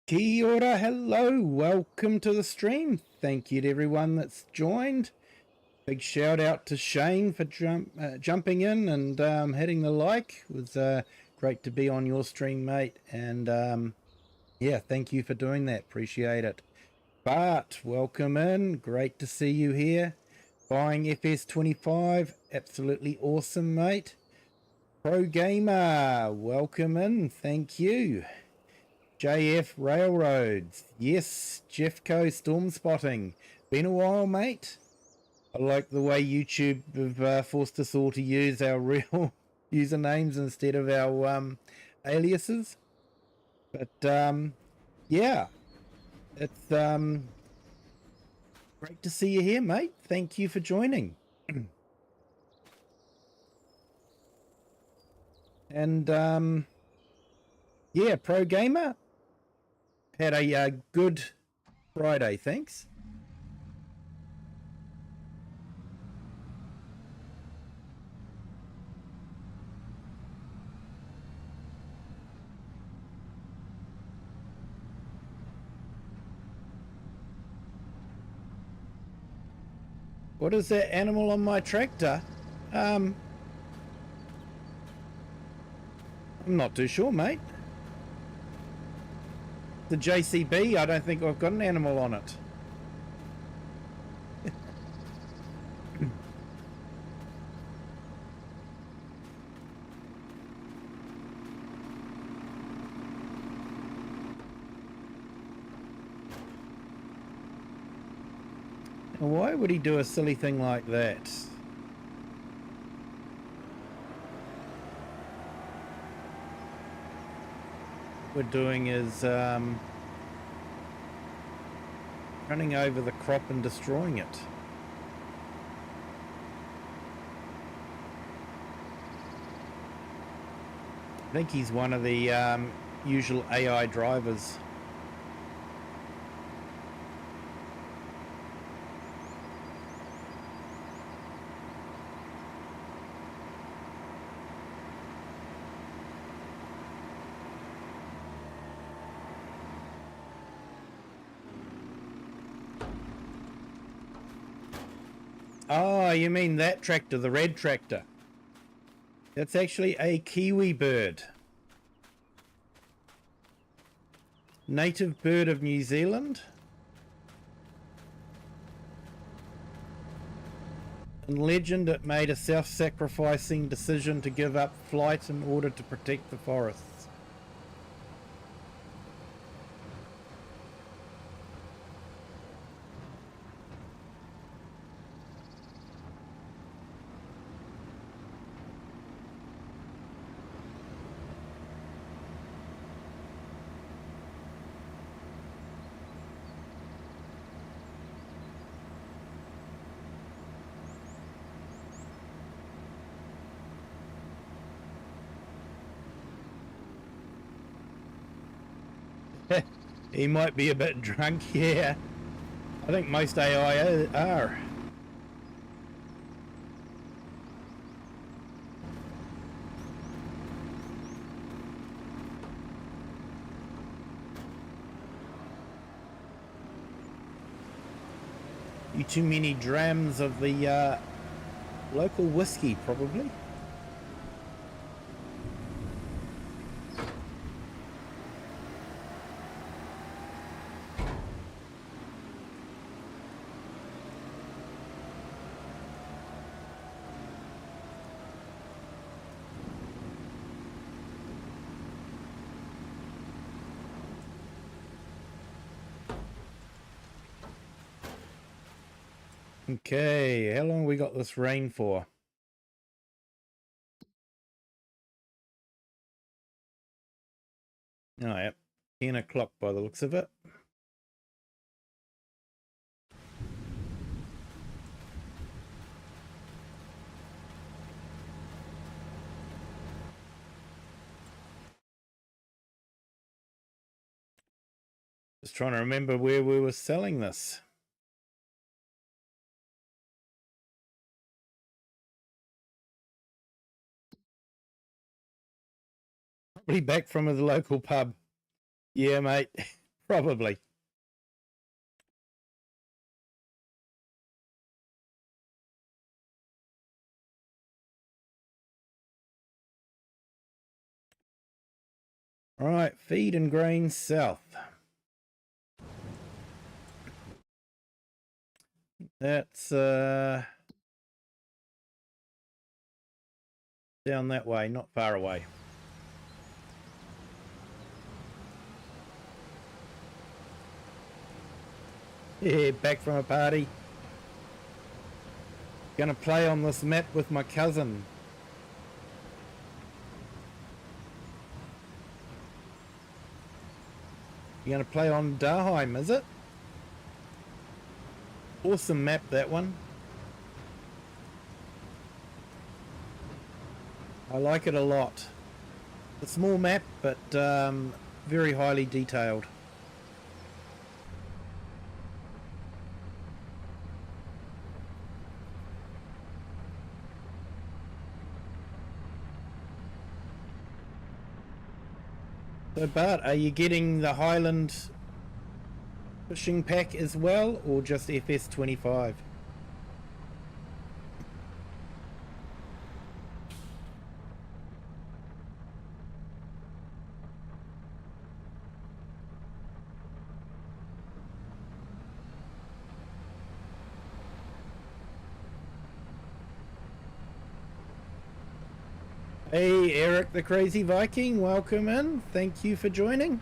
Kia ora, hello, welcome to the stream. Thank you to everyone that's joined. Big shout out to Shane for jumping in and hitting the like. It was great to be on your stream, mate. And yeah, thank you for doing that. Appreciate it. Bart, welcome in. Great to see you here. Buying FS25, absolutely awesome, mate. Pro Gamer, welcome in. Thank you. JF Railroads. Yes, Jeffco Storm Spotting. Been a while, mate. I like the way YouTube have forced us all to use our real usernames instead of our aliases. But yeah, it's great to see you here, mate. Thank you for joining. And yeah, Pro Gamer had a good Friday, thanks. What is that animal on my tractor? I'm not too sure, mate. The JCB, I don't think I've got an animal on it. Why would he do a silly thing like that? What we're doing is running over the crop and destroying it. I think he's one of the usual AI drivers. Oh, you mean that tractor, the red tractor. That's actually a Kiwi bird. Native bird of New Zealand. In legend, it made a self-sacrificing decision to give up flight in order to protect the forests. He might be a bit drunk, yeah. I think most AI are. You too many drams of the local whiskey, probably. Okay, how long we got this rain for? Oh, yep, 10 o'clock by the looks of it. Just trying to remember where we were selling this. Probably back from the local pub. Yeah, mate. Probably. All right, feed and grain south. That's down that way, not far away. Yeah, back from a party. Gonna play on this map with my cousin. You're gonna play on Daheim, is it? Awesome map, that one. I like it a lot. A small map, but very highly detailed. So Bart, are you getting the Highland fishing pack as well, or just FS25? Hey Eric the Crazy Viking, welcome in. Thank you for joining.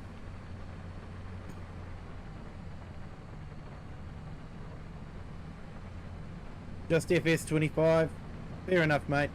Just FS25. Fair enough, mate.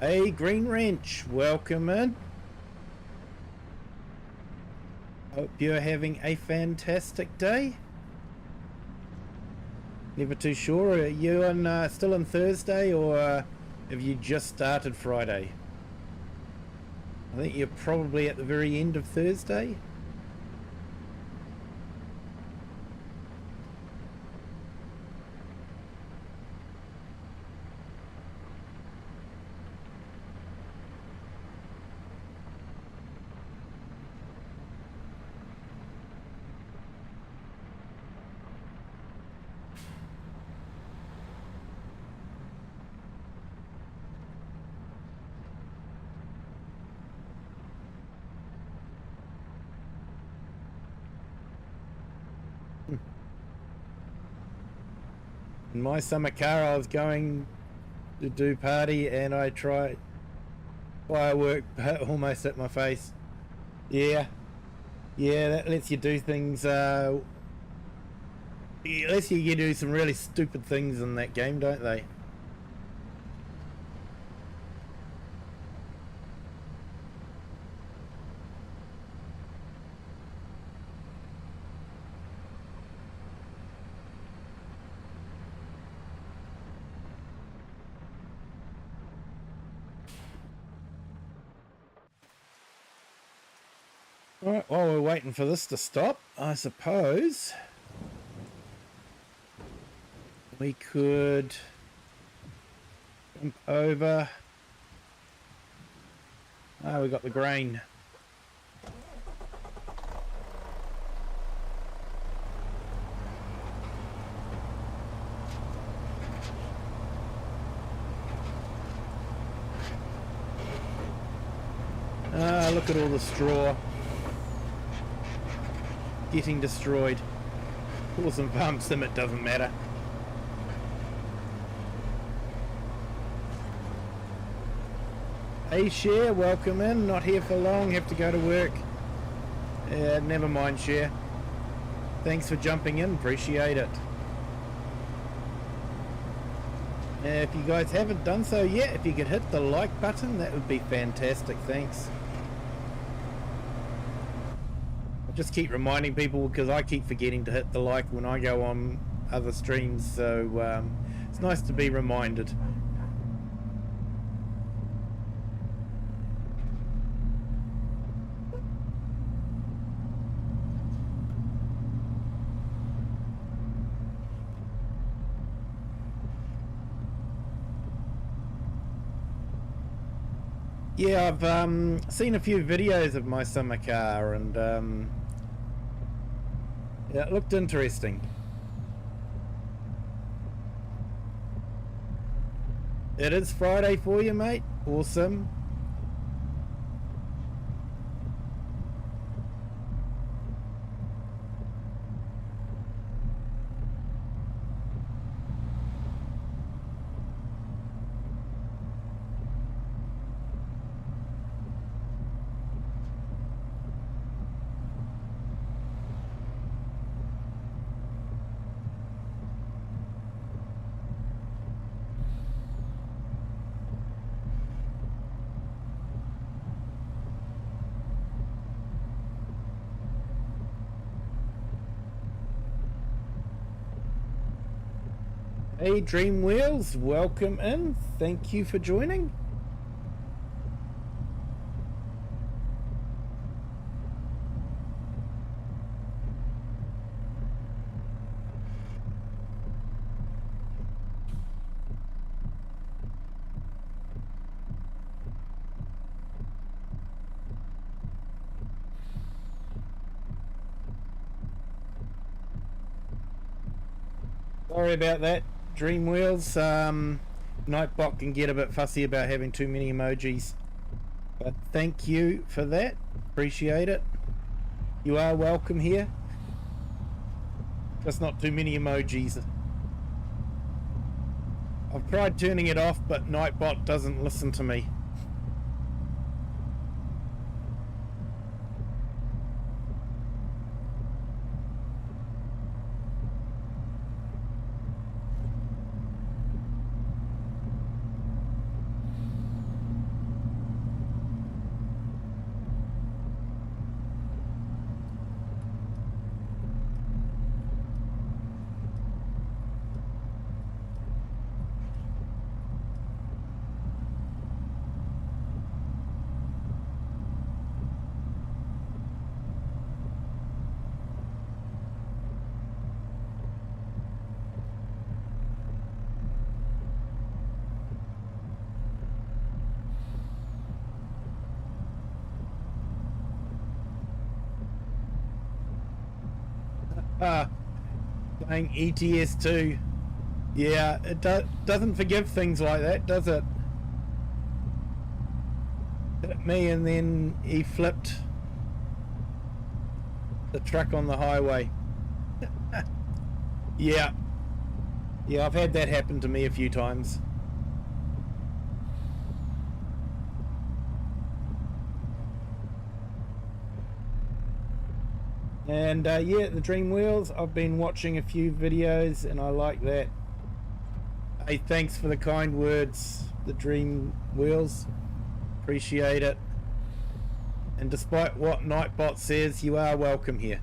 Hey Green Wrench, welcome in. Hope you're having a fantastic day. Never too sure, are you on, still on Thursday, or have you just started Friday? I think you're probably at the very end of Thursday. In my summer car I was going to do party and I tried firework almost at my face. Yeah, that lets you do things, it lets you do some really stupid things in that game, don't they? Alright, while we're waiting for this to stop, I suppose we could jump over. We got the grain. Look at all the straw getting destroyed. Pull some pumps them, it doesn't matter. Hey Cher, welcome in. Not here for long, have to go to work. Never mind Cher. Thanks for jumping in, appreciate it. If you guys haven't done so yet, if you could hit the like button, that would be fantastic, thanks. I just keep reminding people because I keep forgetting to hit the like when I go on other streams, so it's nice to be reminded. Yeah, I've seen a few videos of my summer car and yeah, it looked interesting. It is Friday for you, mate. Awesome. Hey Dream Wheels, welcome in. Thank you for joining. Sorry about that. Dream Wheels, Nightbot can get a bit fussy about having too many emojis, but thank you for that, appreciate it. You are welcome here, just not too many emojis. I've tried turning it off, but Nightbot doesn't listen to me. Playing ETS2. Yeah, it doesn't forgive things like that, does it? Hit me and then he flipped the truck on the highway. Yeah. Yeah, I've had that happen to me a few times. And yeah, the Dream Wheels, I've been watching a few videos and I like that. Hey, thanks for the kind words, the Dream Wheels. Appreciate it. And despite what Nightbot says, you are welcome here.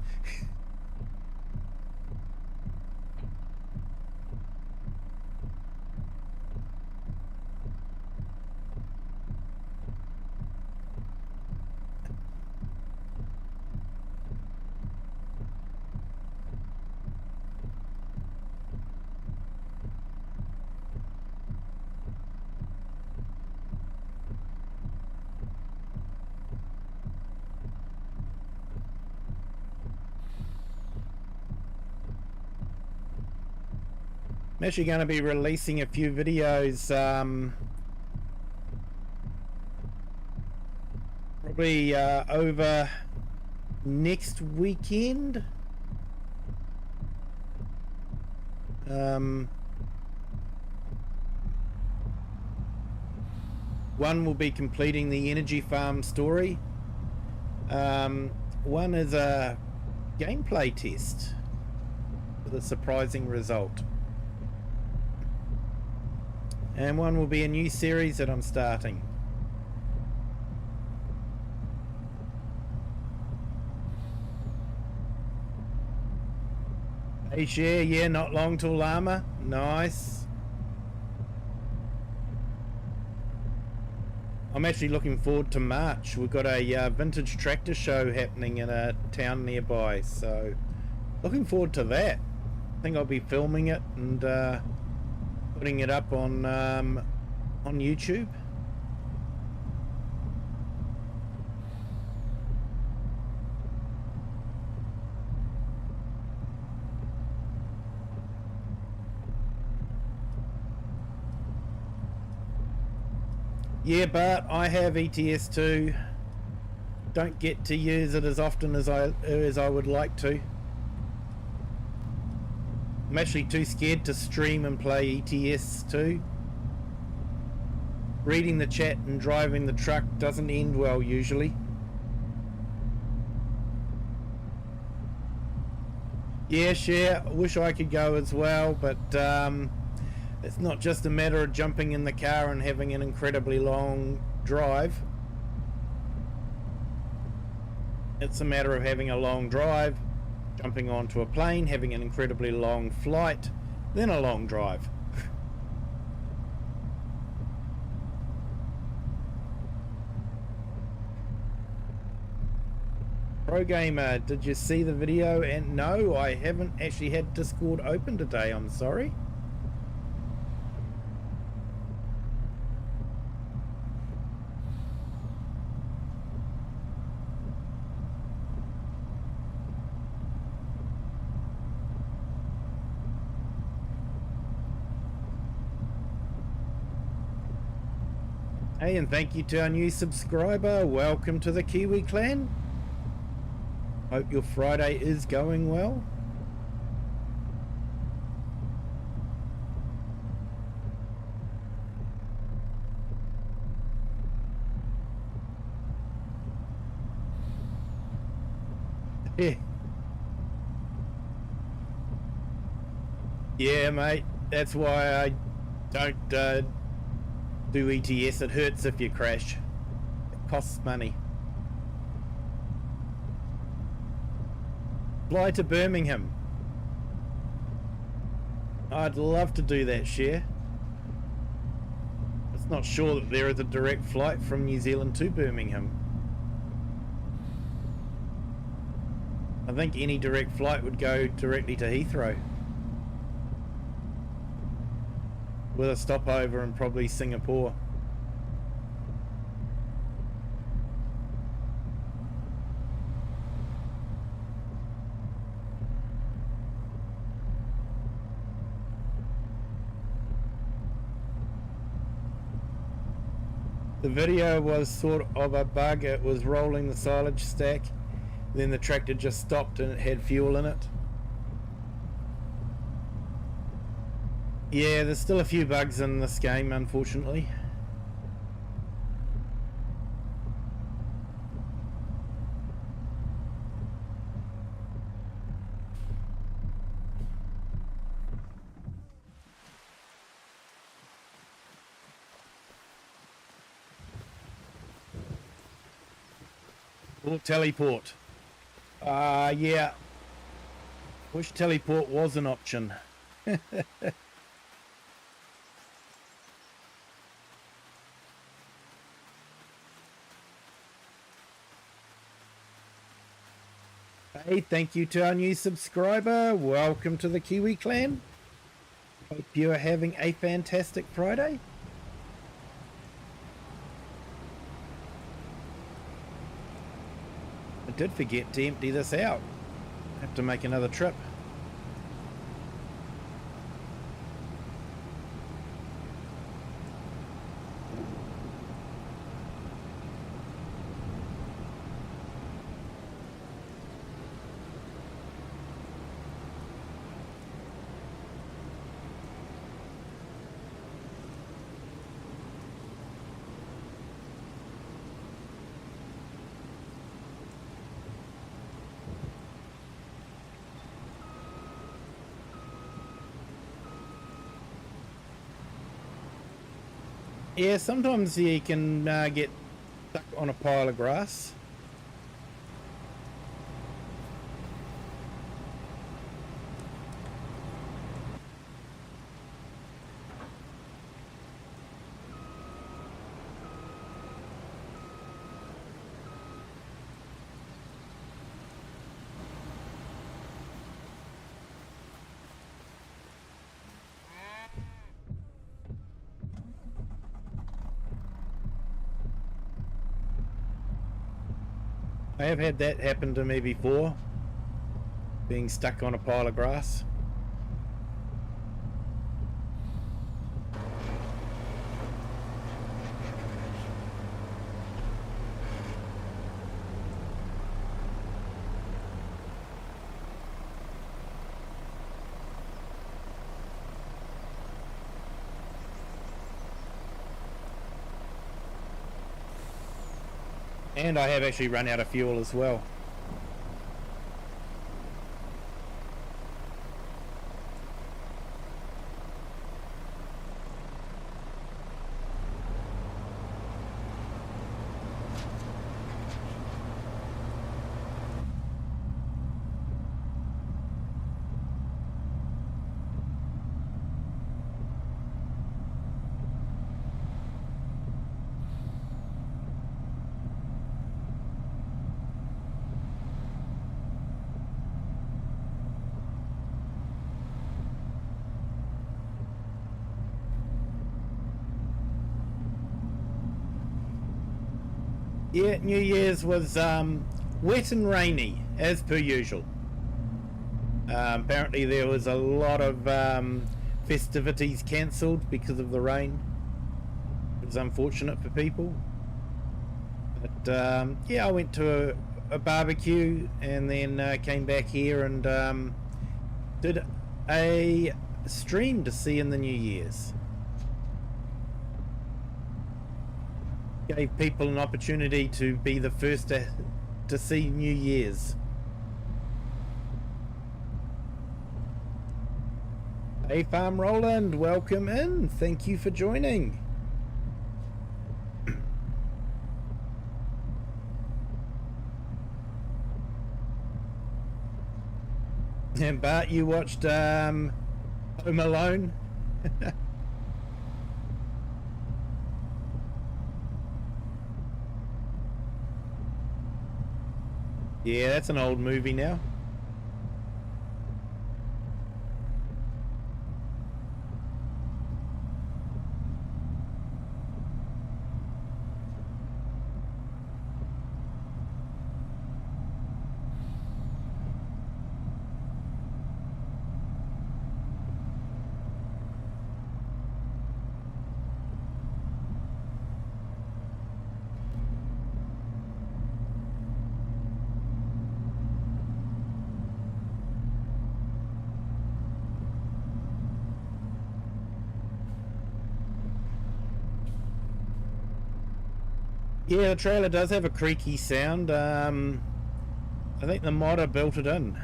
I'm actually going to be releasing a few videos probably over next weekend. One will be completing the energy farm story. One is a gameplay test with a surprising result. And one will be a new series that I'm starting. Hey share, yeah, not long till llama. Nice. I'm actually looking forward to March. We've got a vintage tractor show happening in a town nearby, so looking forward to that. I think I'll be filming it and putting it up on YouTube. Yeah, but I have ETS too. Don't get to use it as often as I would like to. I'm actually too scared to stream and play ETS too. Reading the chat and driving the truck doesn't end well usually. Yeah, share. I wish I could go as well, but it's not just a matter of jumping in the car and having an incredibly long drive. It's a matter of having a long drive, jumping onto a plane, having an incredibly long flight, then a long drive. Pro Gamer, did you see the video? And no, I haven't actually had Discord open today, I'm sorry. Hey, and thank you to our new subscriber. Welcome to the Kiwi clan. Hope your Friday is going well. Yeah. Yeah, mate. That's why I don't do ETS. It hurts if you crash. It costs money. Fly to Birmingham. I'd love to do that, share. It's not sure that there is a direct flight from New Zealand to Birmingham. I think any direct flight would go directly to Heathrow, with a stopover in probably Singapore. The video was sort of a bug. It was rolling the silage stack, then the tractor just stopped and it had fuel in it. Yeah, there's still a few bugs in this game, unfortunately. Or teleport. Yeah. Wish teleport was an option. Hey, thank you to our new subscriber. Welcome to the Kiwi clan. Hope you are having a fantastic Friday. I did forget to empty this out. I have to make another trip. Yeah, sometimes you can get stuck on a pile of grass. I have had that happen to me before, being stuck on a pile of grass. And I have actually run out of fuel as well. Yeah, New Year's was wet and rainy, as per usual. Apparently there was a lot of festivities cancelled because of the rain. It was unfortunate for people. But yeah, I went to a barbecue and then came back here and did a stream to see in the New Year's. Gave people an opportunity to be the first to see New Year's. Hey Farm Roland, welcome in. Thank you for joining. And Bart, you watched Home Alone? Yeah, that's an old movie now. Yeah, the trailer does have a creaky sound. I think the modder built it in.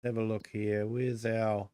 Have a look here. Where's our...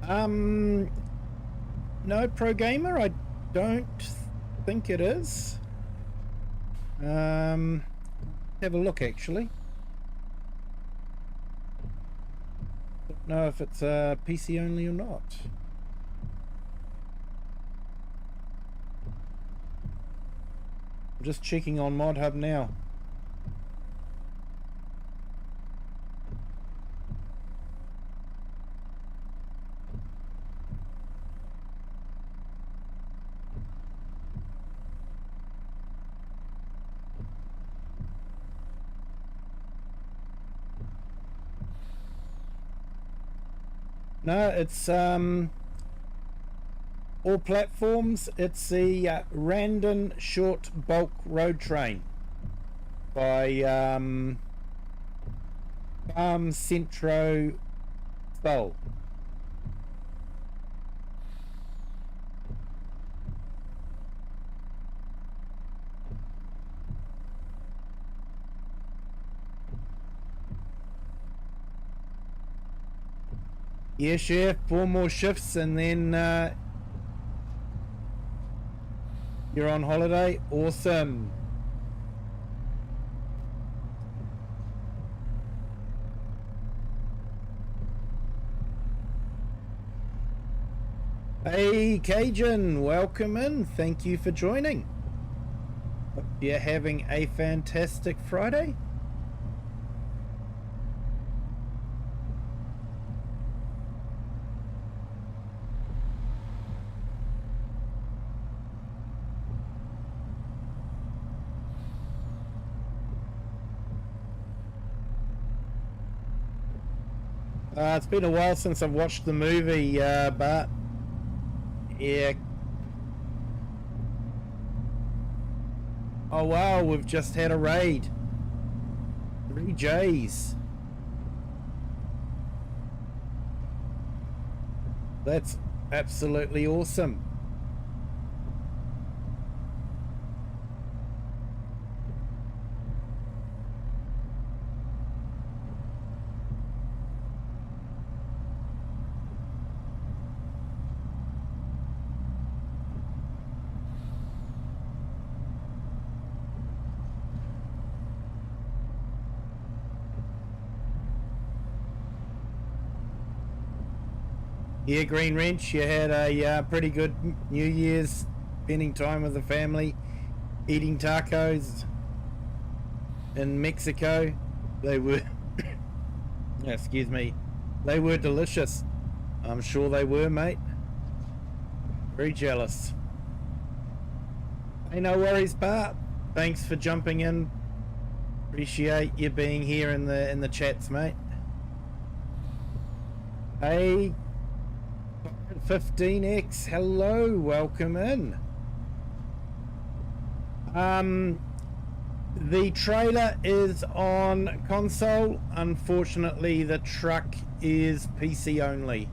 No, Pro Gamer, I don't think it is. Have a look, actually. Don't know if it's PC only or not. I'm just checking on ModHub now. No, it's all platforms. It's the Randon Short Bulk Road Train by Farm Centro Sol. Yeah, chef, 4 more shifts and then you're on holiday. Awesome. Hey Cajun, welcome in. Thank you for joining. Hope you're having a fantastic Friday. It's been a while since I've watched the movie, but yeah. Oh wow, we've just had a raid. 3 J's. That's absolutely awesome. Yeah, Green Wrench, you had a pretty good New Year's, spending time with the family, eating tacos in Mexico. They were, excuse me, they were delicious. I'm sure they were, mate. Very jealous. Hey, no worries, Bart. Thanks for jumping in. Appreciate you being here in the chats, mate. Hey, 15x, hello, welcome in. The trailer is on console. Unfortunately, the truck is PC only.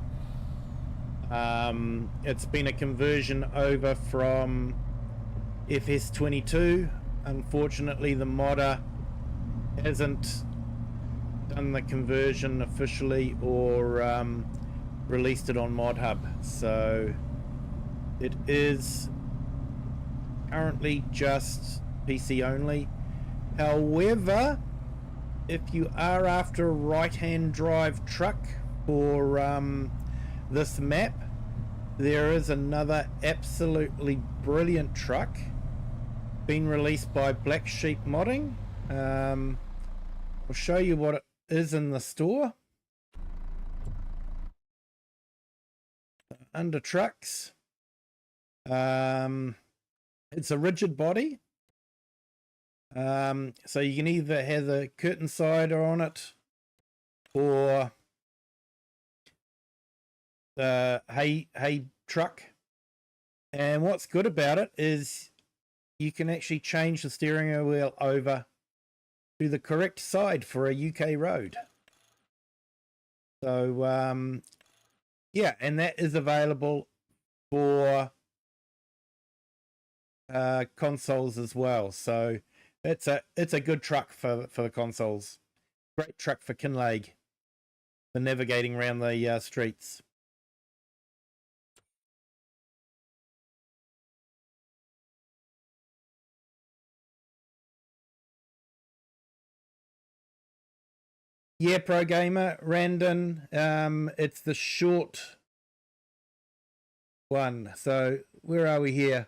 It's been a conversion over from FS22. Unfortunately, the modder hasn't done the conversion officially or released it on ModHub, so it is currently just PC only. However, if you are after a right-hand drive truck for this map, there is another absolutely brilliant truck being released by Black Sheep Modding. I'll show you what it is in the store. Under trucks, it's a rigid body, so you can either have the curtain cider on it or the hay truck. And what's good about it is you can actually change the steering wheel over to the correct side for a UK road. So yeah, and that is available for consoles as well. So it's a good truck for the consoles. Great truck for Kinlaig for navigating around the streets. Yeah, Pro Gamer, Randon. It's the short one. So where are we here?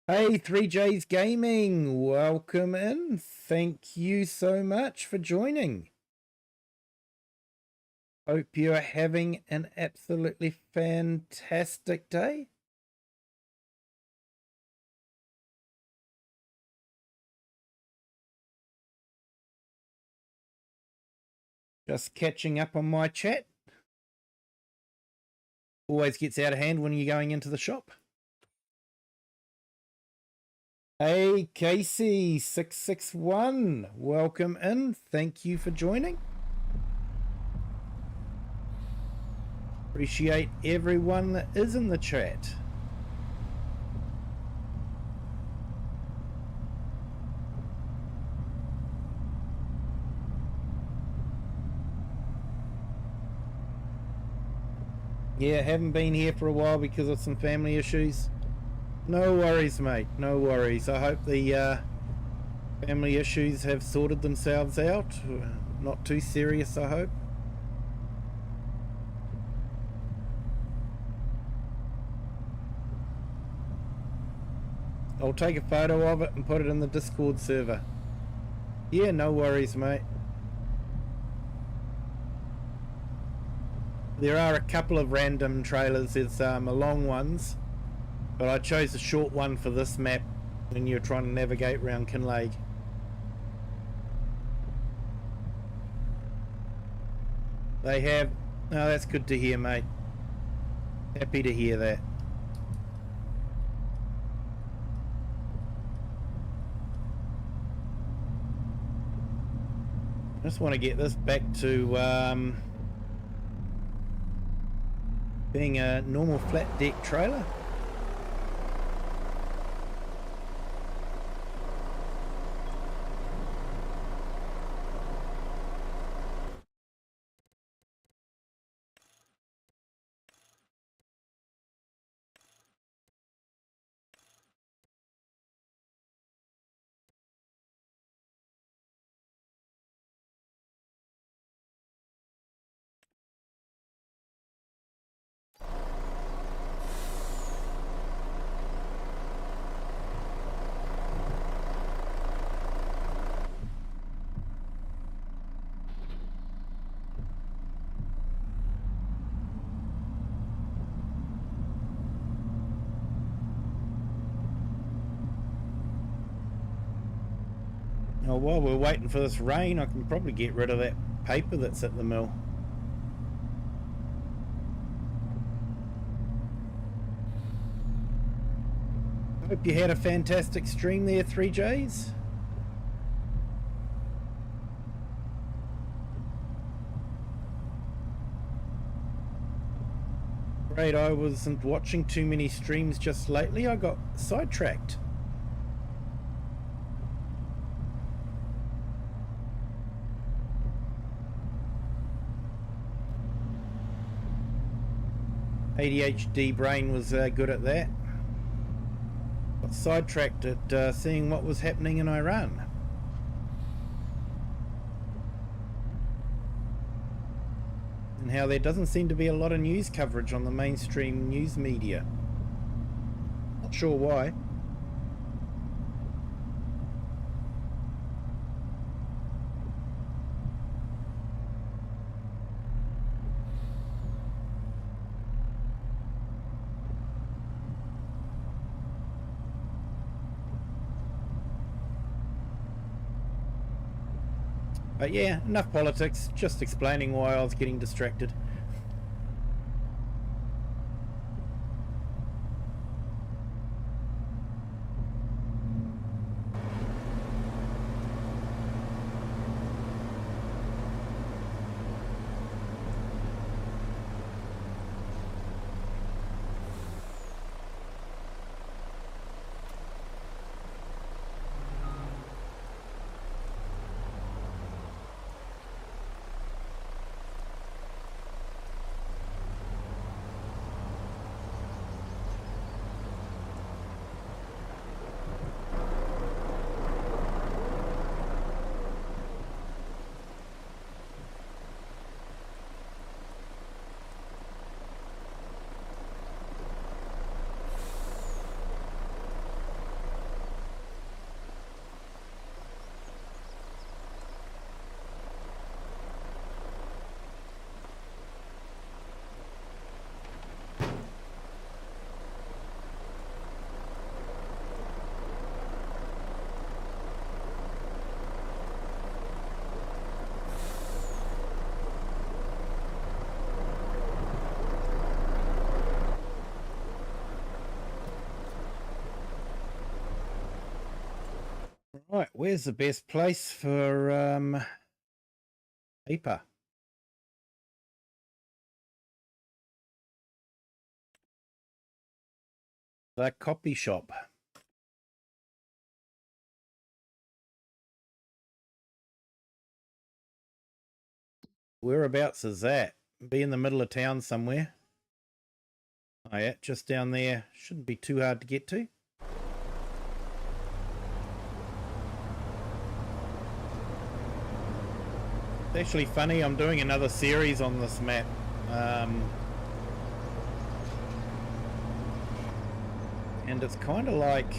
Hey, 3J's Gaming, welcome in. Thank you so much for joining. Hope you're having an absolutely fantastic day. Just catching up on my chat. Always gets out of hand when you're going into the shop. Hey, Casey661, welcome in. Thank you for joining. Appreciate everyone that is in the chat. Yeah, haven't been here for a while because of some family issues. No worries, mate. No worries. I hope the family issues have sorted themselves out. Not too serious, I hope. I'll take a photo of it and put it in the Discord server. Yeah, no worries, mate. There are a couple of random trailers. There's long ones, but I chose a short one for this map when you're trying to navigate around Kinlaig. They have... Oh, that's good to hear, mate. Happy to hear that. I just want to get this back to being a normal flat deck trailer. Now, while we're waiting for this rain, I can probably get rid of that paper that's at the mill. Hope you had a fantastic stream there, 3Js. Great, I wasn't watching too many streams just lately. I got sidetracked. ADHD brain was good at that. Got sidetracked at seeing what was happening in Iran. And how there doesn't seem to be a lot of news coverage on the mainstream news media. Not sure why. But yeah, enough politics, just explaining why I was getting distracted. Right, where's the best place for paper? The copy shop. Whereabouts is that? Be in the middle of town somewhere. Oh yeah, just down there. Shouldn't be too hard to get to. It's actually funny, I'm doing another series on this map. And it's kind of like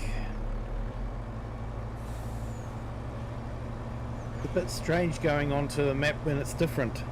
a bit strange going onto the map when it's different.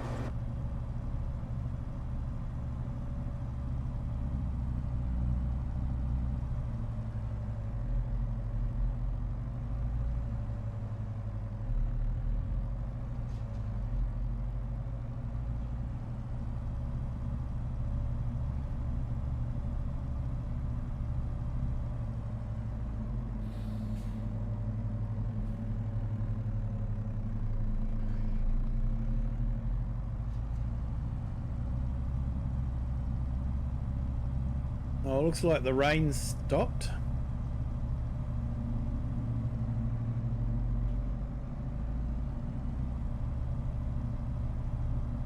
Oh, it looks like the rain's stopped.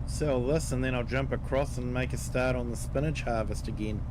Sell this and then I'll jump across and make a start on the spinach harvest again.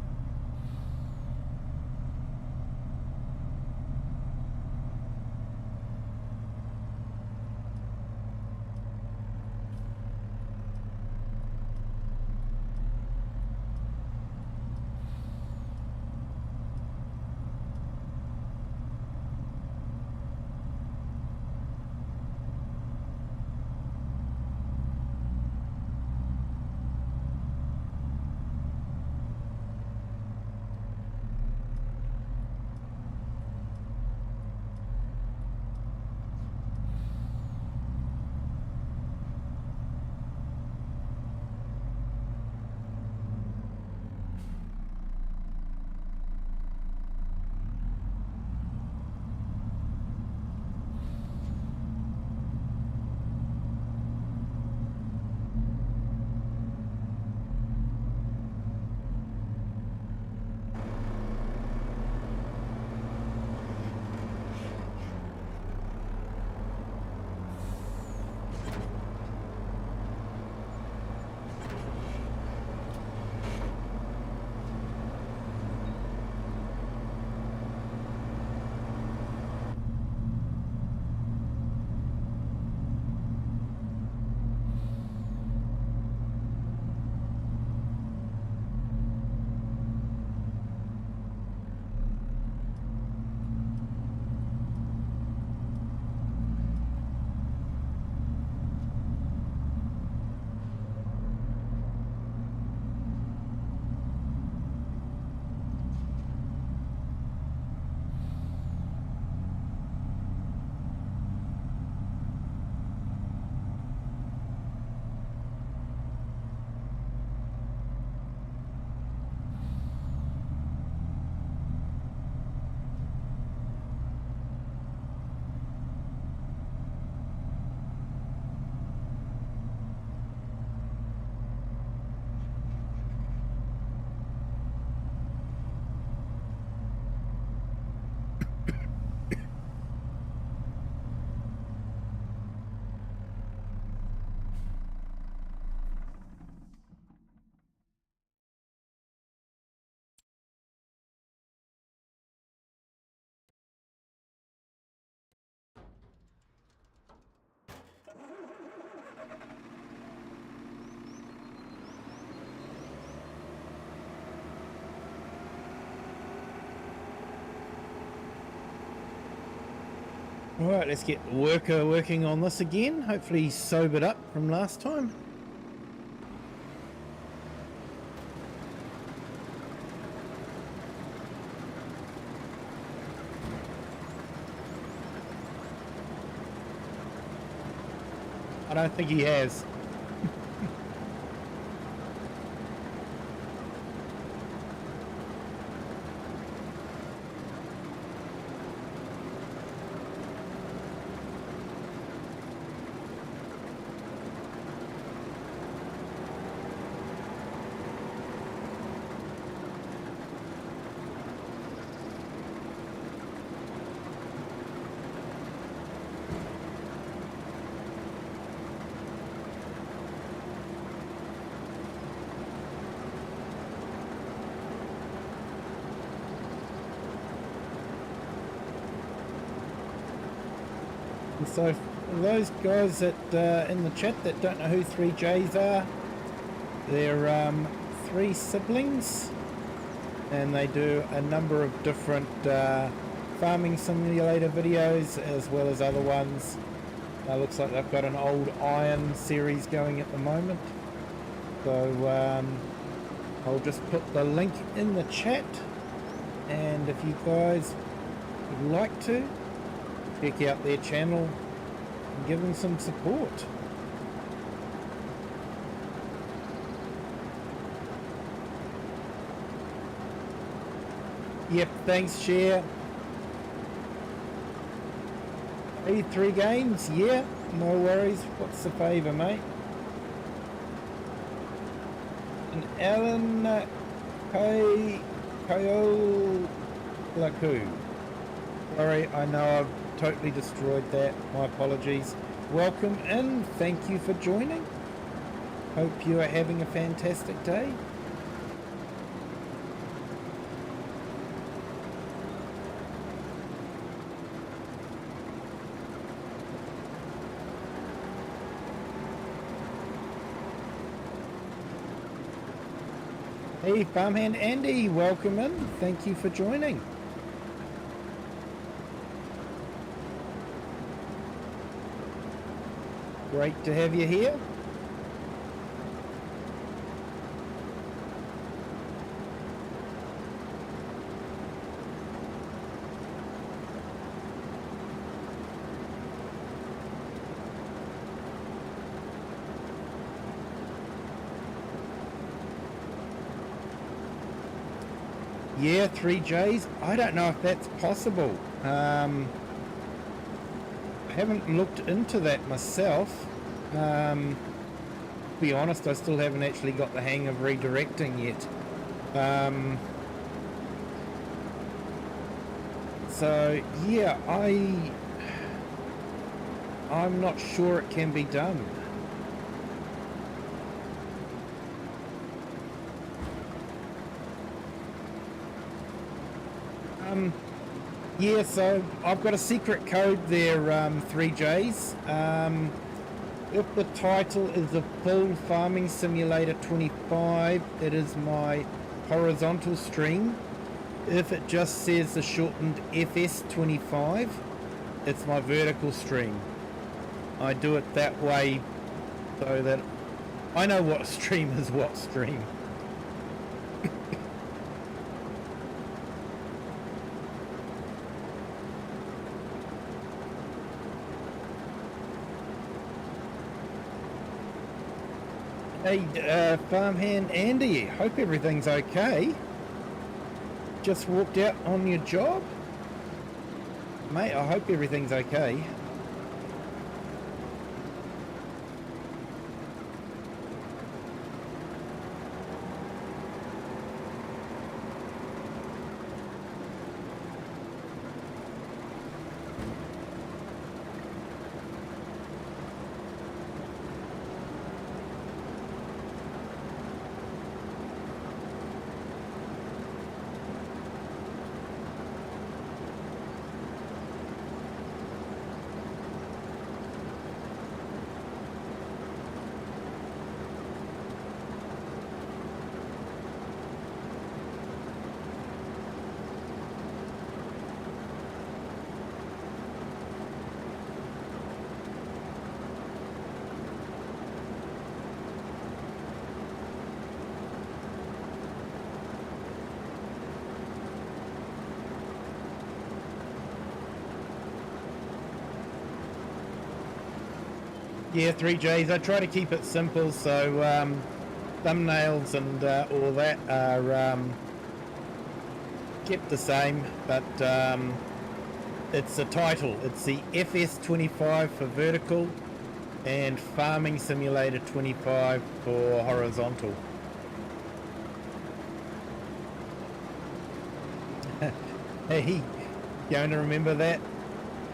Alright, let's get the worker working on this again. Hopefully he's sobered up from last time. I don't think he has. And so for those guys that in the chat that don't know who 3Js are, they're 3 siblings, and they do a number of different farming simulator videos as well as other ones. Looks like they've got an old iron series going at the moment. So I'll just put the link in the chat, and if you guys would like to, check out their channel and give them some support. Yep, thanks, Share. 3 games, yeah, no worries. What's the favour, mate? And Alan Kayolaku. Sorry, I know I've totally destroyed that. My apologies. Welcome in. Thank you for joining. Hope you are having a fantastic day. Hey, Farmhand Andy, welcome in. Thank you for joining. Great to have you here. Yeah, 3Js. I don't know if that's possible. I haven't looked into that myself. To be honest, I still haven't actually got the hang of redirecting yet. So yeah, I'm not sure it can be done. Yeah, so I've got a secret code there, 3Js. If the title is the full Farming Simulator 25, it is my horizontal stream. If it just says the shortened FS25, it's my vertical stream. I do it that way so that I know what stream is what stream. Hey, Farmhand Andy, hope everything's okay. Just walked out on your job? Mate, I hope everything's okay. Yeah, 3Js. I try to keep it simple, so thumbnails and all that are kept the same, but it's the title. It's the FS25 for vertical and Farming Simulator 25 for horizontal. Hey, going to remember that?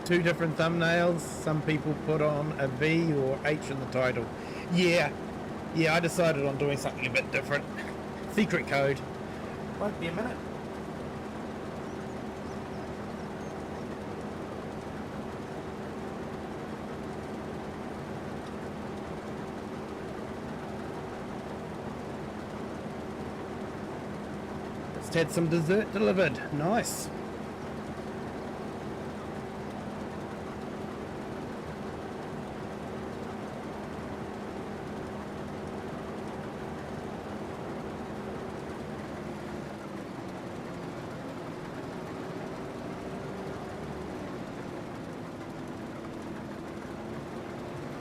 2 different thumbnails. Some people put on a V or H in the title. Yeah, I decided on doing something a bit different. Secret code. Won't be a minute. Just had some dessert delivered. Nice.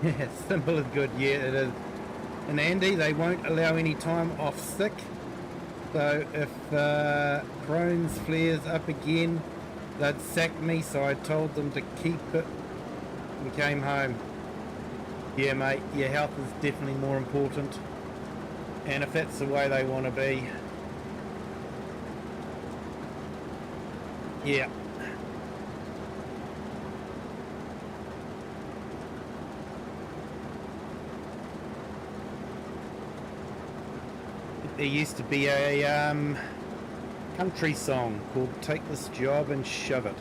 Yeah, simple is good. Yeah, it is. And Andy, they won't allow any time off sick. So if Crohn's flares up again, they'd sack me. So I told them to keep it and came home. Yeah, mate, your health is definitely more important. And if that's the way they want to be, yeah. There used to be a country song called "Take This Job and Shove It."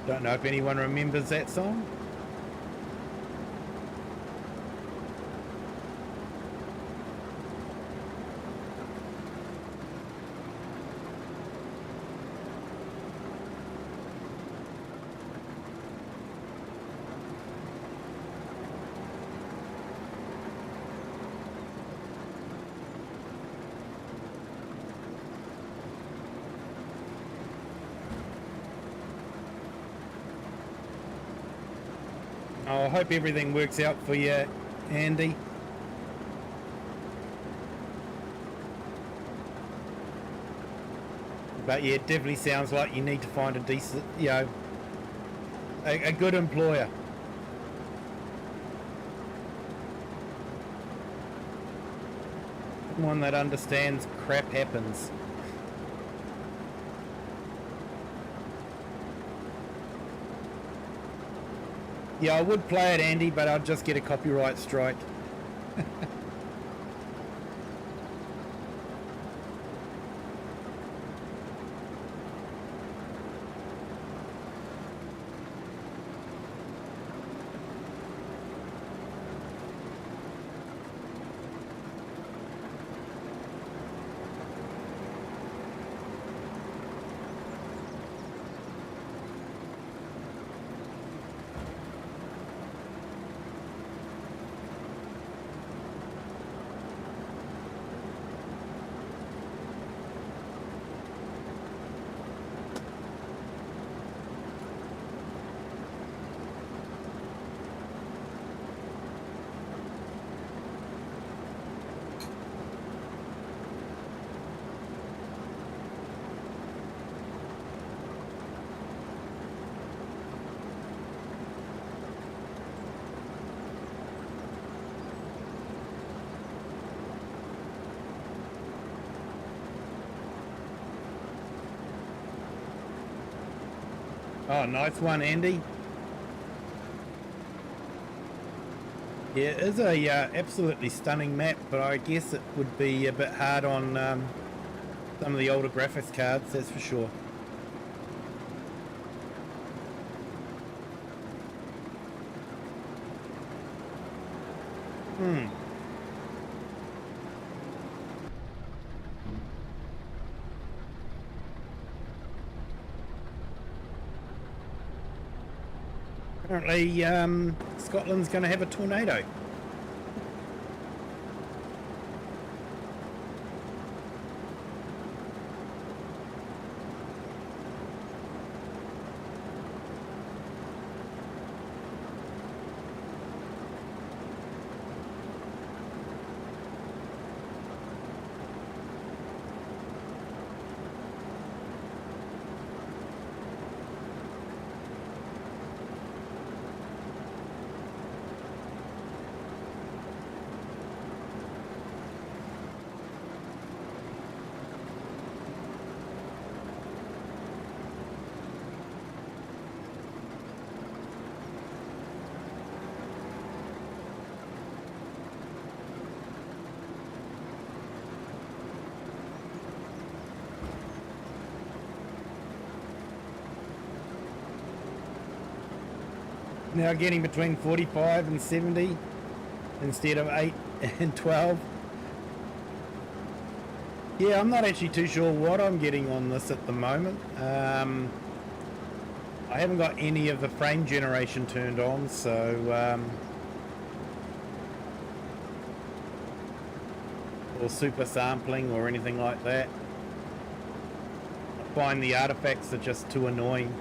Don't know if anyone remembers that song. I hope everything works out for you, Andy. But yeah, it definitely sounds like you need to find a decent, you know, a good employer. One that understands crap happens. Yeah, I would play it, Andy, but I'd just get a copyright strike. Oh, nice one, Andy. Yeah, it is a absolutely stunning map, but I guess it would be a bit hard on some of the older graphics cards, that's for sure. Apparently, Scotland's going to have a tornado. Now getting between 45 and 70 instead of and 12. Yeah, I'm not actually too sure what I'm getting on this at the moment. I haven't got any of the frame generation turned on, so or super sampling or anything like that. I find the artifacts are just too annoying.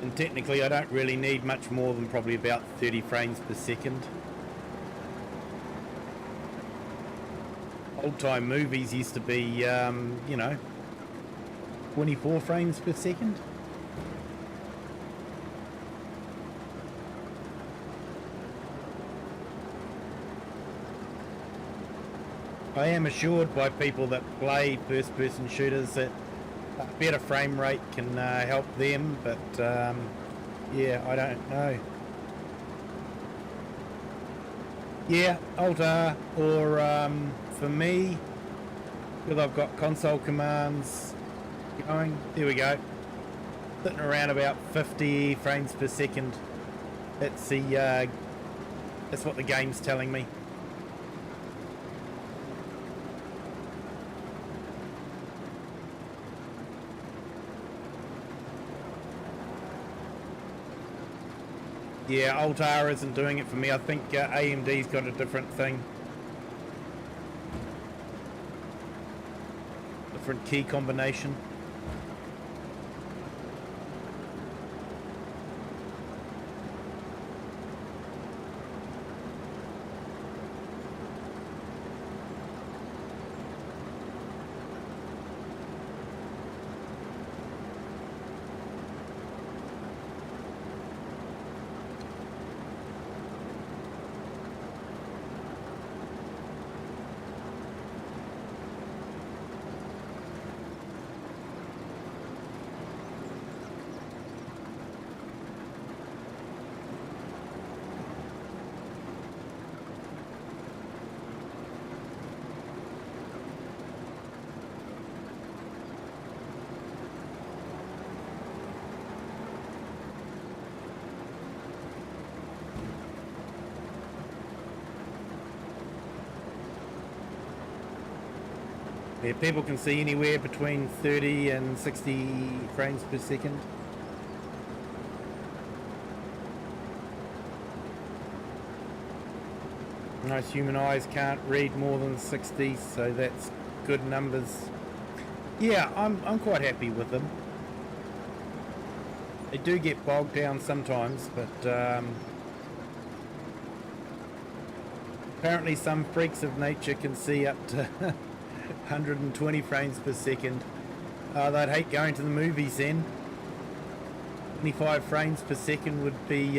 And technically I don't really need much more than probably about 30 frames per second. Old time movies used to be, you know, 24 frames per second. I am assured by people that play first-person shooters that a better frame rate can help them, but yeah, I don't know. Yeah, Alt-R, or for me, because I've got console commands going, there we go, sitting around about 50 frames per second. That's the that's what the game's telling me. Yeah, Alt-R isn't doing it for me. I think AMD's got a different thing. Different key combination. Yeah, people can see anywhere between 30 and 60 frames per second. Most human eyes can't read more than 60, so that's good numbers. Yeah, I'm quite happy with them. They do get bogged down sometimes, but apparently some freaks of nature can see up to 120 frames per second. They'd hate going to the movies then. 25 frames per second would be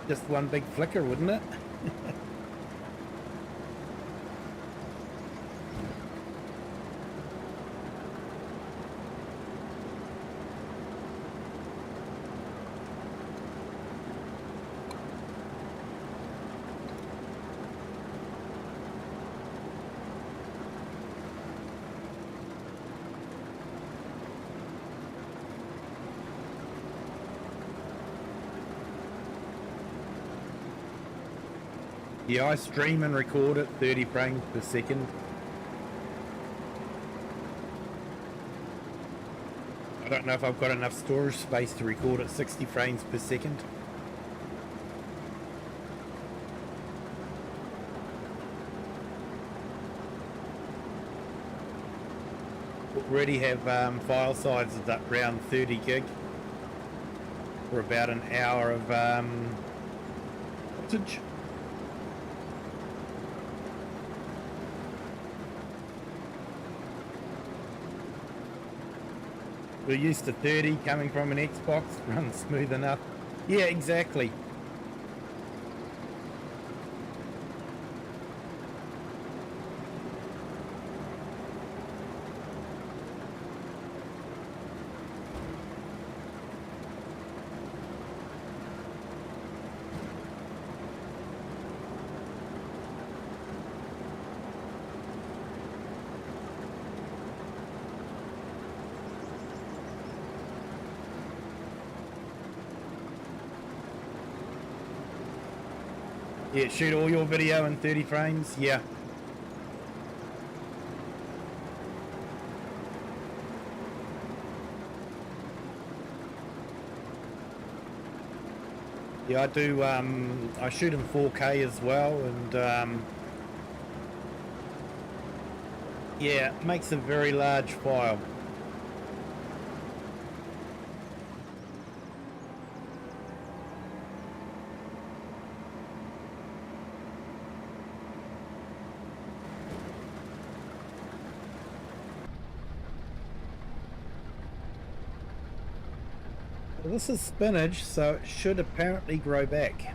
just one big flicker, wouldn't it? Yeah, I stream and record at 30 frames per second. I don't know if I've got enough storage space to record at 60 frames per second. Already have file sizes up around 30 gig for about an hour of footage. We're used to 30 coming from an Xbox, runs smooth enough. Yeah, exactly. Yeah, shoot all your video in 30 frames. Yeah. Yeah, I do, I shoot in 4K as well, and yeah, it makes a very large file. Well, this is spinach, so it should apparently grow back.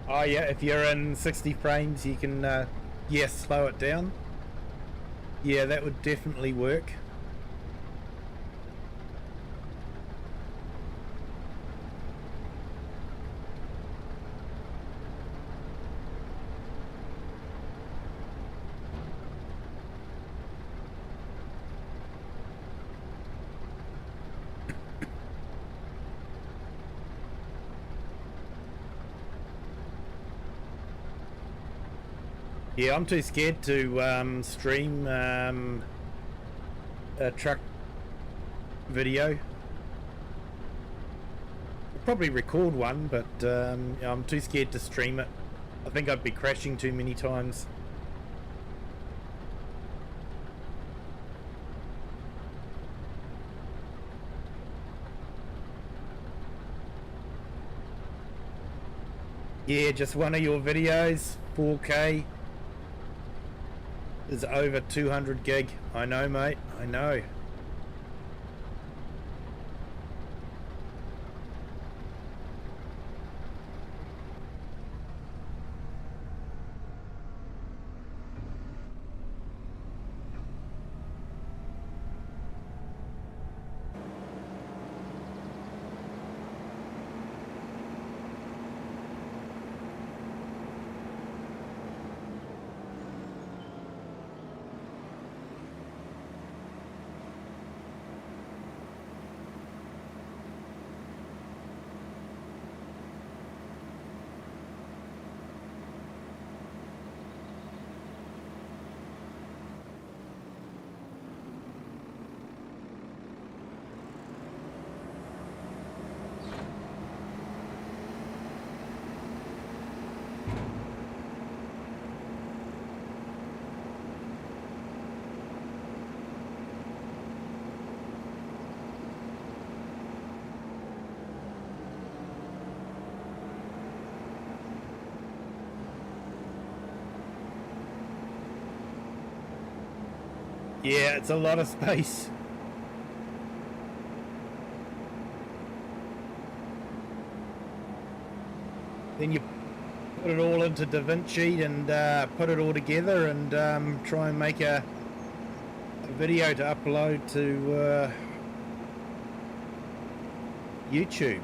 Oh yeah, if you're in 60 frames you can, yeah, slow it down. Yeah, that would definitely work. Yeah, I'm too scared to stream a truck video. I'll probably record one, but I'm too scared to stream it. I think I'd be crashing too many times. Yeah, just one of your videos, 4K, is over 200 gig. I know, mate, I know. Yeah, it's a lot of space. Then you put it all into DaVinci and put it all together and try and make a video to upload to YouTube.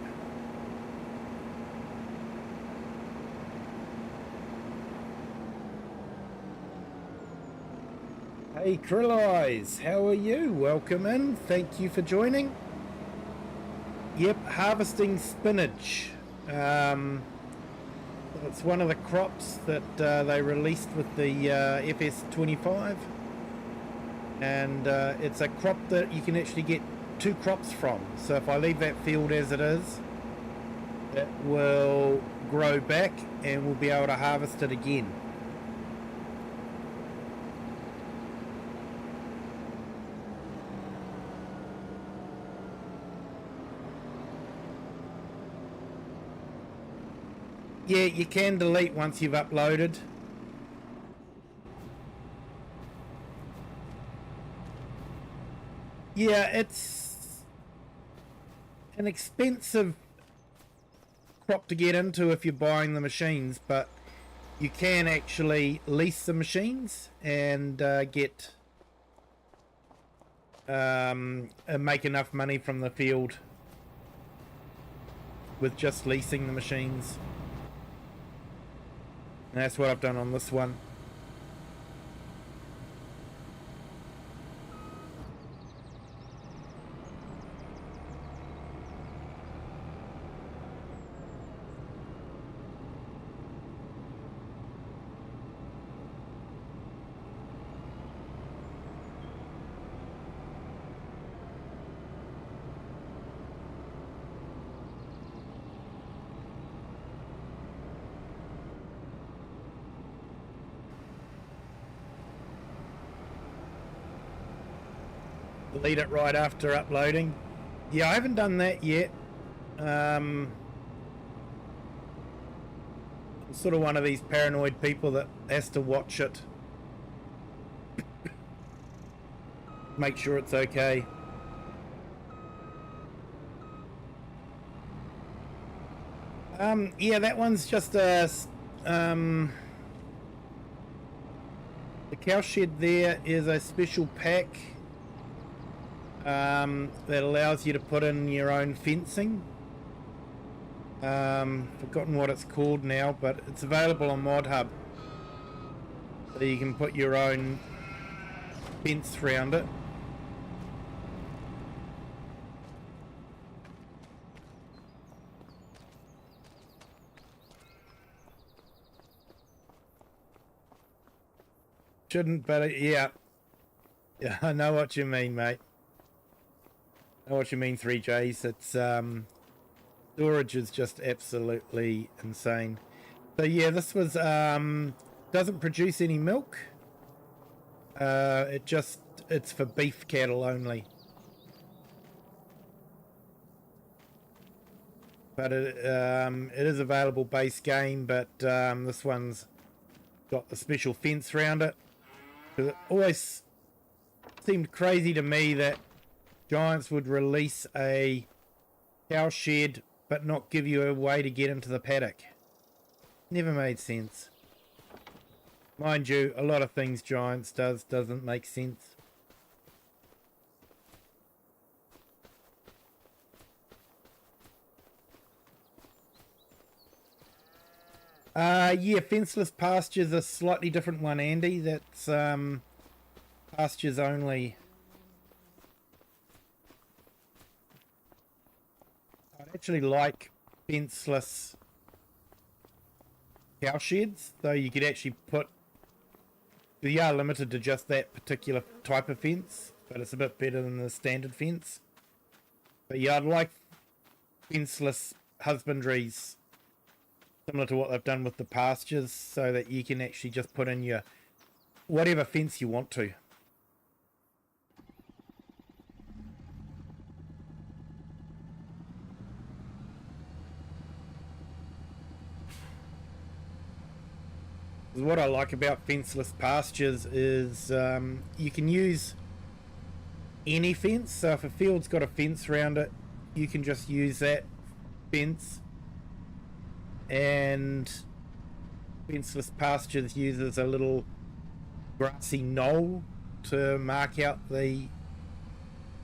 Hey Krill Eyes, how are you? Welcome in, thank you for joining. Yep, harvesting spinach. It's one of the crops that they released with the FS25, and it's a crop that you can actually get 2 crops from. So if I leave that field as it is, it will grow back and we'll be able to harvest it again. Yeah, you can delete once you've uploaded. Yeah, it's an expensive crop to get into if you're buying the machines, but you can actually lease the machines and get make enough money from the field with just leasing the machines. And that's what I've done on this one. delete it right after uploading. Yeah, I haven't done that yet. I'm sort of one of these paranoid people that has to watch it. Make sure it's okay. Yeah, that one's just a the cow shed there is a special pack that allows you to put in your own fencing. Forgotten what it's called now, but it's available on ModHub, so you can put your own fence around it. Shouldn't, but yeah, I know what you mean, mate. I know what you mean, 3Js. It's storage is just absolutely insane. So yeah, this was doesn't produce any milk. It's for beef cattle only. But it is available base game, but this one's got the special fence around it. It always seemed crazy to me that Giants would release a cow shed but not give you a way to get into the paddock. Never made sense. Mind you, a lot of things Giants doesn't make sense. Yeah, fenceless pastures a slightly different one, Andy. That's pastures only. I'd actually like fenceless cow sheds, though you could actually put. They are limited to just that particular type of fence, but it's a bit better than the standard fence. But yeah, I'd like fenceless husbandries, similar to what they've done with the pastures, so that you can actually just put in your whatever fence you want to. What I like about fenceless pastures is you can use any fence. So if a field's got a fence around it, you can just use that fence. And fenceless pastures uses a little grassy knoll to mark out the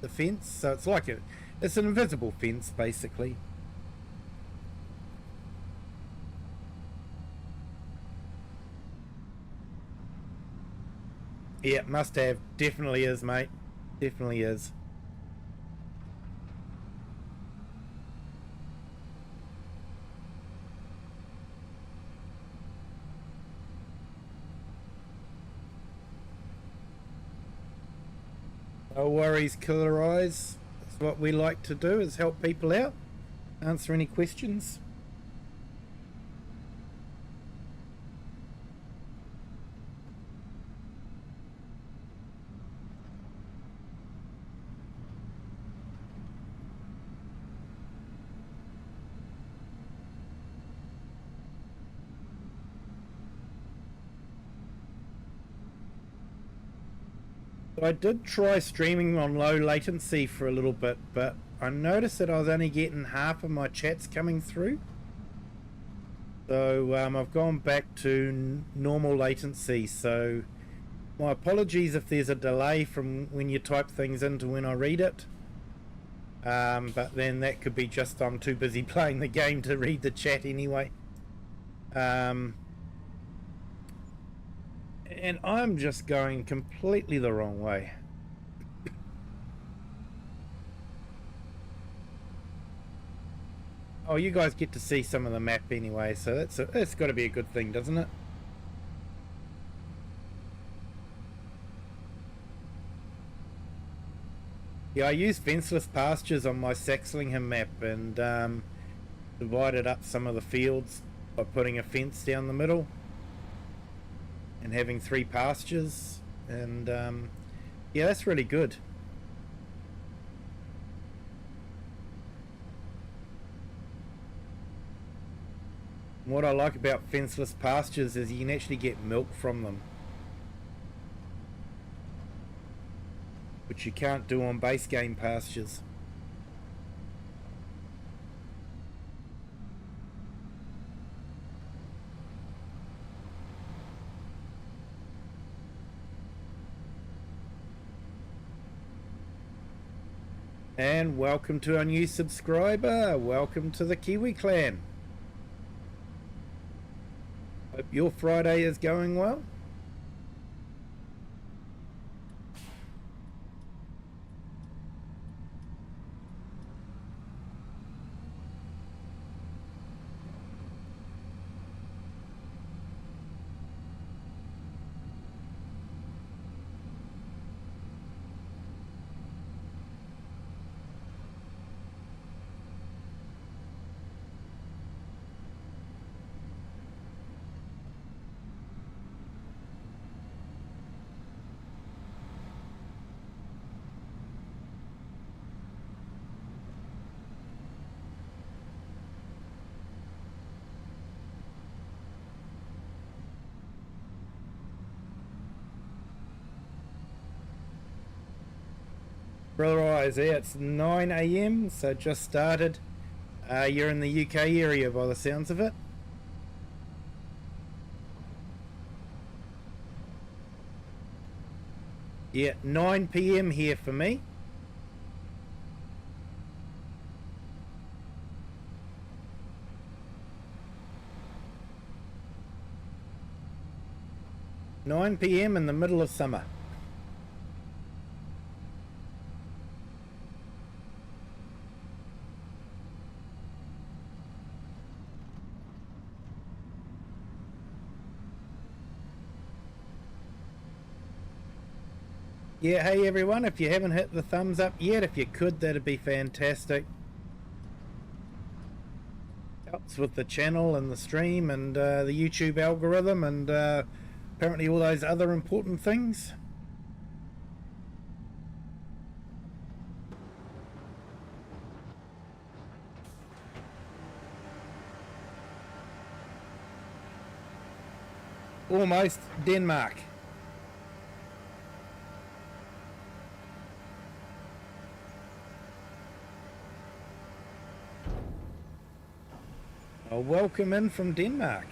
fence. So it's like it's an invisible fence basically. Yeah, must have. Definitely is, mate. Definitely is. No worries, Killer Eyes. That's what we like to do, is help people out. Answer any questions. I did try streaming on low latency for a little bit, but I noticed that I was only getting half of my chats coming through. So I've gone back to normal latency. So my apologies if there's a delay from when you type things in to when I read it. But then that could be just I'm too busy playing the game to read the chat anyway. And I'm just going completely the wrong way. Oh, you guys get to see some of the map anyway, so that's got to be a good thing, doesn't it? Yeah, I used fenceless pastures on my Saxlingham map and divided up some of the fields by putting a fence down the middle and having 3 pastures, and yeah, that's really good. What I like about fenceless pastures is you can actually get milk from them, which you can't do on base game pastures. And welcome to our new subscriber. Welcome to the Kiwi clan. Hope your Friday is going well. Brother Isaiah, it's 9 AM, so just started. You're in the UK area by the sounds of it. Yeah, 9 PM here for me. "9 PM in the middle of summer." Yeah, hey everyone, if you haven't hit the thumbs up yet, if you could, that'd be fantastic. Helps with the channel and the stream and the YouTube algorithm and apparently all those other important things. Almost Denmark. Welcome in from Denmark.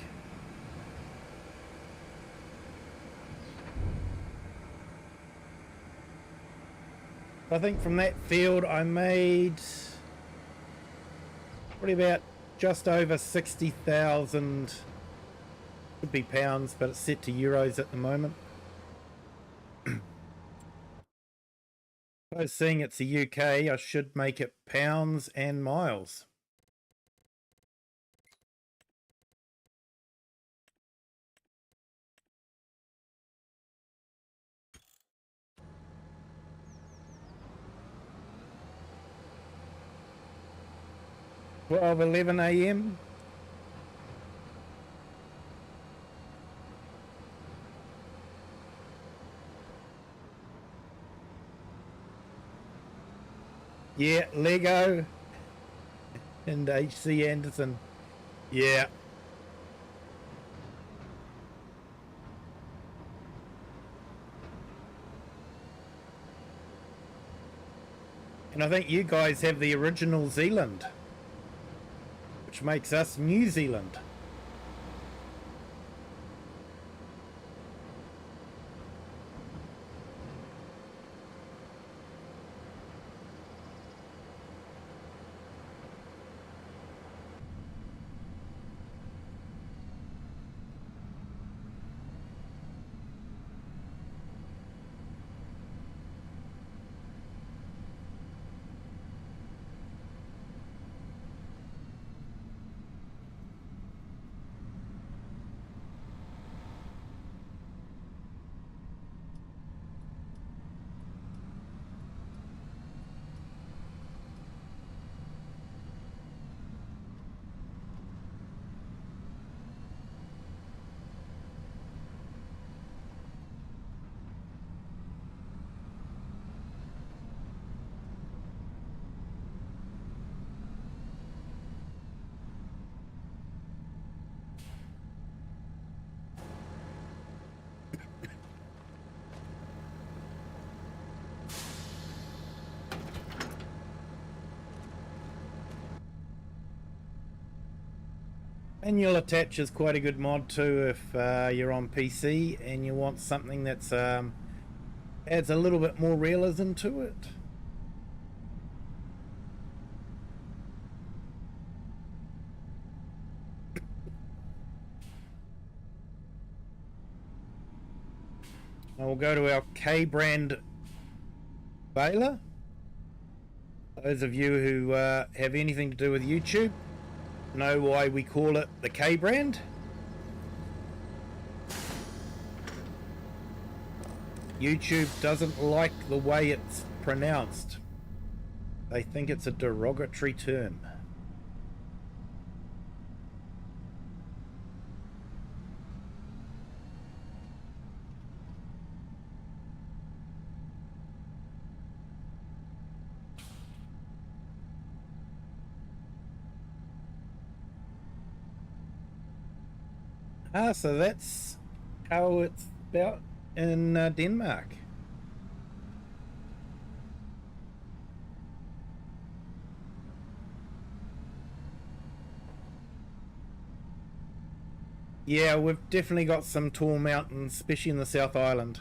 I think from that field I made probably about just over 60,000, could be pounds, but it's set to euros at the moment. I was seeing it's the UK, I should make it pounds and miles. Twelve 11 AM. Yeah, Lego and HC Anderson. Yeah. And I think you guys have the original Zealand, which makes us New Zealand. And you'll attach is quite a good mod too if you're on PC and you want something that's adds a little bit more realism to it. And we'll go to our K brand baler. Those of you who have anything to do with YouTube know why we call it the K brand. YouTube doesn't like the way it's pronounced. They think it's a derogatory term. So that's how it's about in Denmark. Yeah, we've definitely got some tall mountains, especially in the South Island.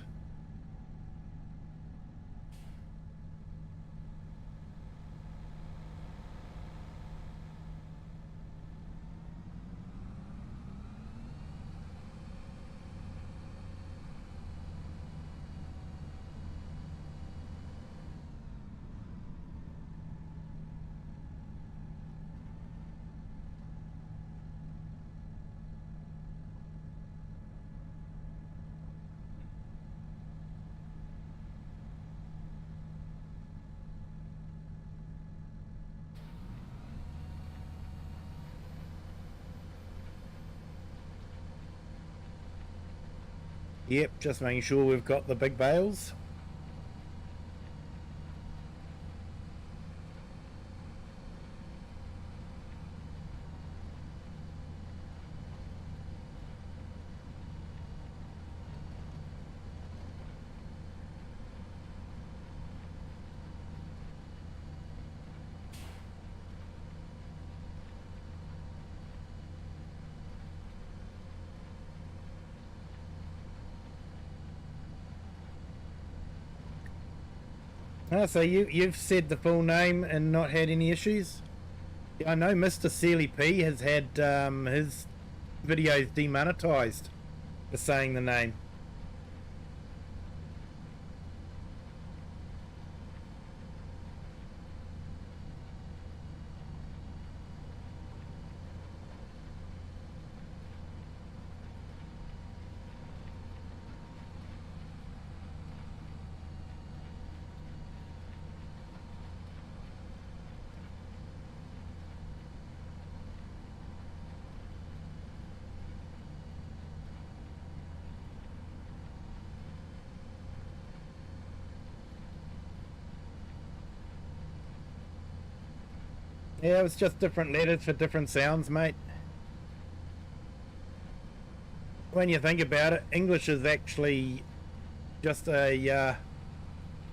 Yep, just making sure we've got the big bales. So you've said the full name and not had any issues? Yeah, I know Mr. Sealy P has had his videos demonetized for saying the name. Yeah, it was just different letters for different sounds, mate. When you think about it, English is actually just a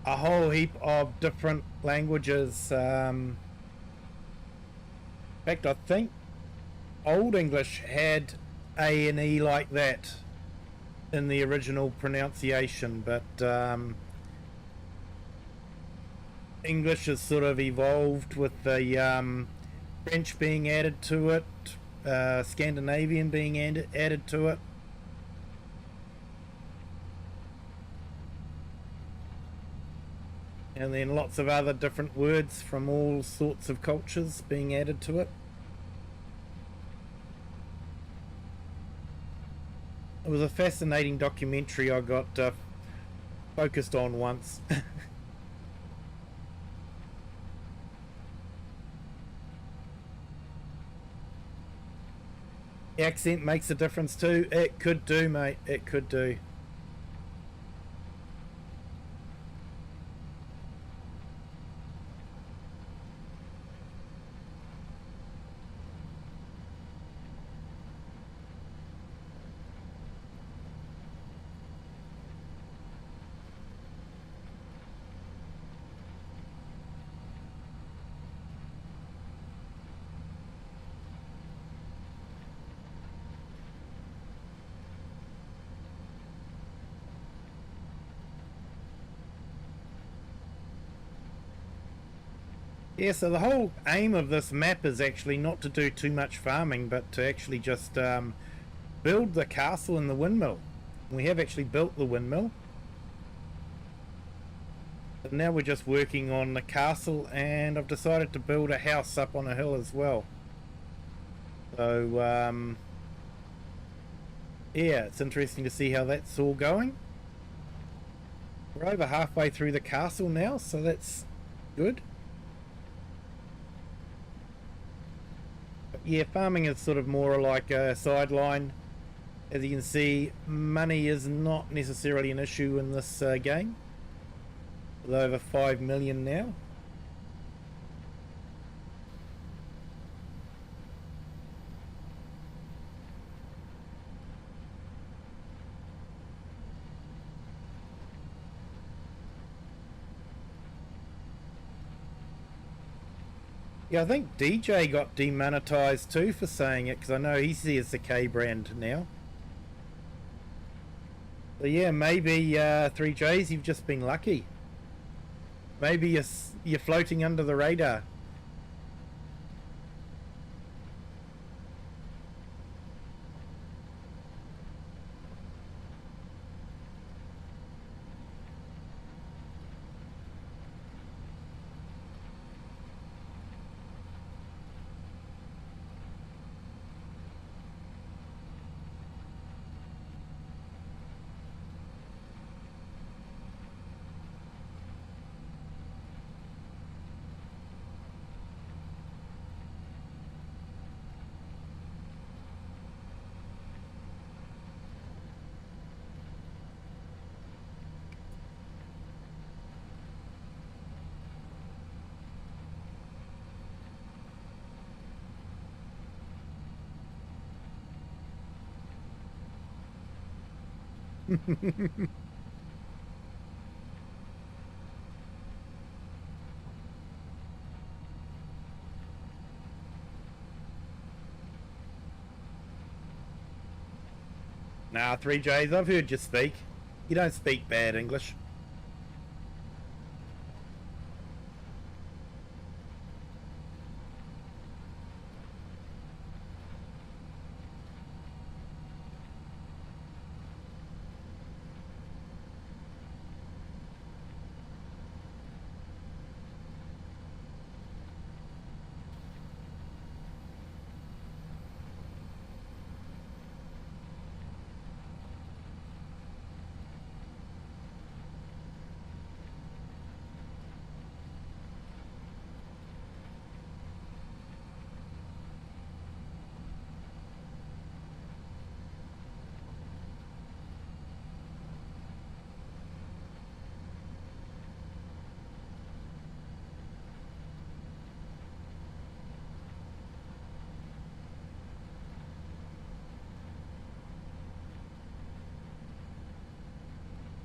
whole heap of different languages. In fact, I think Old English had A and E like that in the original pronunciation, but English has sort of evolved with the French being added to it, Scandinavian being added to it. And then lots of other different words from all sorts of cultures being added to it. It was a fascinating documentary I got focused on once. Accent makes a difference too. It could do, mate. It could do. Yeah, so the whole aim of this map is actually not to do too much farming, but to actually just build the castle and the windmill. We have actually built the windmill. But now we're just working on the castle, and I've decided to build a house up on a hill as well. So, yeah, it's interesting to see how that's all going. We're over halfway through the castle now, so that's good. But yeah, farming is sort of more like a sideline. As you can see, money is not necessarily an issue in this game. With over 5 million now. Yeah, I think DJ got demonetized too for saying it, because I know he says the K brand now. So yeah, maybe 3Js, you've just been lucky. Maybe you're floating under the radar. Nah, 3Js, I've heard you speak. You don't speak bad English.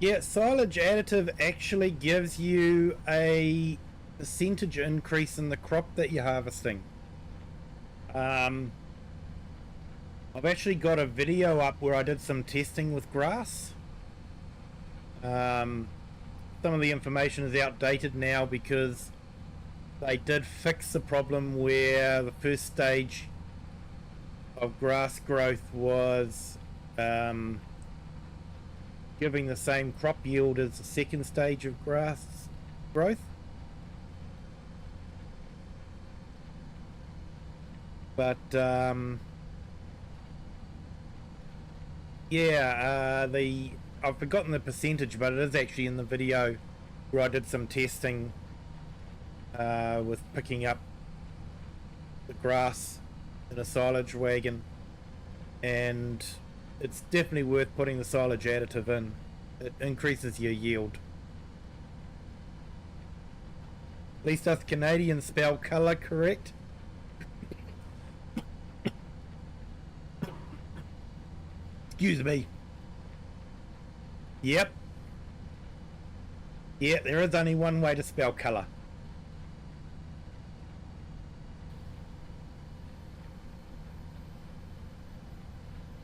Yeah, silage additive actually gives you a percentage increase in the crop that you're harvesting. I've actually got a video up where I did some testing with grass. Some of the information is outdated now because they did fix the problem where the first stage of grass growth was giving the same crop yield as the second stage of grass growth. But yeah, I've forgotten the percentage, but it is actually in the video where I did some testing with picking up the grass in a silage wagon, and it's definitely worth putting the silage additive in. It increases your yield. At least us Canadians spell colour correct. Excuse me. Yep. Yeah, there is only one way to spell colour.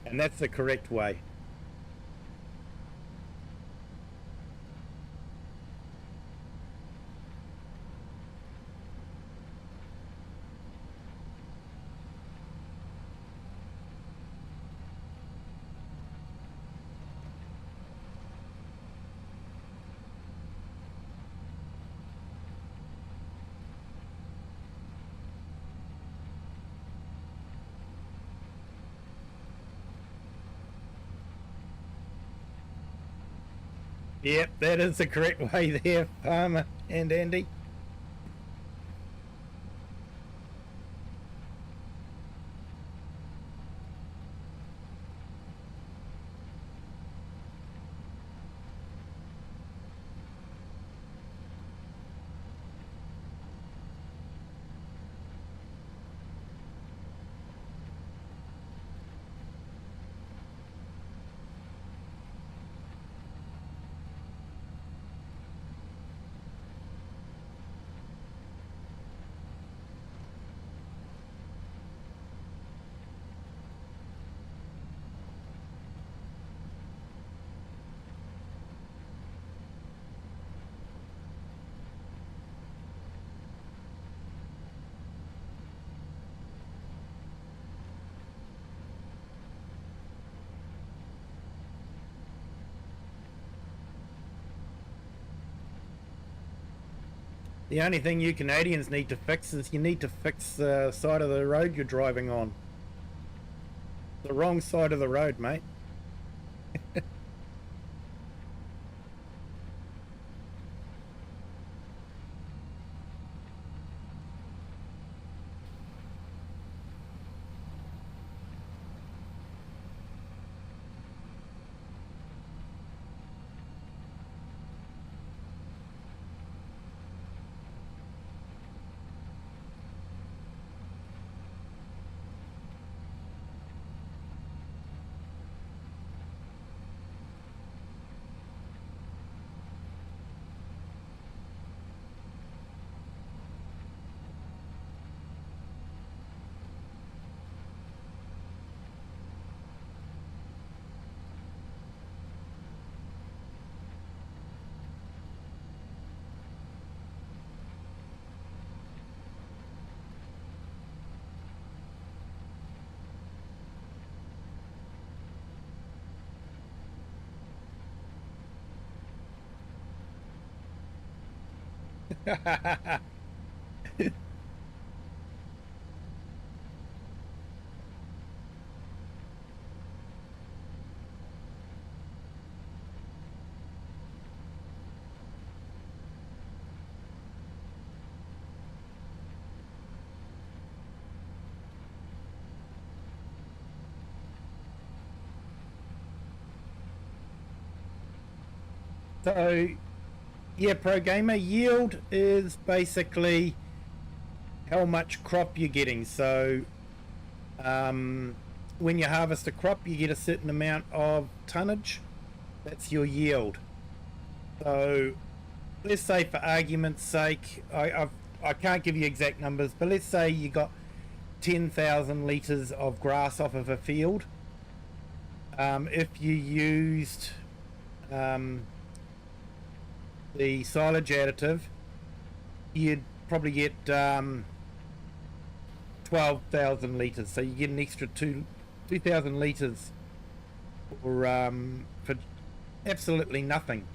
And that's the correct way. Yep, that is the correct way there, Palmer and Andy. The only thing you Canadians need to fix is you need to fix the side of the road you're driving on. The wrong side of the road, mate. So, yeah, Pro Gamer, yield is basically how much crop you're getting. So, when you harvest a crop, you get a certain amount of tonnage. That's your yield. So, let's say for argument's sake, I can't give you exact numbers, but let's say you got 10,000 litres of grass off of a field. If you used the silage additive, you'd probably get 12,000 litres. So you get an extra 2,000 litres for absolutely nothing.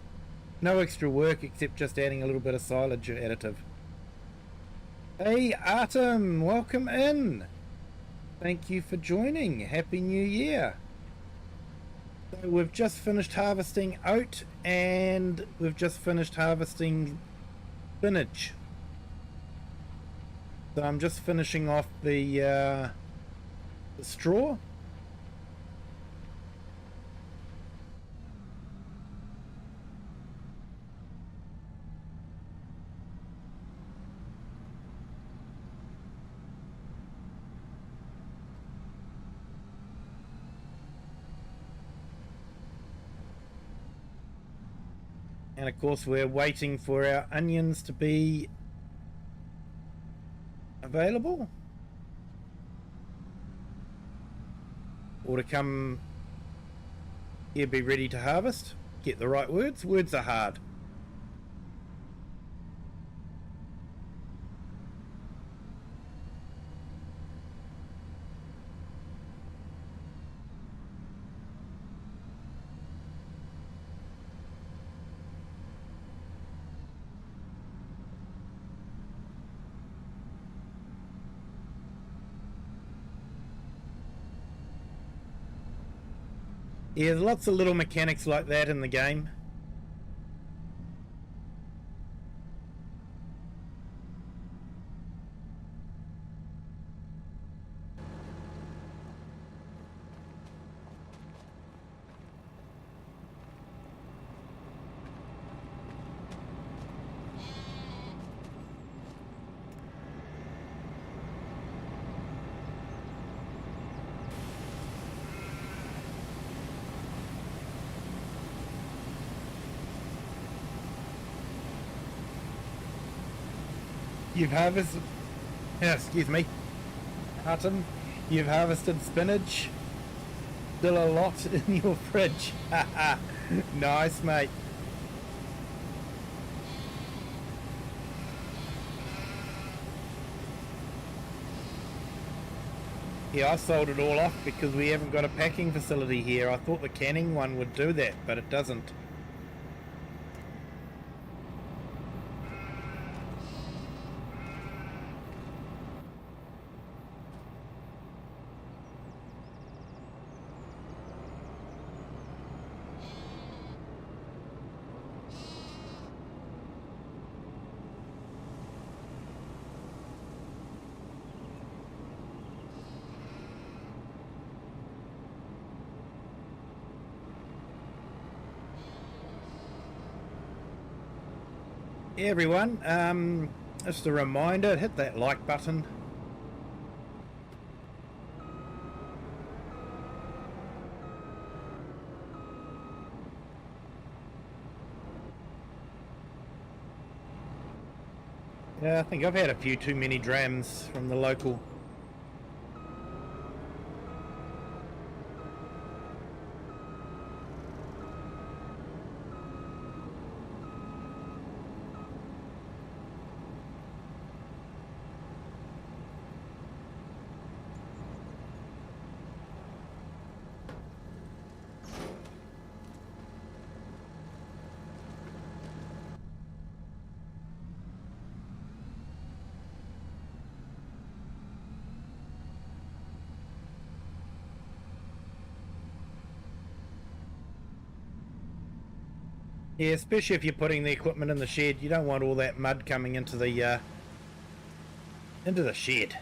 No extra work except just adding a little bit of silage additive. Hey Artem, welcome in. Thank you for joining. Happy New Year. So we've just finished harvesting oat and we've just finished harvesting spinach. So I'm just finishing off the straw. And of course we're waiting for our onions to be available or to come here, be ready to harvest. Get the right words. Words are hard. Yeah, there's lots of little mechanics like that in the game. You've harvested, excuse me, Artem, you've harvested spinach. Still a lot in your fridge. Nice, mate. Yeah, I sold it all off because we haven't got a packing facility here. I thought the canning one would do that, but it doesn't. Hey everyone, just a reminder, hit that like button. Yeah, I think I've had a few too many drams from the local. Yeah, especially if you're putting the equipment in the shed, you don't want all that mud coming into the shed.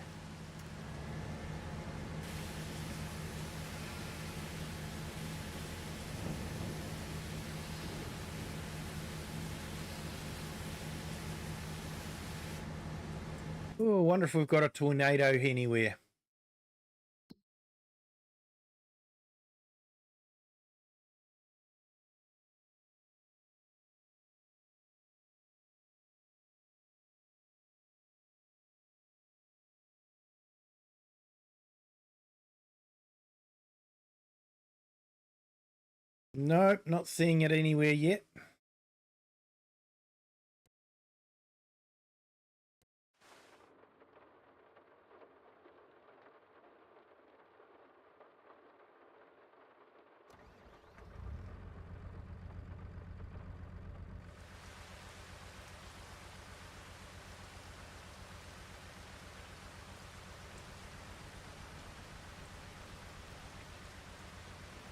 Oh, I wonder if we've got a tornado anywhere. Nope, not seeing it anywhere yet.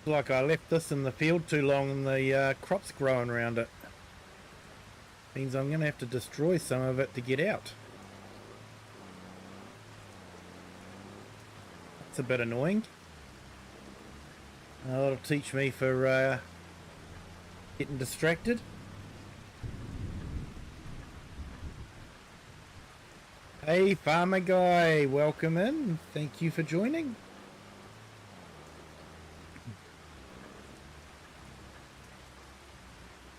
Like I left this in the field too long and the crops growing around it. Means I'm going to have to destroy some of it to get out. That's a bit annoying. That'll teach me for getting distracted. Hey farmer guy, welcome in. Thank you for joining.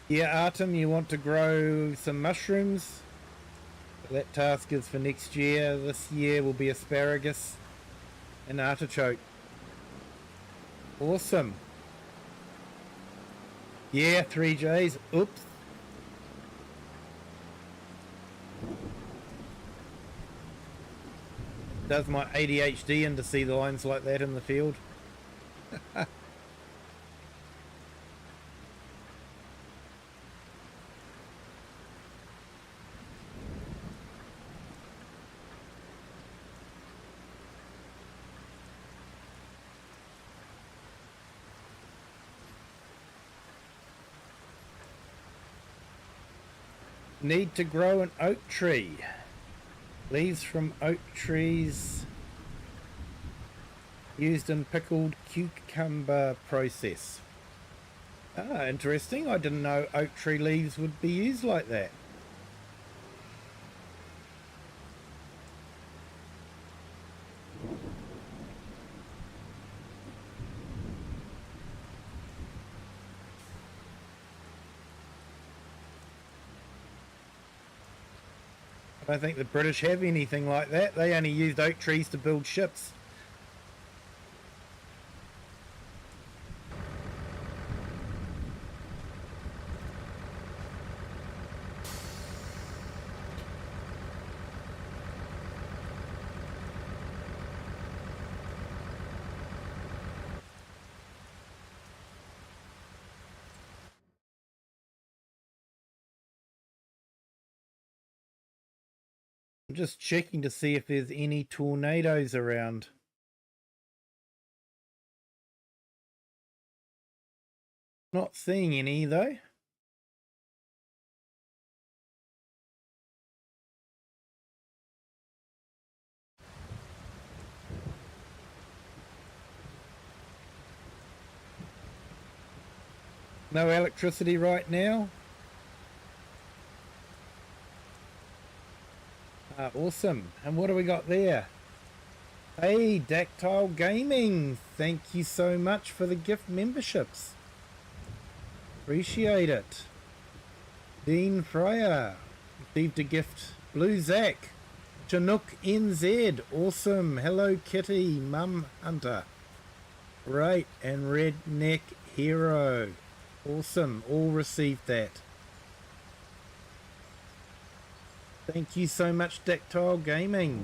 Yeah, Artem, you want to grow some mushrooms? That task is for next year. This year will be asparagus and artichoke. Awesome. Yeah, 3Js. Oops. Does my ADHD in to see the lines like that in the field? Need to grow an oak tree. Leaves from oak trees used in pickled cucumber process. Ah, interesting. I didn't know oak tree leaves would be used like that. I don't think the British have anything like that. They only used oak trees to build ships. I'm just checking to see if there's any tornadoes around. Not seeing any though. No electricity right now. Awesome. And what do we got there? Hey, Dactyl Gaming. Thank you so much for the gift memberships. Appreciate it. Dean Fryer received a gift. Blue Zach. Chinook NZ. Awesome. Hello Kitty. Mum Hunter. Great. And Redneck Hero. Awesome. All received that. Thank you so much, Dactyl Gaming.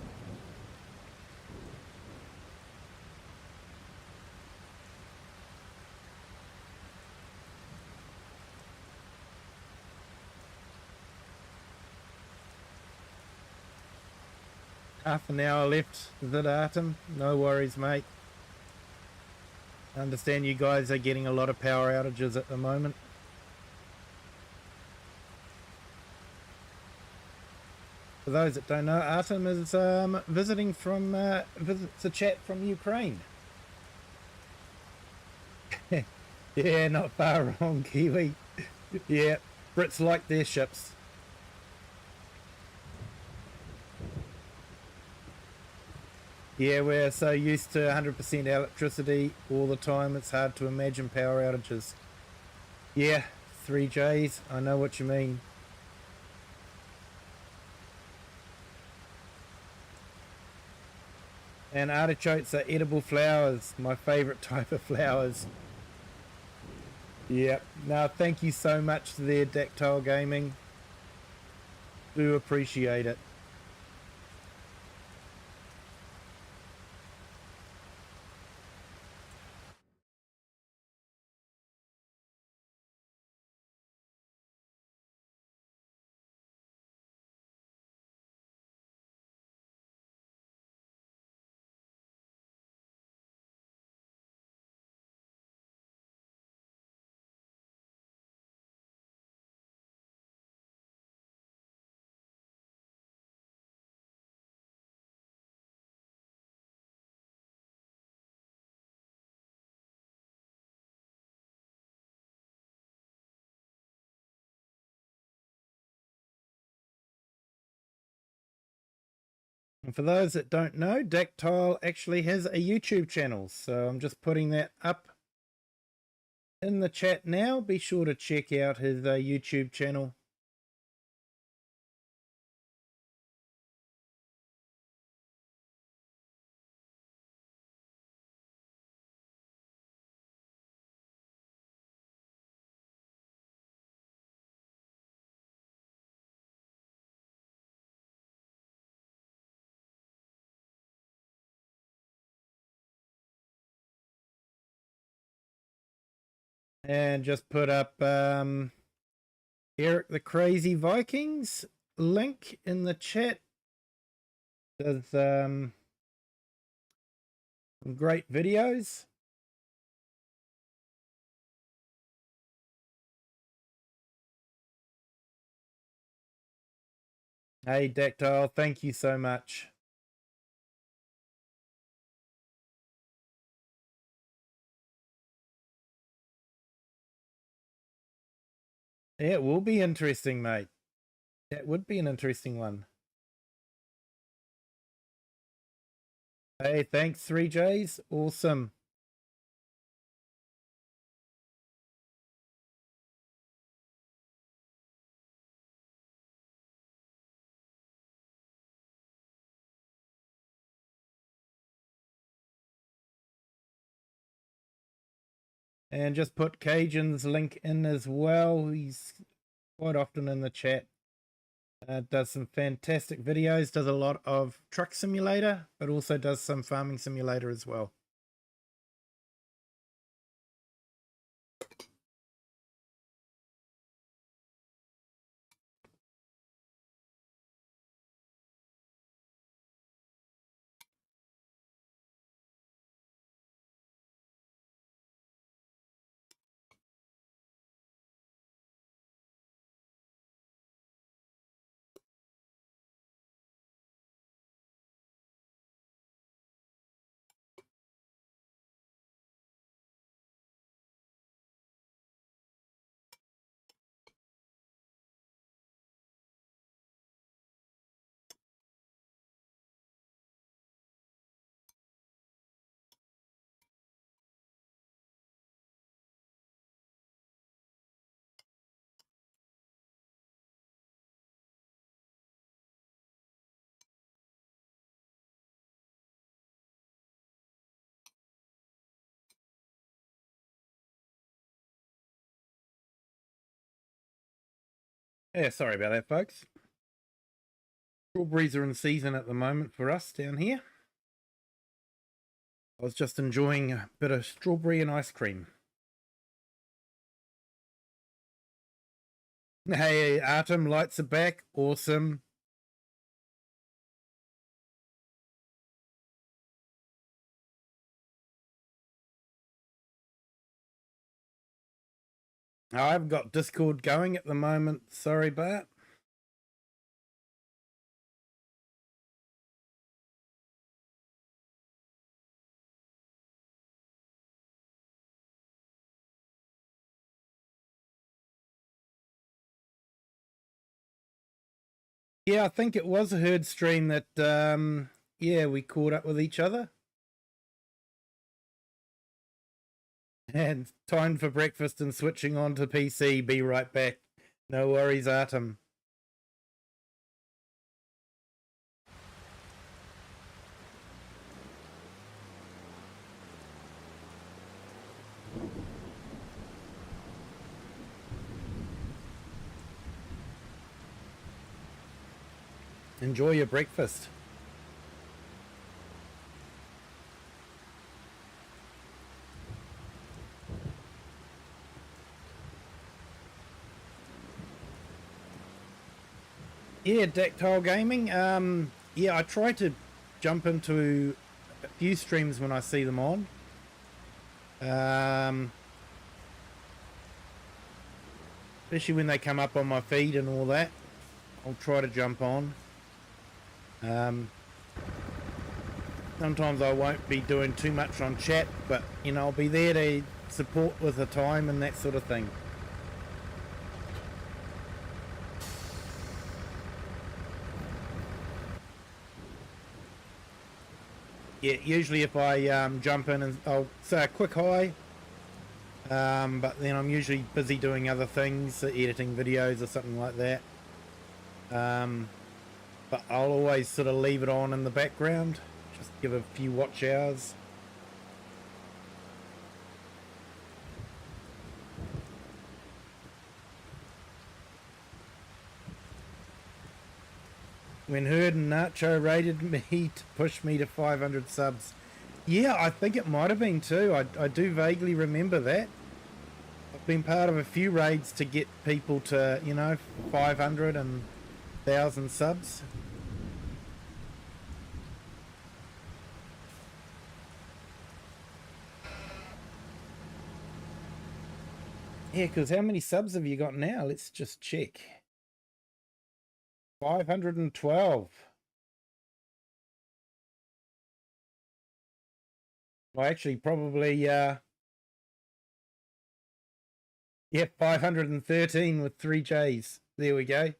Half an hour left, Vidatum. No worries, mate. I understand you guys are getting a lot of power outages at the moment. For those that don't know, Artem is visiting from visits a chat from Ukraine. Yeah, not far wrong, Kiwi. Yeah, Brits like their ships. Yeah, we're so used to 100% electricity all the time, it's hard to imagine power outages. Yeah, 3Js, I know what you mean. And artichokes are edible flowers, my favourite type of flowers. Yep. Now, thank you so much there, Dactyl Gaming. Do appreciate it. And for those that don't know, Dactyl actually has a YouTube channel, so I'm just putting that up in the chat now. Be sure to check out his YouTube channel. And just put up Eric the Crazy Vikings link in the chat. Does some great videos. Hey Dactyl, thank you so much. Yeah, it will be interesting, mate. That would be an interesting one. Hey, thanks 3Js. Awesome. And just put Cajun's link in as well. He's quite often in the chat. Does some fantastic videos, does a lot of truck simulator, but also does some farming simulator as well. Yeah, sorry about that, folks. Strawberries are in season at the moment for us down here. I was just enjoying a bit of strawberry and ice cream. Hey, Artem, lights are back. Awesome. I've got Discord going at the moment. Sorry, Bart. Yeah, I think it was a herd stream that, yeah, we caught up with each other. And time for breakfast and switching on to PC. Be right back. No worries, Artem. Enjoy your breakfast. Yeah, Dactyl Gaming. Yeah, I try to jump into a few streams when I see them on. Especially when they come up on my feed and all that. I'll try to jump on. Sometimes I won't be doing too much on chat, but you know, I'll be there to support with the time and that sort of thing. Yeah, usually if I jump in and I'll say a quick hi, but then I'm usually busy doing other things, editing videos or something like that. But I'll always sort of leave it on in the background, just give a few watch hours. When Herd and Nacho rated me to push me to 500 subs. Yeah, I think it might have been too. I do vaguely remember that. I've been part of a few raids to get people to, you know, 500 and 1,000 subs. Yeah, because how many subs have you got now? Let's just check. 512. Well, actually, probably, yeah, 513 with 3 Js. There we go.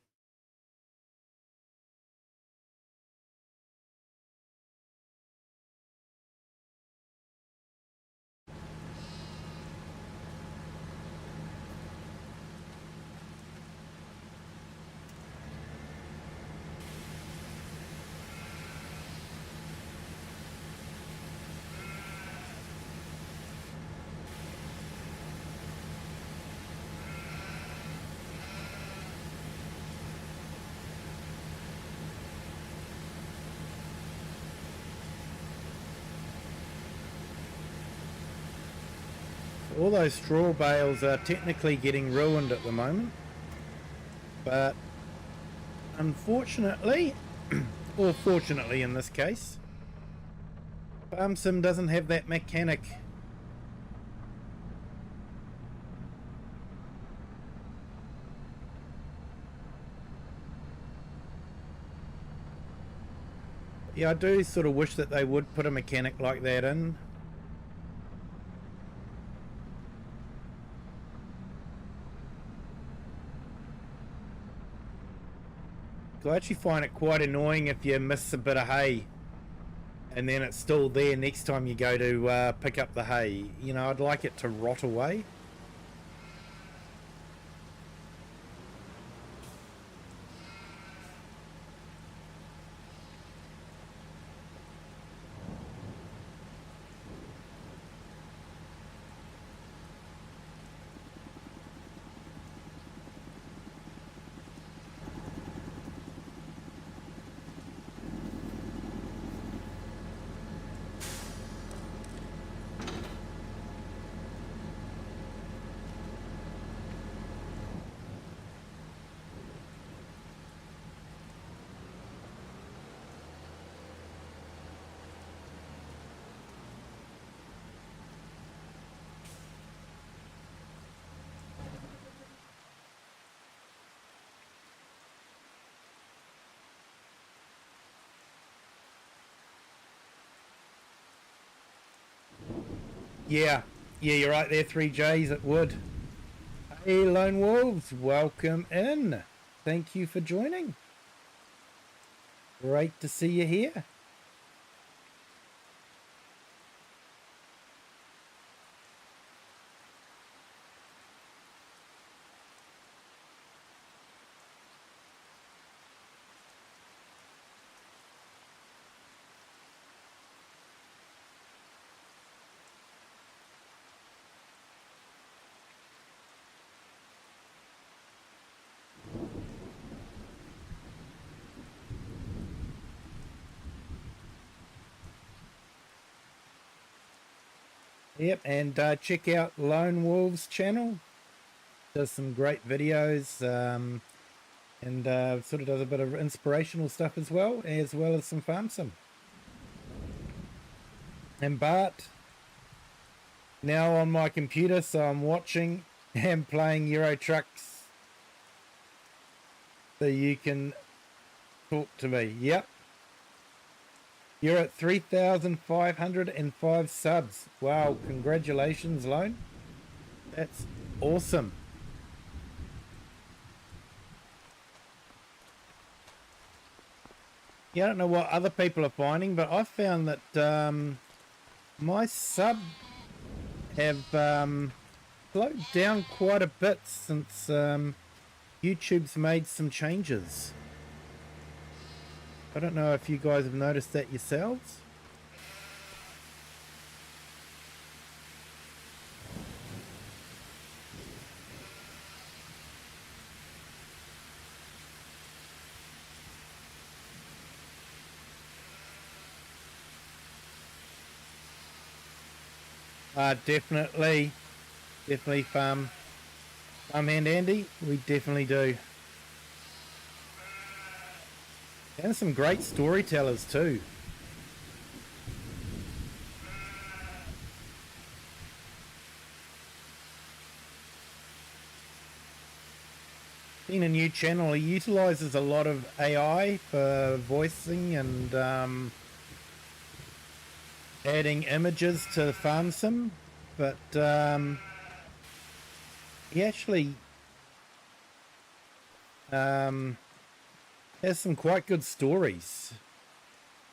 all those straw bales are technically getting ruined at the moment, but unfortunately, or fortunately in this case, Farm Sim doesn't have that mechanic. Yeah, I do sort of wish that they would put a mechanic like that in. I actually find it quite annoying if you miss a bit of hay and then it's still there next time you go to pick up the hay. You know, I'd like it to rot away. Yeah, you're right there, 3Js, it would. Hey, Lone Wolves, welcome in. Thank you for joining. Great to see you here. Yep, and check out Lone Wolves channel. Does some great videos, and sort of does a bit of inspirational stuff as well as some farm sim. And Bart, now on my computer, so I'm watching and playing Euro Trucks, so you can talk to me. Yep. You're at 3,505 subs. Wow, congratulations, Lone. That's awesome. Yeah, I don't know what other people are finding, but I've found that my sub have slowed down quite a bit since YouTube's made some changes. I don't know if you guys have noticed that yourselves. Definitely Farmhand Andy, we definitely do. And some great storytellers too. Being a new channel, he utilizes a lot of AI for voicing and adding images to the farm sim, but he actually has some quite good stories.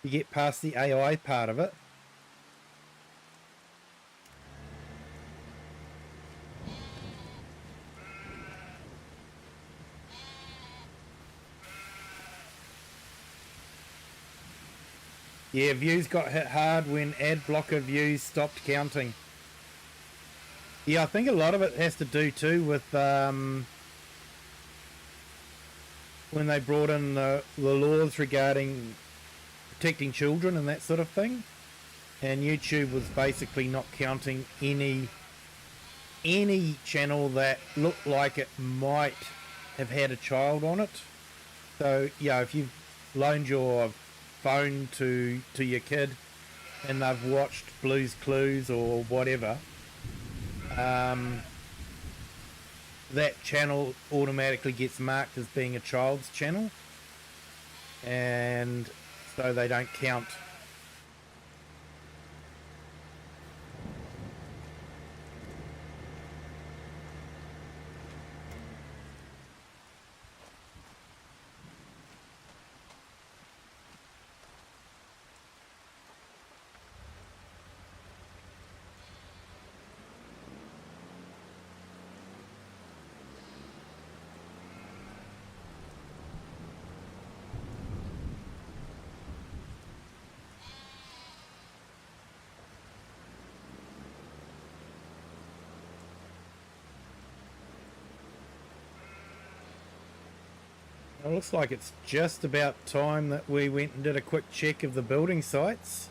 You get past the AI part of it. Yeah, views got hit hard when ad blocker views stopped counting. Yeah, I think a lot of it has to do too with when they brought in the laws regarding protecting children and that sort of thing. And YouTube was basically not counting any any channel that looked like it might have had a child on it. So yeah, if you've loaned your phone to your kid and they've watched Blue's Clues or whatever, that channel automatically gets marked as being a child's channel, and so they don't count. It looks like it's just about time that we went and did a quick check of the building sites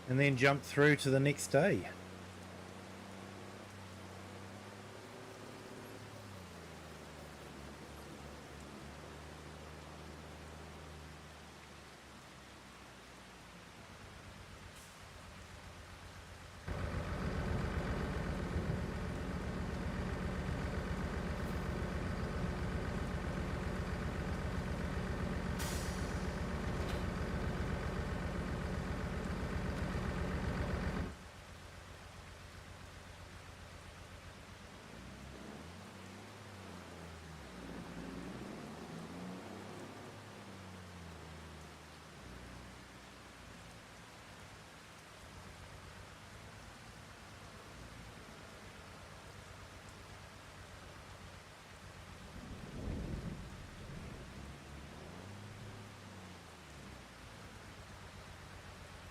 and then jumped through to the next day.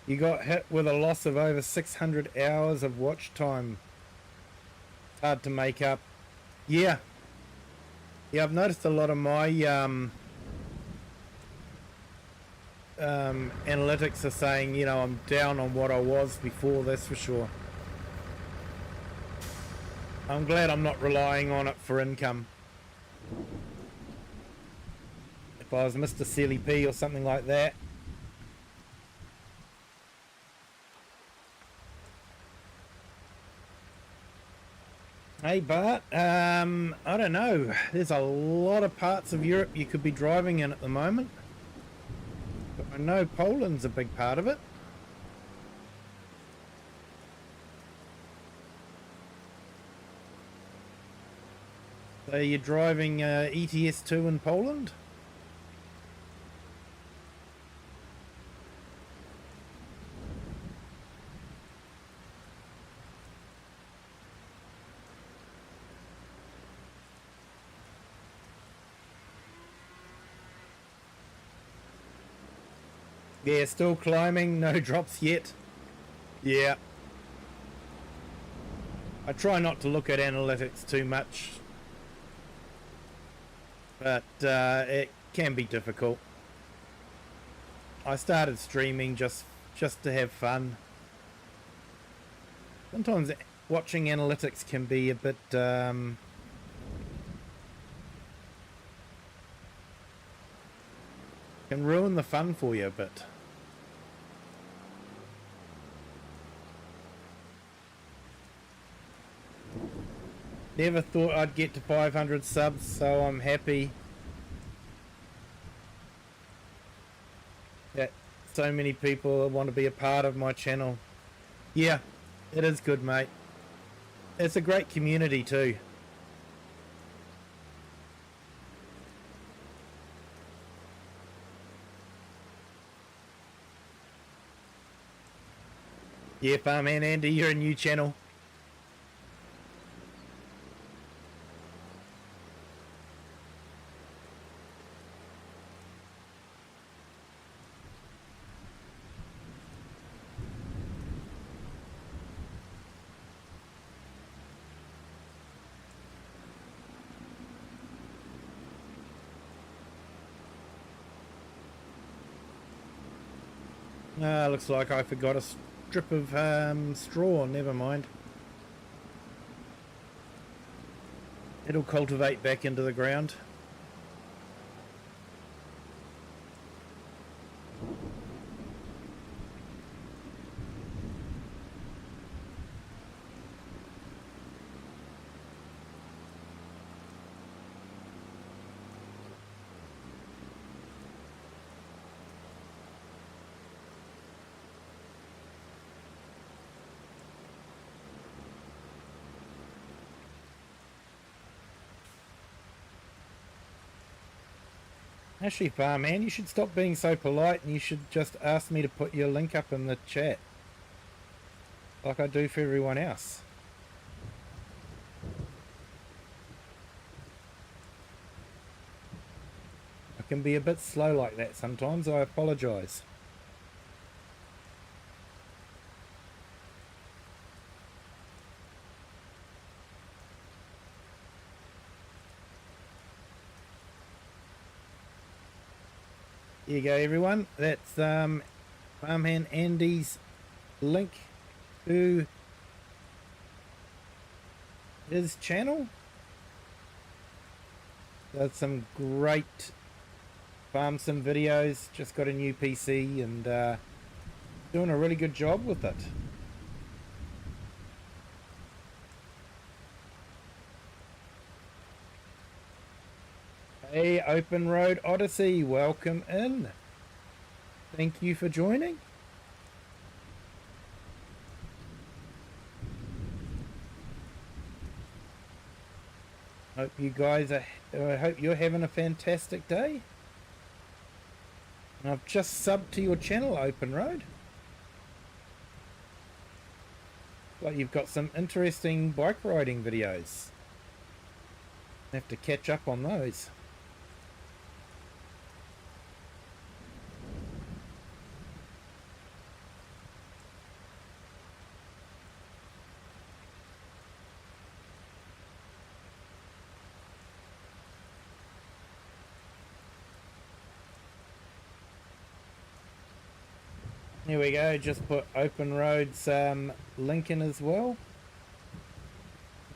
You got hit with a loss of over 600 hours of watch time. It's hard to make up. Yeah. Yeah, I've noticed a lot of my analytics are saying, you know, I'm down on what I was before, that's for sure. I'm glad I'm not relying on it for income. If I was Mr. Silly P or something like that. Hey Bart, I don't know. There's a lot of parts of Europe you could be driving in at the moment. But I know Poland's a big part of it. So you're driving ETS2 in Poland? Yeah, still climbing, no drops yet. Yeah. I try not to look at analytics too much, but it can be difficult. I started streaming just to have fun. Sometimes watching analytics can be a bit can ruin the fun for you a bit. Never thought I'd get to 500 subs, so I'm happy that so many people want to be a part of my channel. Yeah, it is good, mate. It's a great community too. Yeah, Farmhand Andy, you're a new channel. Looks like I forgot a strip of straw. Never mind. It'll cultivate back into the ground. Actually, Farman, you should stop being so polite and you should just ask me to put your link up in the chat. Like I do for everyone else. I can be a bit slow like that sometimes, I apologise. Here you go, everyone. That's Farmhand Andy's link to his channel. Does some great farm sim videos. Just got a new PC and doing a really good job with it. Hey, Open Road Odyssey, welcome in. Thank you for joining. Hope you guys are, I hope you're having a fantastic day. And I've just subbed to your channel, Open Road. Like you've got some interesting bike riding videos. Have to catch up on those. Here we go, just put Open Road's link in as well.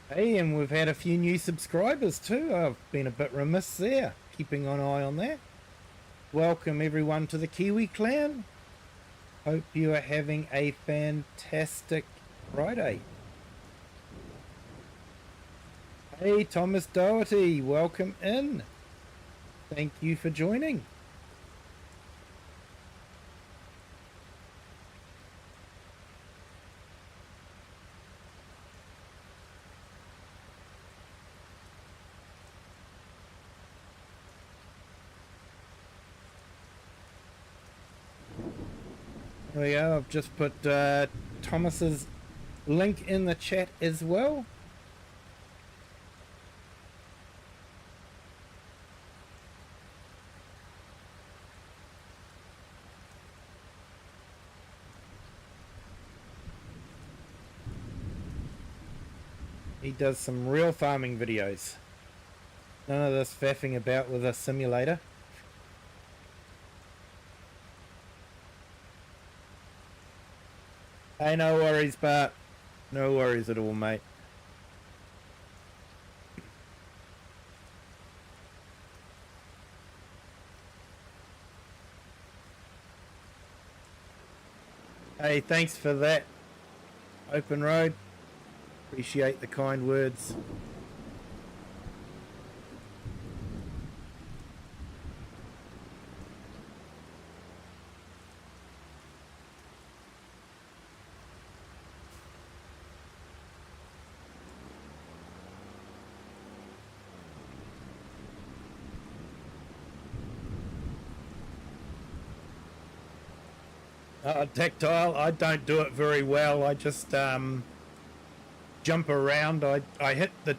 Hey, and we've had a few new subscribers too. I've been a bit remiss there, keeping an eye on that. Welcome everyone to the Kiwi clan. Hope you are having a fantastic Friday. Hey, Thomas Doherty, welcome in. Thank you for joining. There we go, I've just put Thomas's link in the chat as well. He does some real farming videos. None of this faffing about with a simulator. Hey, no worries, Bart. No worries at all, mate. Hey, thanks for that, Open Road. Appreciate the kind words. Tactile, I don't do it very well. I just jump around. I hit the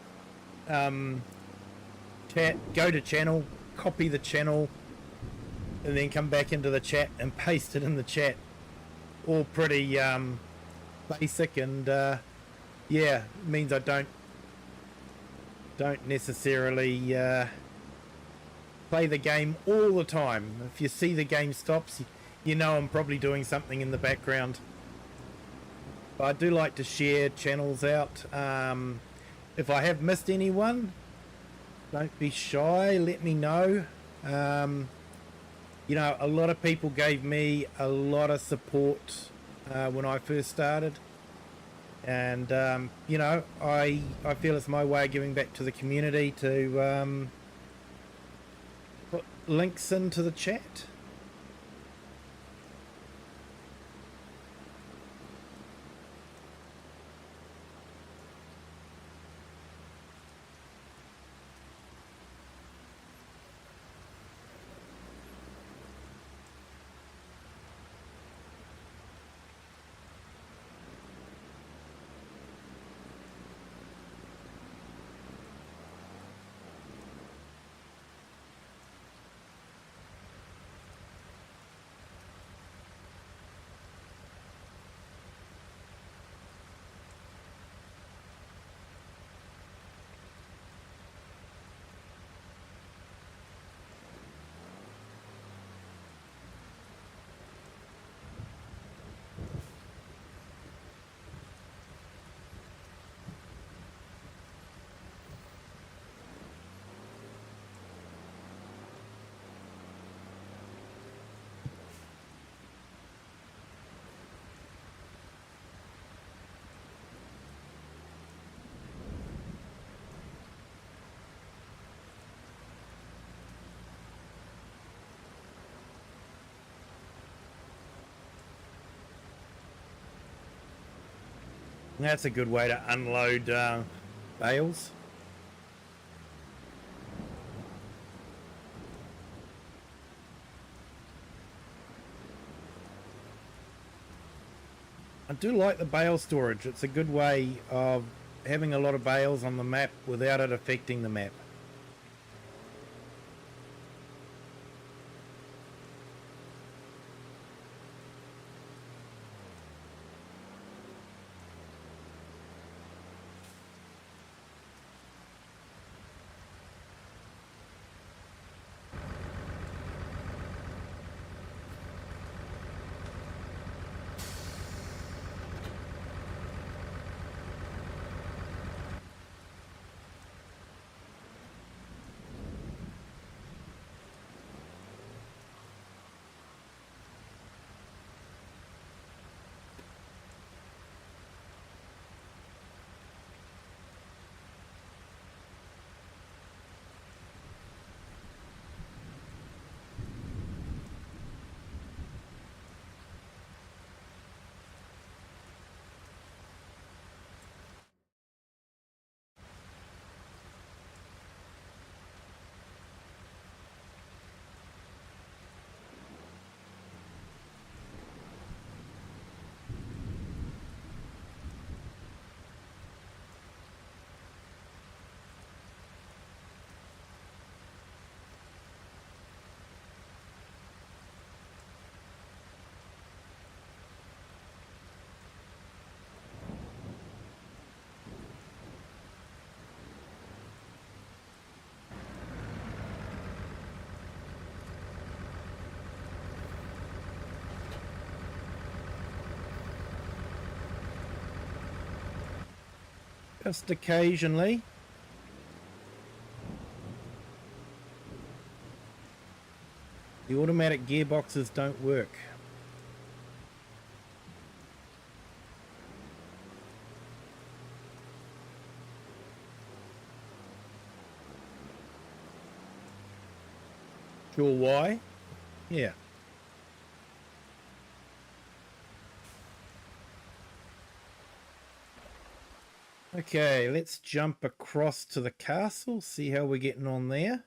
chat, go to channel, copy the channel, and then come back into the chat and paste it in the chat. All pretty basic, and yeah, it means I don't necessarily play the game all the time. If you see the game stops, you know I'm probably doing something in the background. But I do like to share channels out. If I have missed anyone, Don't be shy. Let me know. You know, a lot of people gave me a lot of support when I first started. And, you know, I feel it's my way of giving back to the community to put links into the chat. That's a good way to unload bales. I do like the bale storage. It's a good way of having a lot of bales on the map without it affecting the map. Just occasionally. The automatic gearboxes don't work. Sure why? Yeah. Okay, let's jump across to the castle, see how we're getting on there.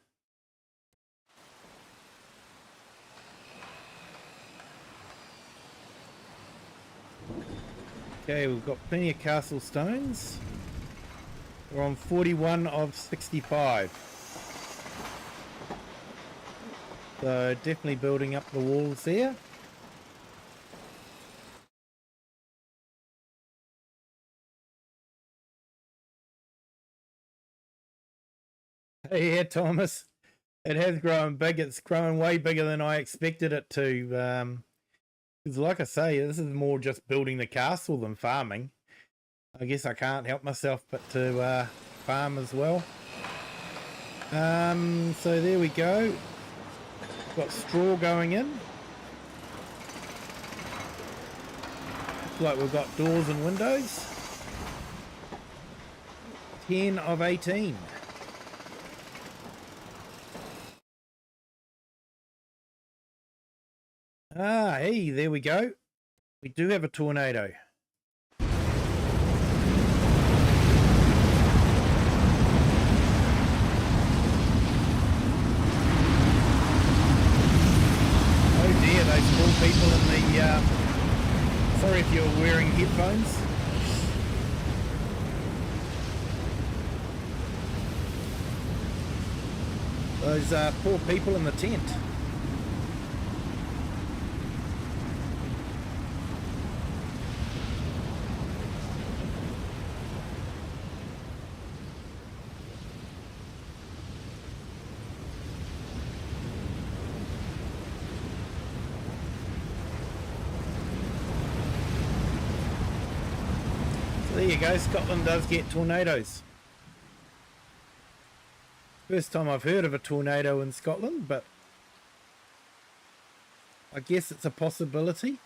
Okay, we've got plenty of castle stones. We're on 41 of 65. So definitely building up the walls there. Yeah, Thomas, it has grown big. It's growing way bigger than I expected it to. Because like I say, this is more just building the castle than farming. I guess I can't help myself but to farm as well. So there we go. Got straw going in. Looks like we've got doors and windows. 10 of 18. Ah, hey, there we go. We do have a tornado. Oh dear, those poor people in the... sorry if you're wearing headphones. Those poor people in the tent. So there you go, Scotland does get tornadoes. First time I've heard of a tornado in Scotland, but I guess it's a possibility.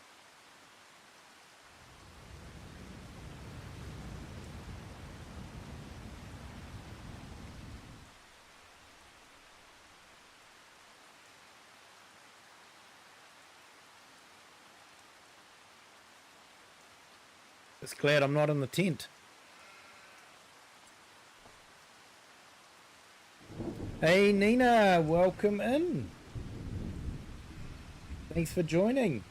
Just glad I'm not in the tent. Hey Nina, welcome in. Thanks for joining.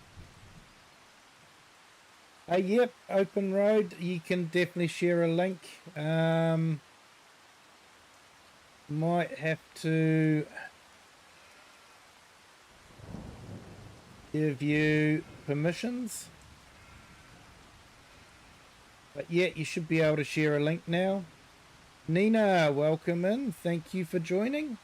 Yep, open road. You can definitely share a link. Might have to give you permissions. But yeah, you should be able to share a link now. Nina, welcome in. Thank you for joining.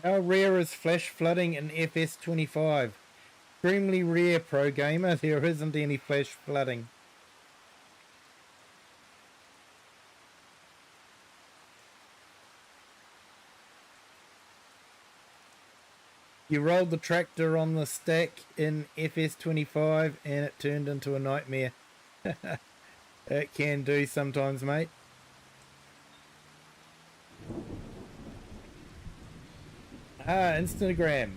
How rare is flash flooding in FS25? Extremely rare, pro gamer. There isn't any flash flooding. You rolled the tractor on the stack in FS25 and it turned into a nightmare. It can do sometimes, mate. Instagram.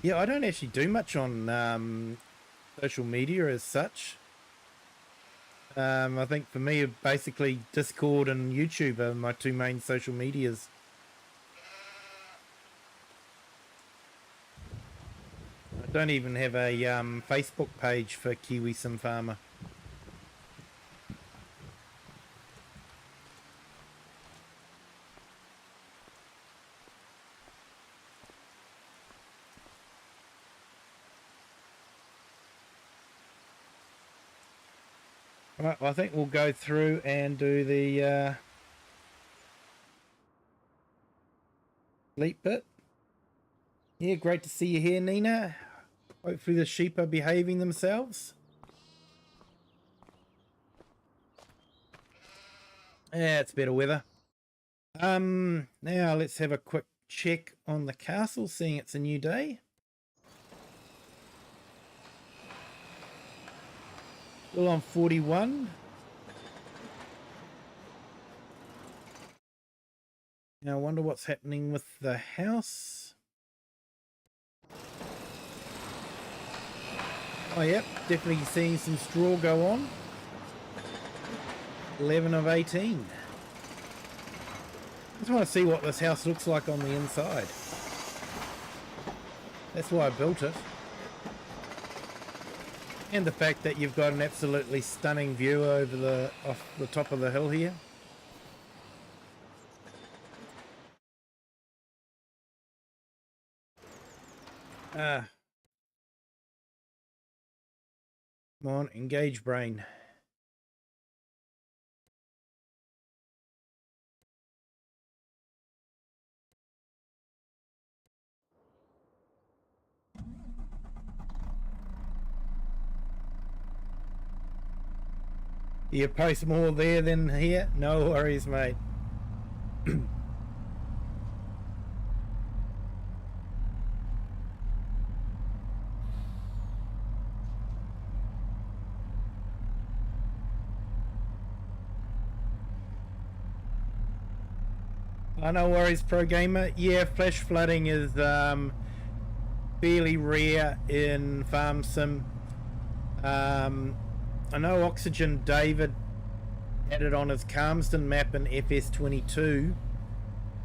Yeah, I don't actually do much on social media as such. I think for me, basically Discord and YouTube are my two main social medias. I don't even have a Facebook page for Kiwi Sim Farmer. Right, well, I think we'll go through and do the sleep bit. Yeah, great to see you here, Nina. Hopefully the sheep are behaving themselves. Yeah, it's better weather. Now let's have a quick check on the castle, seeing it's a new day. Still on 41. Now I wonder what's happening with the house. Oh yep, definitely seeing some straw go on. 11 of 18. Just want to see what this house looks like on the inside. That's why I built it. And the fact that you've got an absolutely stunning view over off the top of the hill here. Come on, engage brain. You post more there than here? No worries, mate. No worries, Pro Gamer. Yeah, flash flooding is fairly rare in Farm Sim. I know Oxygen David had it on his Calmsden map in FS22,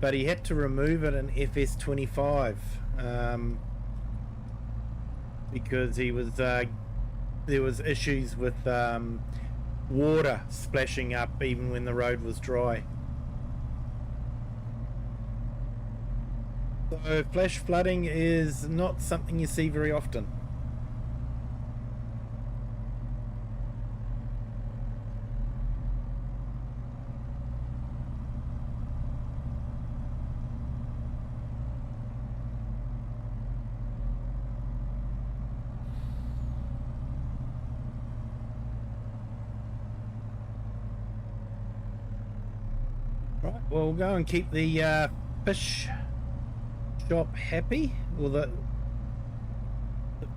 but he had to remove it in FS25 because he was there was issues with water splashing up even when the road was dry. So flash flooding is not something you see very often. Right, well, we'll go and keep the fish shop happy, or the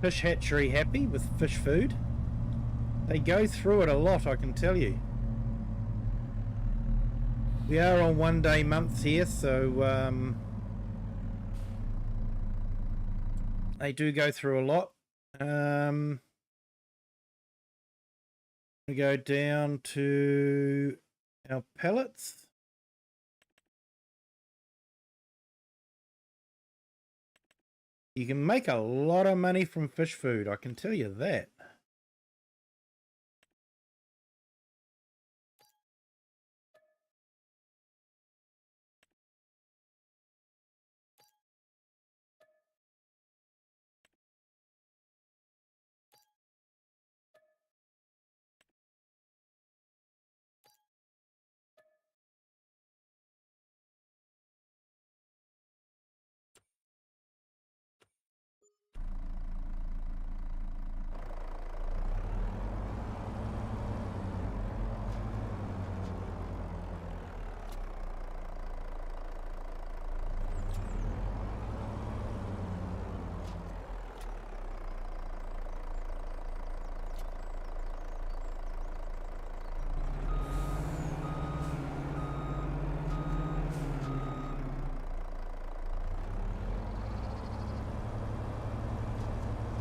fish hatchery happy with fish food. They go through it a lot, I can tell you. We are on 1 day months here, so they do go through a lot. We go down to our pellets. You can make a lot of money from fish food, I can tell you that.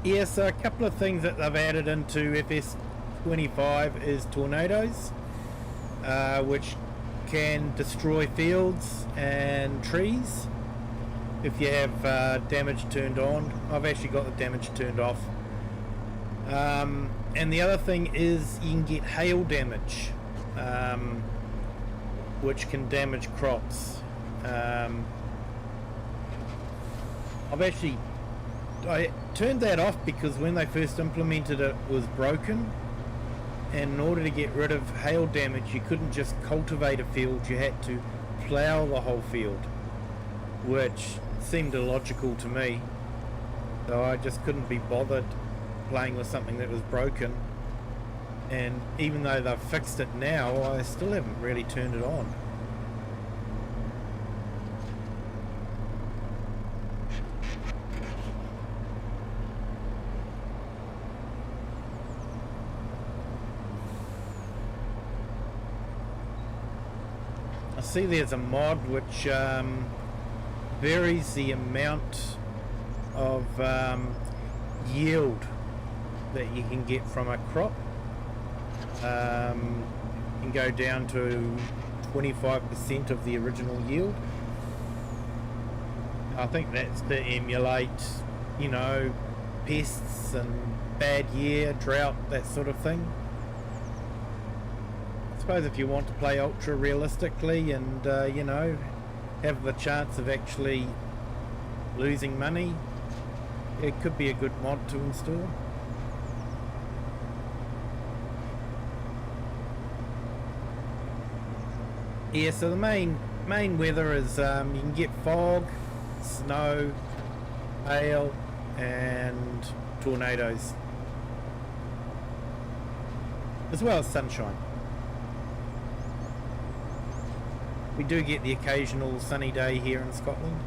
Yeah, so a couple of things that they've added into FS25 is tornadoes, which can destroy fields and trees if you have damage turned on. I've actually got the damage turned off. And the other thing is you can get hail damage, which can damage crops. I turned that off because when they first implemented it was broken, and in order to get rid of hail damage you couldn't just cultivate a field, you had to plough the whole field, which seemed illogical to me, so I just couldn't be bothered playing with something that was broken. And even though they've fixed it now, I still haven't really turned it on. I see there's a mod which varies the amount of yield that you can get from a crop. You can go down to 25% of the original yield. I think that's to emulate, you know, pests and bad year, drought, that sort of thing. I suppose if you want to play ultra realistically and you know, have the chance of actually losing money, it could be a good mod to install. Yeah, so the main weather is you can get fog, snow, hail and tornadoes, as well as sunshine. We do get the occasional sunny day here in Scotland.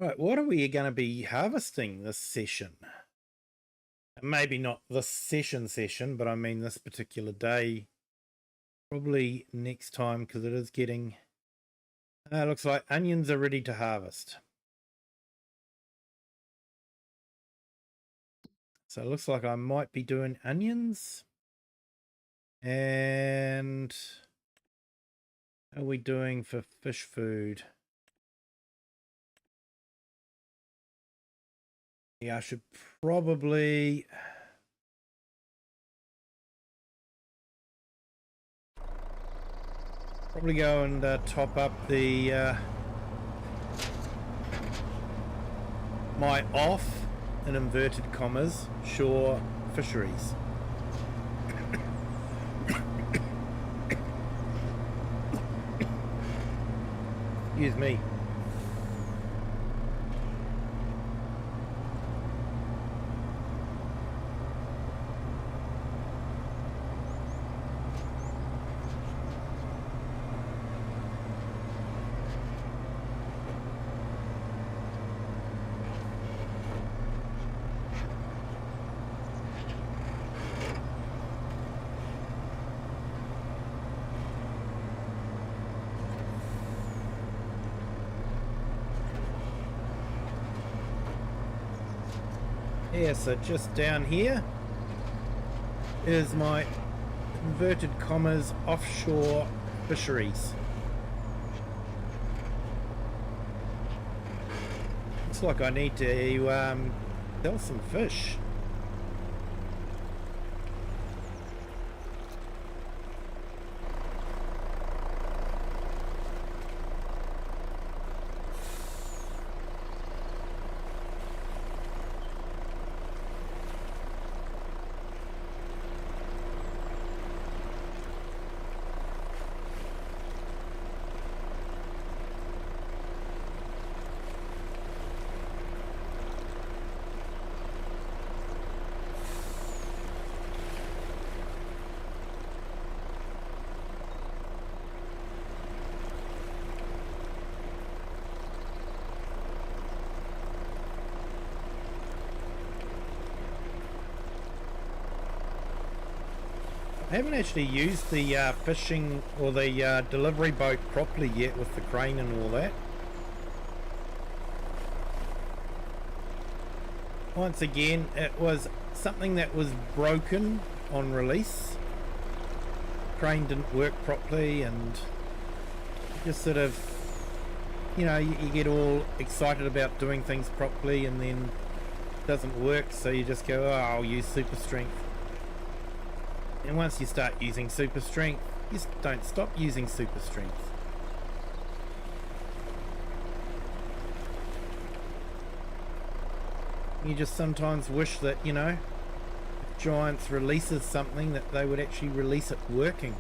Right, what are we going to be harvesting this session? Maybe not this session, but I mean this particular day. Probably next time, because it is getting... looks like onions are ready to harvest. So it looks like I might be doing onions. And how are we doing for fish food? Yeah, I should probably go and top up the my off, in inverted commas, shore fisheries. Excuse me. Yeah, so just down here is my inverted commas offshore fisheries. Looks like I need to sell some fish. I haven't actually used the fishing or the delivery boat properly yet with the crane and all that. Once again, it was something that was broken on release. The crane didn't work properly, and just sort of, you know, you get all excited about doing things properly and then it doesn't work, so you just go, oh, I'll use super strength. And once you start using super strength, you just don't stop using super strength. You just sometimes wish that, you know, if Giants releases something, that they would actually release it working.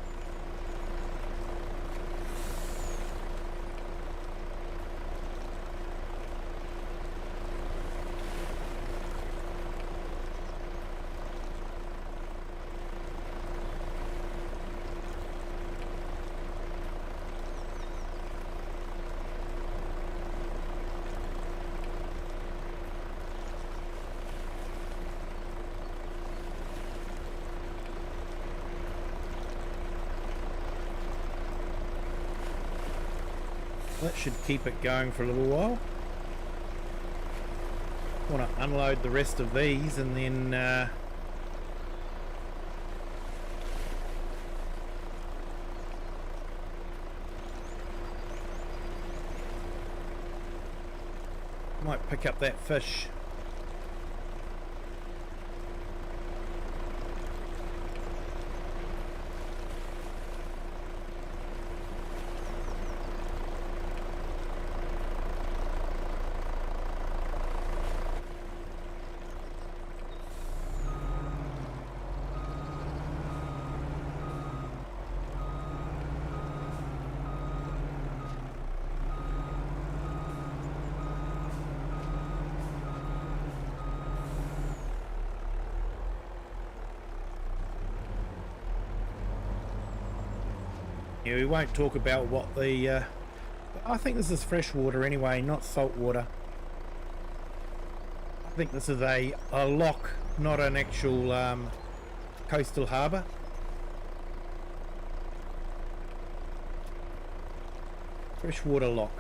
That should keep it going for a little while. Want to unload the rest of these and then might pick up that fish. Yeah, we won't talk about what the I think this is fresh water anyway, not salt water. I think this is a lock, not an actual coastal harbour. Freshwater lock.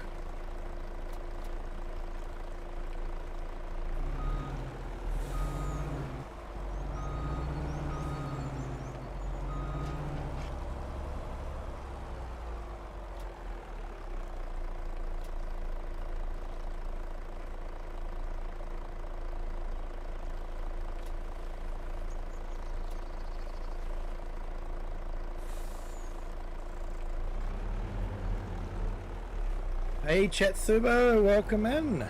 Hey Chatsubo, welcome in.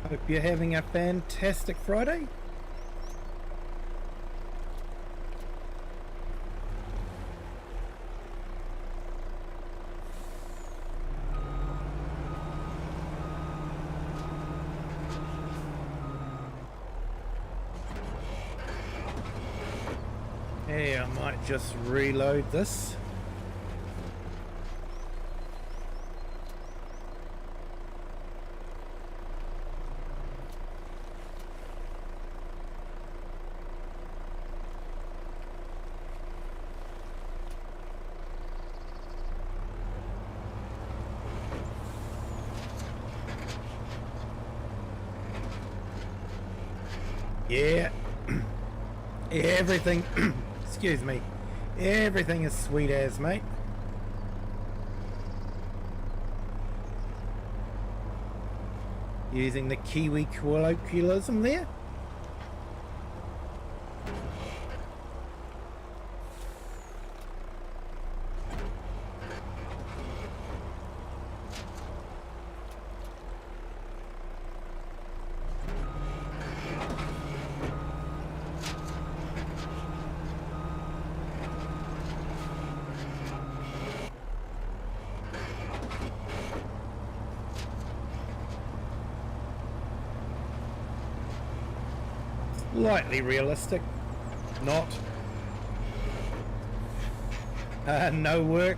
Hope you're having a fantastic Friday. Hey, I might just reload this. Yeah, everything, excuse me, everything is sweet as, mate. Using the Kiwi colloquialism there. Slightly realistic, not. No work.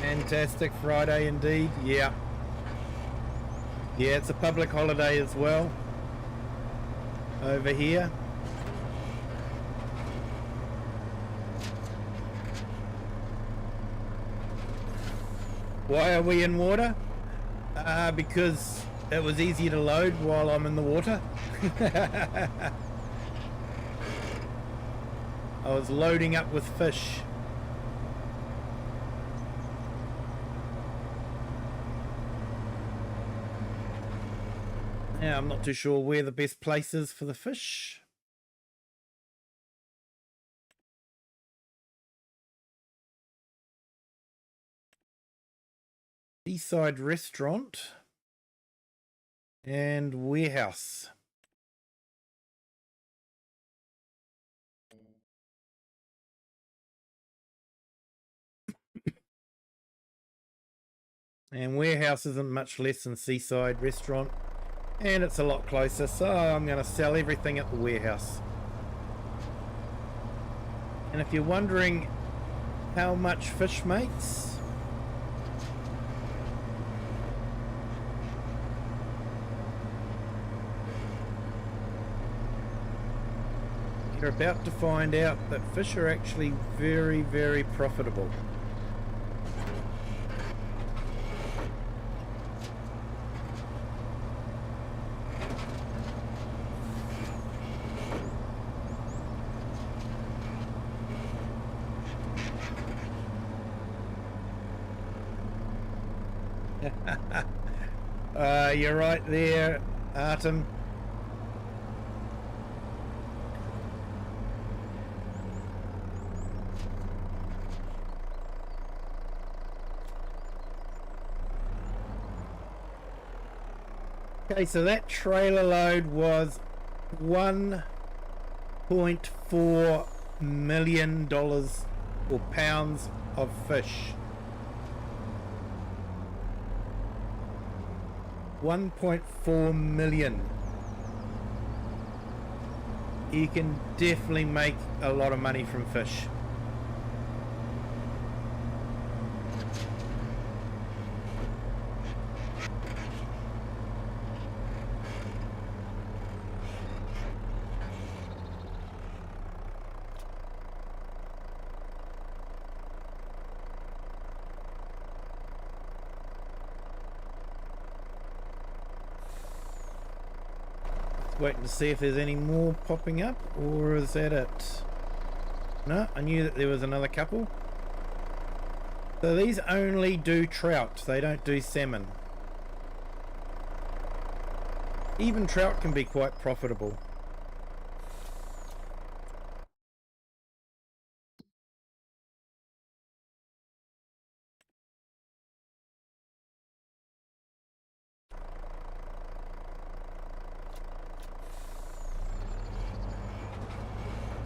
Fantastic Friday indeed. Yeah, it's a public holiday as well over here. Why are we in water? Because it was easier to load while I'm in the water. I was loading up with fish. Yeah, I'm not too sure where the best place is for the fish. Seaside restaurant and warehouse. And warehouse isn't much less than seaside restaurant, and it's a lot closer, so I'm going to sell everything at the warehouse. And if you're wondering how much fish makes, you're about to find out that fish are actually very, very profitable. You're right there, Artem. Okay, so that trailer load was $1.4 million or pounds of fish. 1.4 million. You can definitely make a lot of money from fish. Waiting to see if there's any more popping up, or is that it? No, I knew that there was another couple. So these only do trout, they don't do salmon. Even trout can be quite profitable.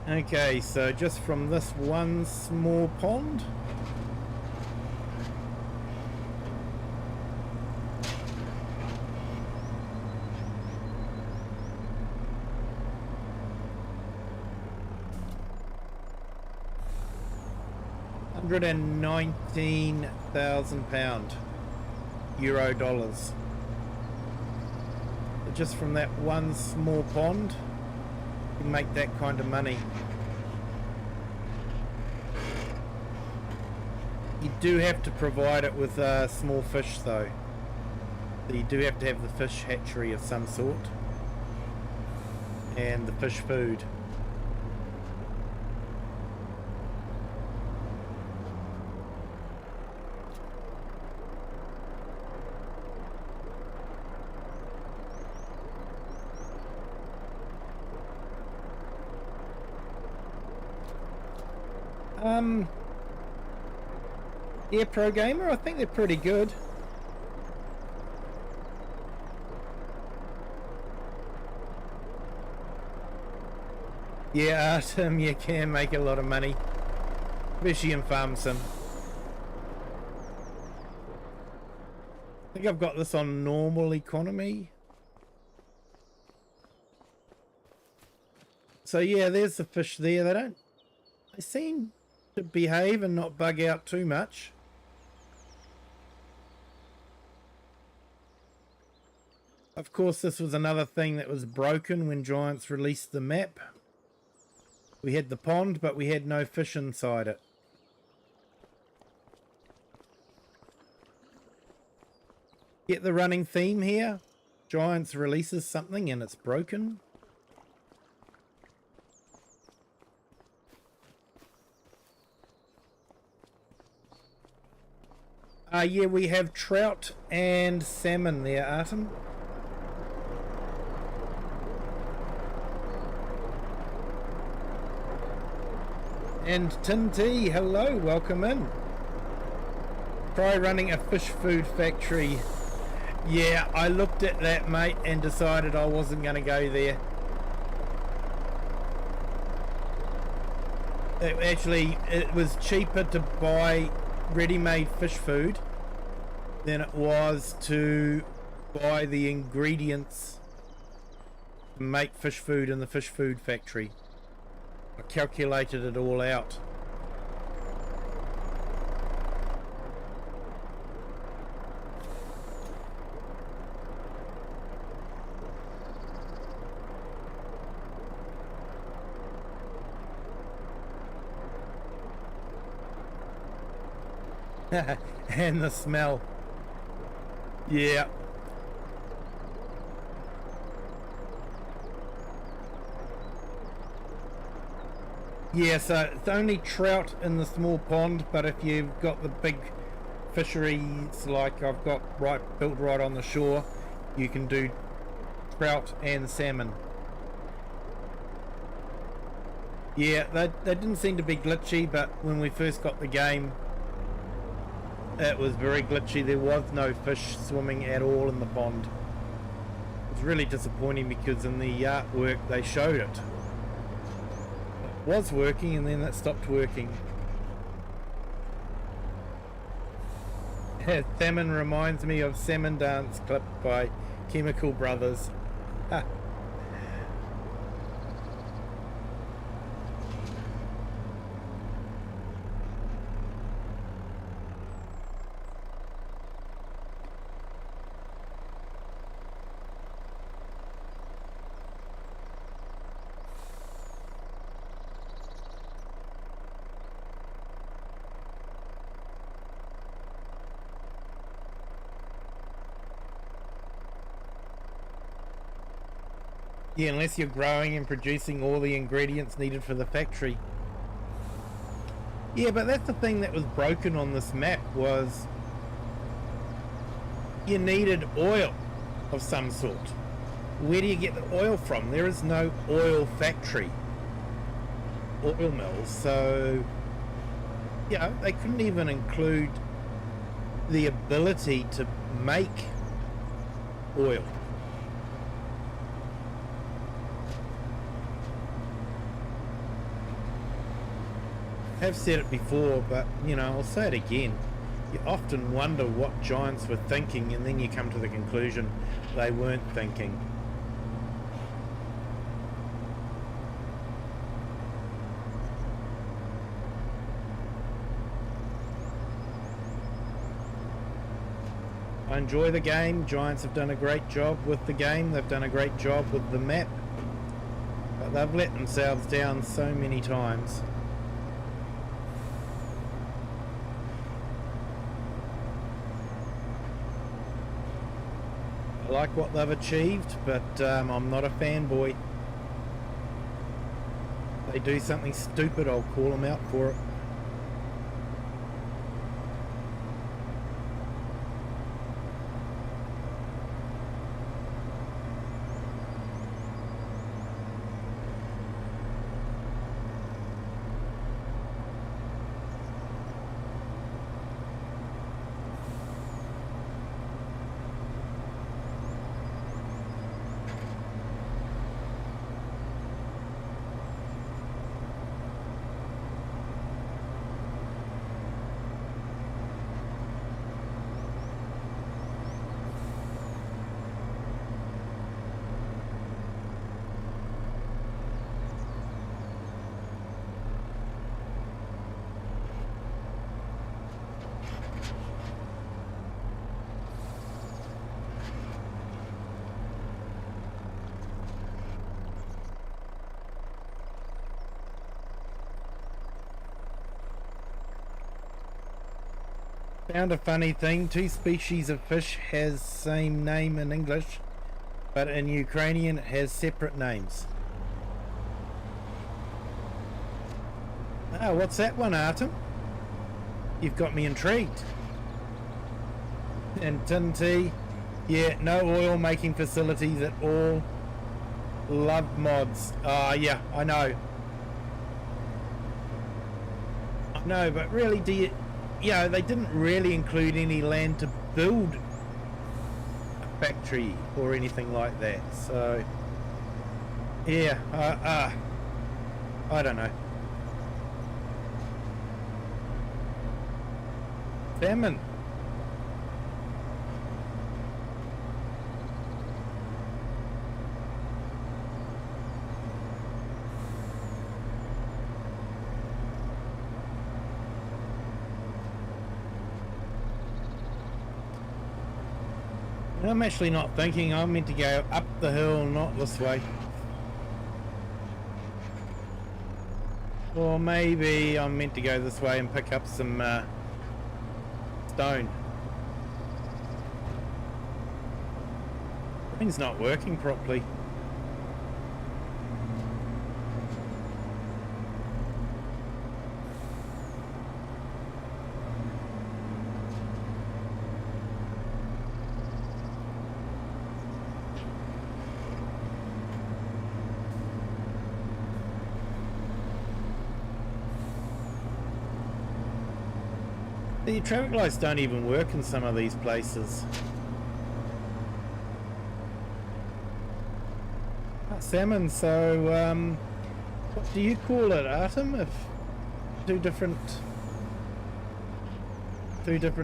Okay, so just from this one small pond, £119,000 euro dollars. So just from that one small pond, you can make that kind of money. You do have to provide it with small fish though. So you do have to have the fish hatchery of some sort and the fish food. Yeah, Pro Gamer, I think they're pretty good. Yeah, Artem, you can make a lot of money, especially in Farm Sim. I think I've got this on normal economy. So yeah, there's the fish there. They seem to behave and not bug out too much. Of course, this was another thing that was broken when Giants released the map. We had the pond, but we had no fish inside it. Get the running theme here? Giants releases something and it's broken. Yeah, we have trout and salmon there, Artem. And Tinty, hello, welcome in. Try running a fish food factory. Yeah, I looked at that, mate, and decided I wasn't going to go there. It was cheaper to buy ready-made fish food than it was to buy the ingredients to make fish food in the fish food factory. I calculated it all out. And the smell. Yeah. Yeah, so it's only trout in the small pond, but if you've got the big fisheries like I've got built right on the shore, you can do trout and salmon. Yeah, they didn't seem to be glitchy, but when we first got the game, it was very glitchy. There was no fish swimming at all in the pond. It was really disappointing because in the artwork they showed it. It was working and then it stopped working. Salmon reminds me of Salmon Dance clip by Chemical Brothers. Yeah, unless you're growing and producing all the ingredients needed for the factory. Yeah, but that's the thing that was broken on this map, was you needed oil of some sort. Where do you get the oil from? There is no oil factory, oil mills, so yeah, they couldn't even include the ability to make oil. I've said it before, but you know, I'll say it again. You often wonder what giants were thinking, and then you come to the conclusion they weren't thinking. I enjoy the game. Giants have done a great job with the game. They've done a great job with the map, but they've let themselves down so many times. I like what they've achieved, but I'm not a fanboy. If they do something stupid, I'll call them out for it. Found a funny thing. Two species of fish has same name in English, but in Ukrainian it has separate names. Ah, what's that one, Artem? You've got me intrigued. And Tinty, yeah, no oil making facilities at all. Love mods. Yeah, I know. I know, but really, do you... You know, they didn't really include any land to build a factory or anything like that. So, yeah, I don't know. Salmon. I'm actually not thinking. I'm meant to go up the hill, not this way. Or maybe I'm meant to go this way and pick up some stone. Thing's not working properly. The traffic lights don't even work in some of these places. Salmon, so what do you call it, Artem? If two different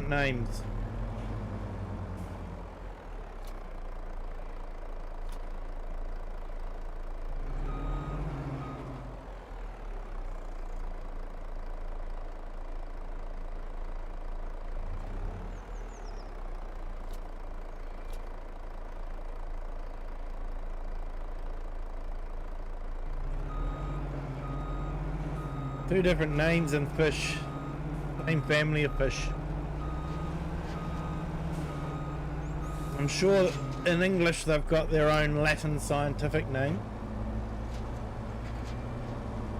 names. Two different names and fish. Same family of fish. I'm sure in English they've got their own Latin scientific name.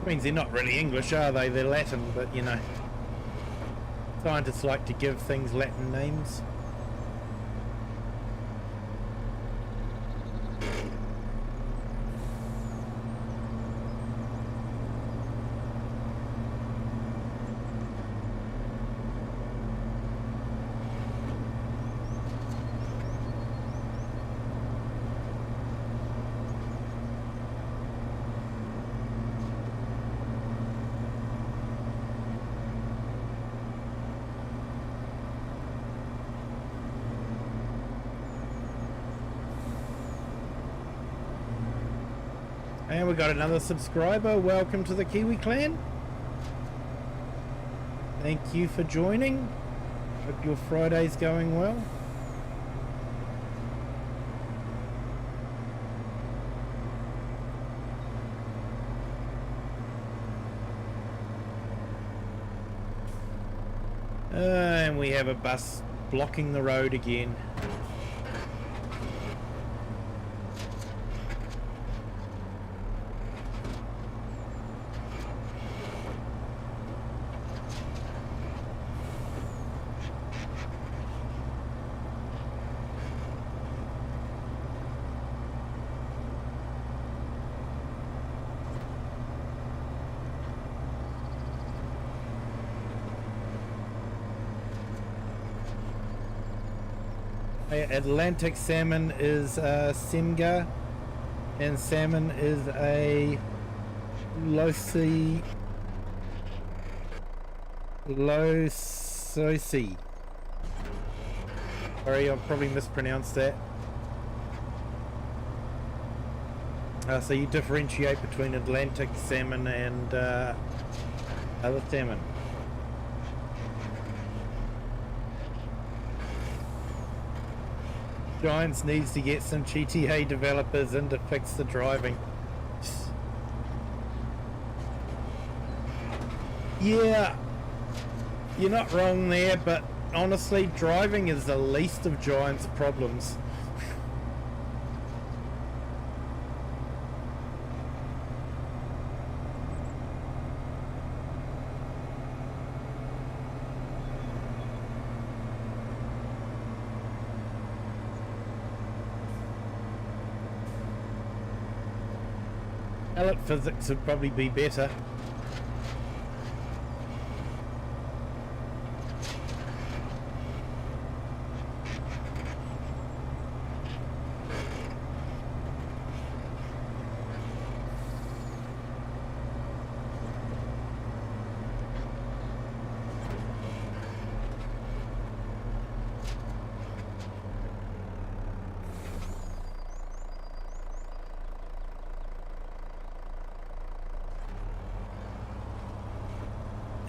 Means they're not really English, are they? They're Latin, but you know, scientists like to give things Latin names. And we got another subscriber. Welcome to the Kiwi clan. Thank you for joining. Hope your Friday's going well. And we have a bus blocking the road again. Atlantic salmon is Semga, and salmon is a Losi. Sorry, I've probably mispronounced that. So you differentiate between Atlantic salmon and other salmon. Giants needs to get some GTA developers in to fix the driving. Yeah, you're not wrong there, but honestly, driving is the least of Giants' problems. Pellet physics would probably be better.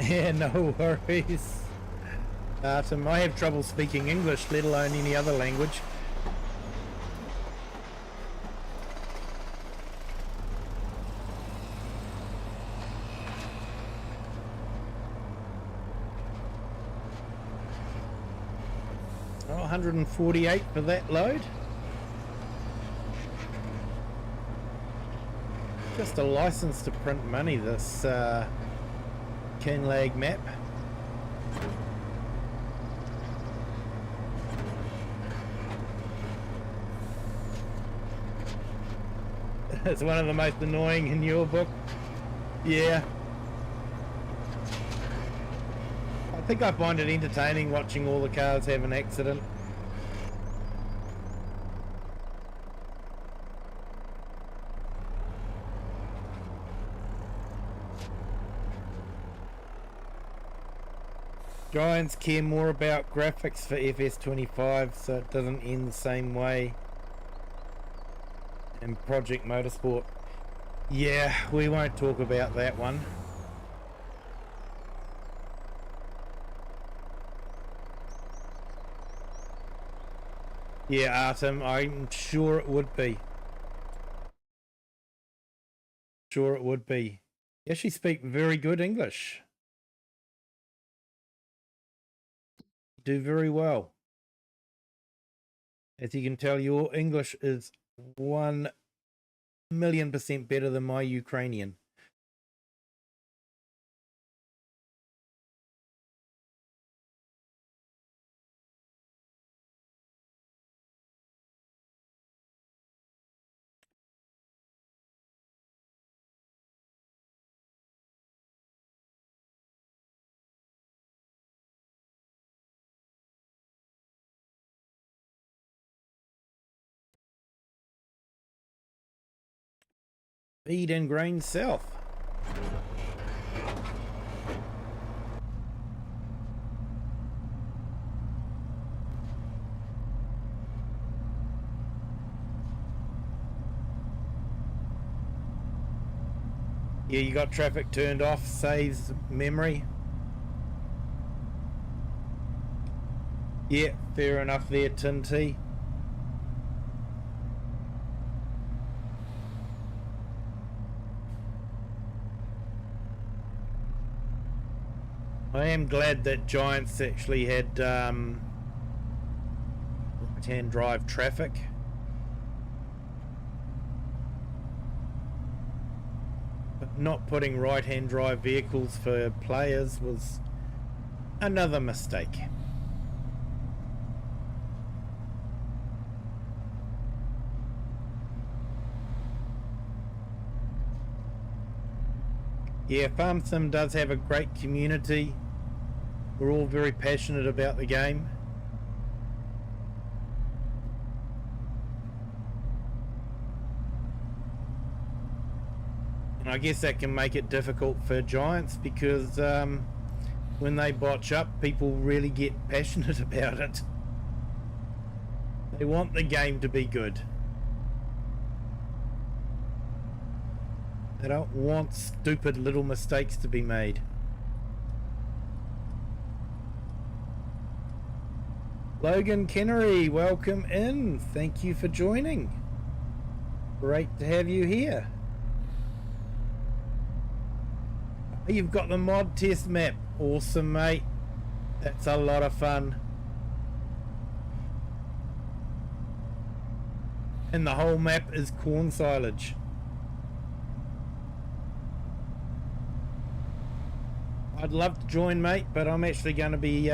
Yeah, no worries. Artem, I have trouble speaking English, let alone any other language. Oh, 148 for that load. Just a license to print money, this Kinlaig map. It's one of the most annoying in your book. Yeah. think I find it entertaining watching all the cars have an accident. Giants care more about graphics for FS25, so it doesn't end the same way in Project Motorsport. Yeah, we won't talk about that one. Yeah, Artem, I'm sure it would be. Sure it would be. You actually speak very good English. Do very well. As you can tell, your English is 1,000,000% better than my Ukrainian. Feed and grain south. Yeah, you got traffic turned off, saves memory. Yeah, fair enough there, Tinty. I am glad that Giants actually had right-hand drive traffic. But not putting right-hand drive vehicles for players was another mistake. Yeah, Farm Sim does have a great community. We're all very passionate about the game. And I guess that can make it difficult for Giants because when they botch up, people really get passionate about it. They want the game to be good. They don't want stupid little mistakes to be made. Logan Kennery, welcome in. Thank you for joining. Great to have you here. You've got the mod test map. Awesome, mate. That's a lot of fun. And the whole map is corn silage. I'd love to join, mate, but I'm actually going to be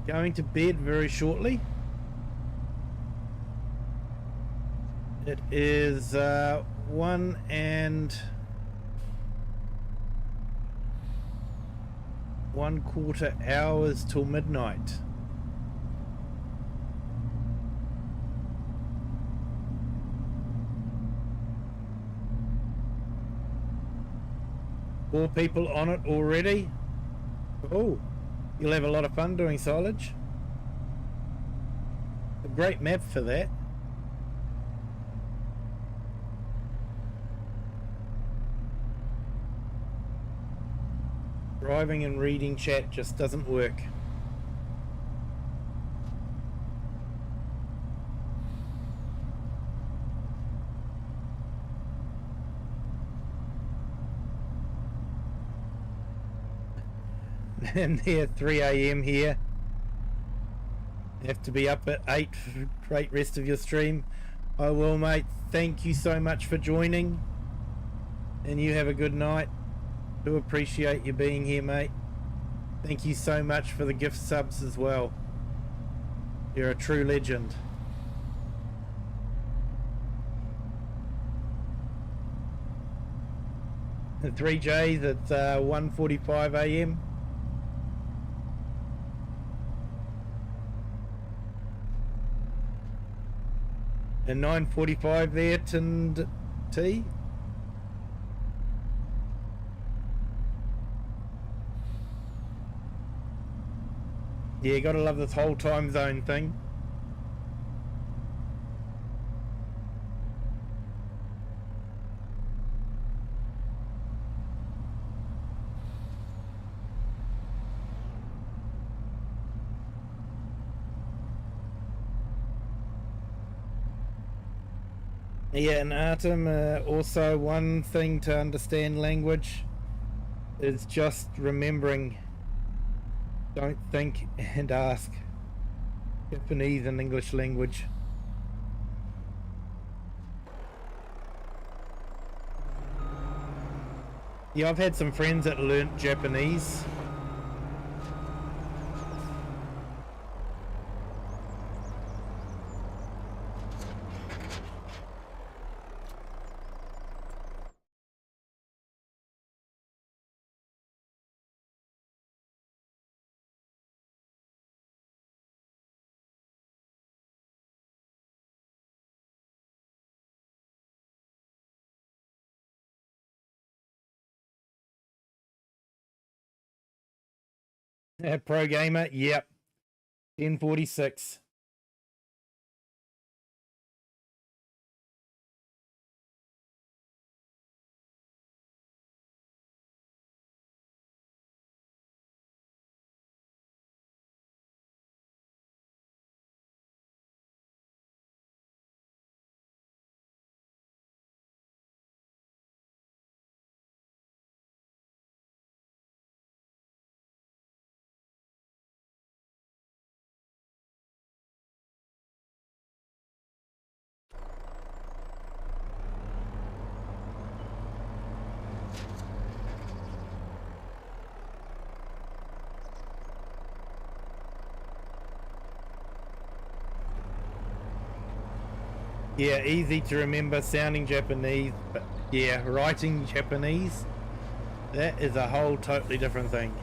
going to bed very shortly. It is 1 1/4 hours till midnight. Four people on it already. Oh, you'll have a lot of fun doing silage. A great map for that. Driving and reading chat just doesn't work. And they're 3 AM here. You have to be up at 8 for the great rest of your stream. I will, mate. Thank you so much for joining. And you have a good night. Do appreciate you being here, mate. Thank you so much for the gift subs as well. You're a true legend. The 3Js at 1:45 AM. And 9:45 there, tinned tea. Yeah, gotta love this whole time zone thing. Yeah, and Artem, also one thing to understand language is just remembering, don't think and ask. Japanese and English language. Yeah, I've had some friends that learnt Japanese. Pro gamer, yep. 1046. Yeah, easy to remember sounding Japanese, but yeah, writing Japanese, that is a whole totally different thing.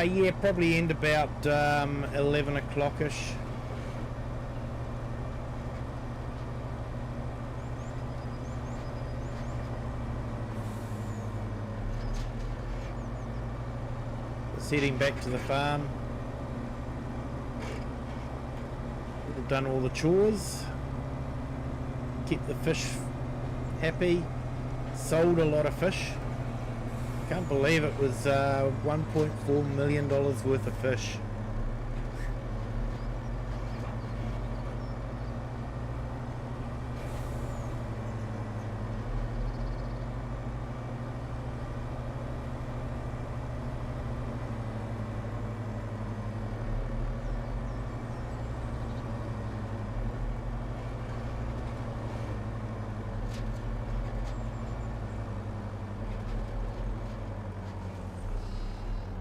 Yeah, probably end about 11 o'clock-ish. Heading back to the farm. We've done all the chores, kept the fish happy, sold a lot of fish. Can't believe it was $1.4 million worth of fish.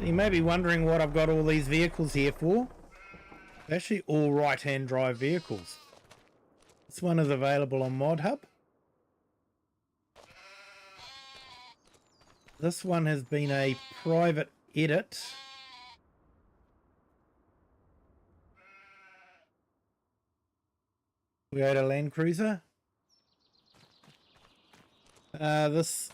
You may be wondering what I've got all these vehicles here for. They're actually all right-hand drive vehicles. This one is available on Mod Hub. This one has been a private edit. Toyota Land Cruiser. This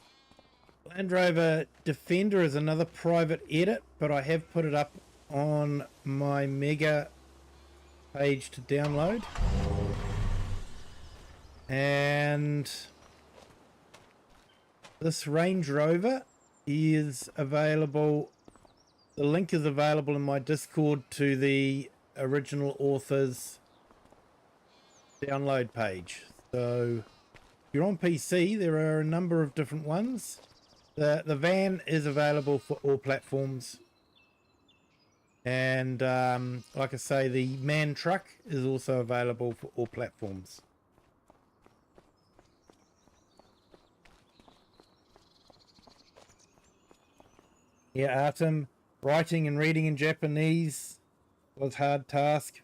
Land Rover Defender is another private edit, but I have put it up on my Mega page to download. And this Range Rover is available. The link is available in my Discord to the original author's download page. So if you're on PC, there are a number of different ones. The van is available for all platforms, and like I say, the man truck is also available for all platforms. Yeah, Artem, writing and reading in Japanese was a hard task,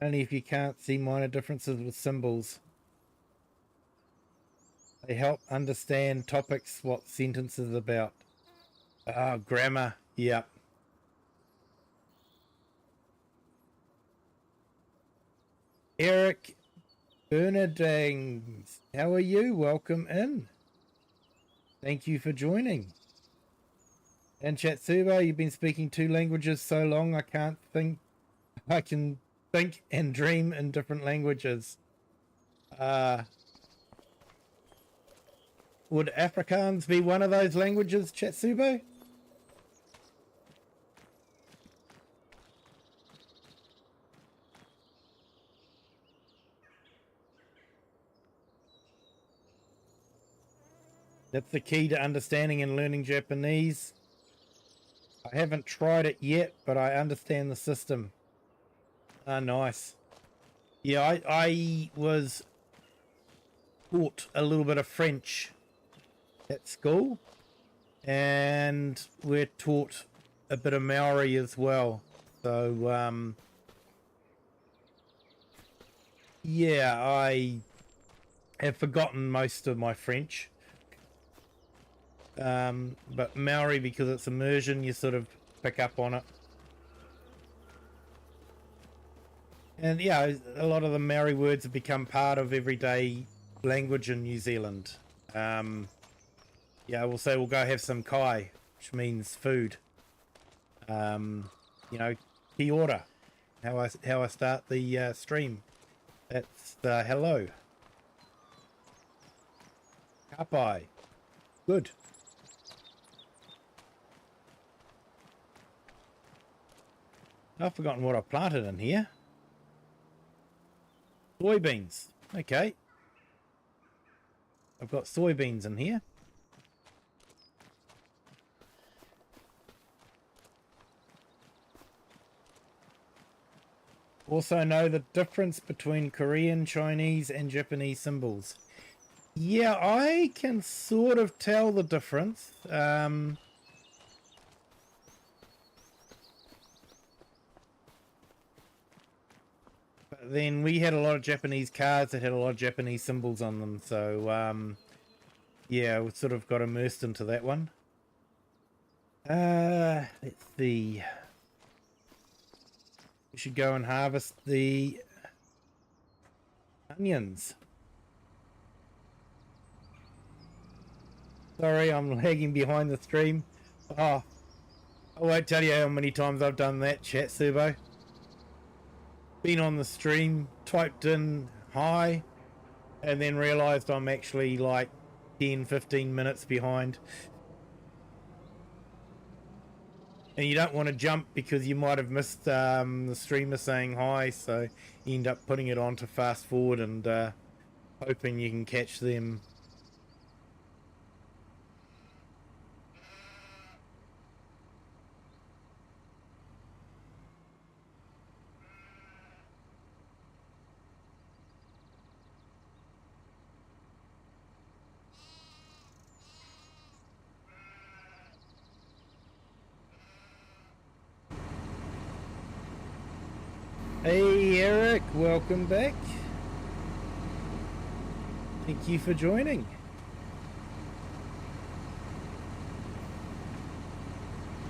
only if you can't see minor differences with symbols. They help understand topics, what sentences about. Grammar, yep. Eric Bernardines, how are you? Welcome in. Thank you for joining. And Chatsuba, you've been speaking 2 languages so long I can't think. I can think and dream in different languages. Would Afrikaans be one of those languages, Chatsubo? That's the key to understanding and learning Japanese. I haven't tried it yet, but I understand the system. Ah, nice. Yeah, I was taught a little bit of French at school, and we're taught a bit of Maori as well. So, yeah, I have forgotten most of my French. But Maori, because it's immersion, you sort of pick up on it. And yeah, a lot of the Maori words have become part of everyday language in New Zealand. Yeah, we'll say we'll go have some kai, which means food. You know, kia ora, how I start the stream. That's hello. Kapai. Good. I've forgotten what I planted in here. Soybeans. Okay. I've got soybeans in here. Also know the difference between Korean, Chinese, and Japanese symbols. Yeah, I can sort of tell the difference. But then we had a lot of Japanese cards that had a lot of Japanese symbols on them. So, yeah, we sort of got immersed into that one. Let's see. We should go and harvest the onions. Sorry, I'm lagging behind the stream. Oh, I won't tell you how many times I've done that, Chatsubo. Been on the stream, typed in hi, and then realised I'm actually like 10-15 minutes behind. And you don't want to jump because you might have missed the streamer saying hi, so you end up putting it on to fast forward and hoping you can catch them. Hey Eric, welcome back. Thank you for joining.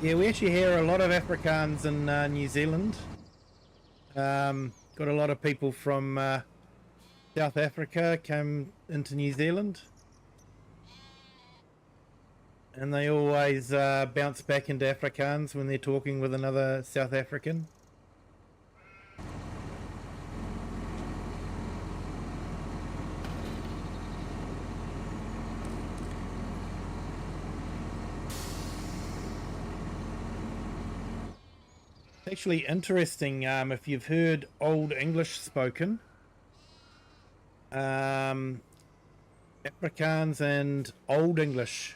Yeah, we actually hear a lot of Afrikaans in New Zealand. Got a lot of people from South Africa come into New Zealand. And they always bounce back into Afrikaans when they're talking with another South African. Actually interesting, if you've heard Old English spoken, Afrikaans and Old English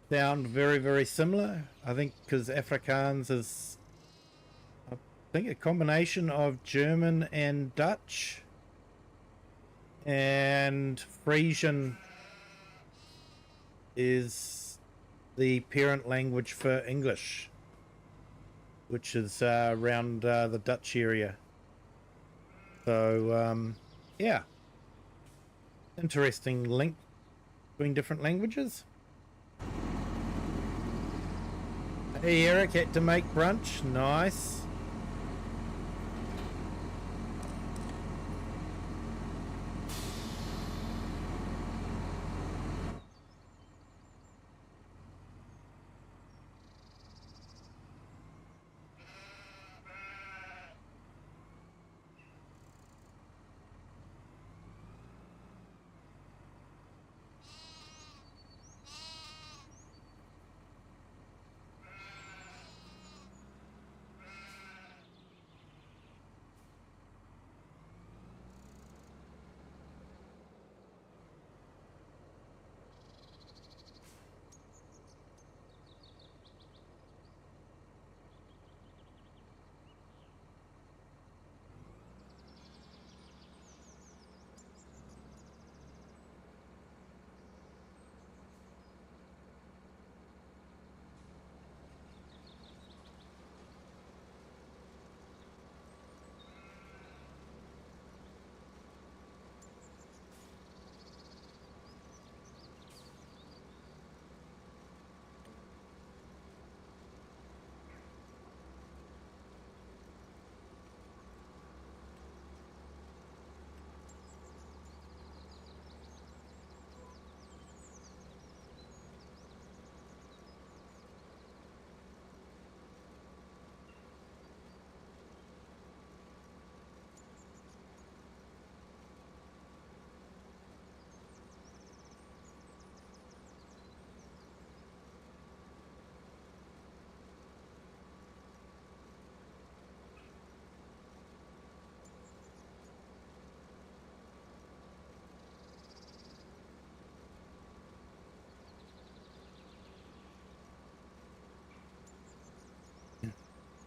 sound very, very similar. I think because Afrikaans is, I think, a combination of German and Dutch, and Frisian is the parent language for English, which is around the Dutch area. So, yeah. Interesting link between different languages. Hey Eric, had to make brunch. Nice.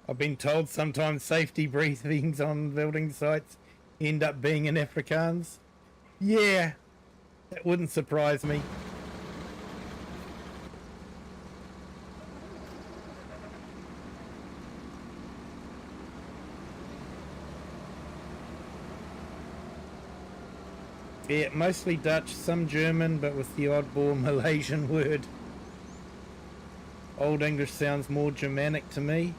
I've been told sometimes safety briefings on building sites end up being in Afrikaans. Yeah, that wouldn't surprise me. Yeah, mostly Dutch, some German, but with the oddball Malaysian word. Old English sounds more Germanic to me.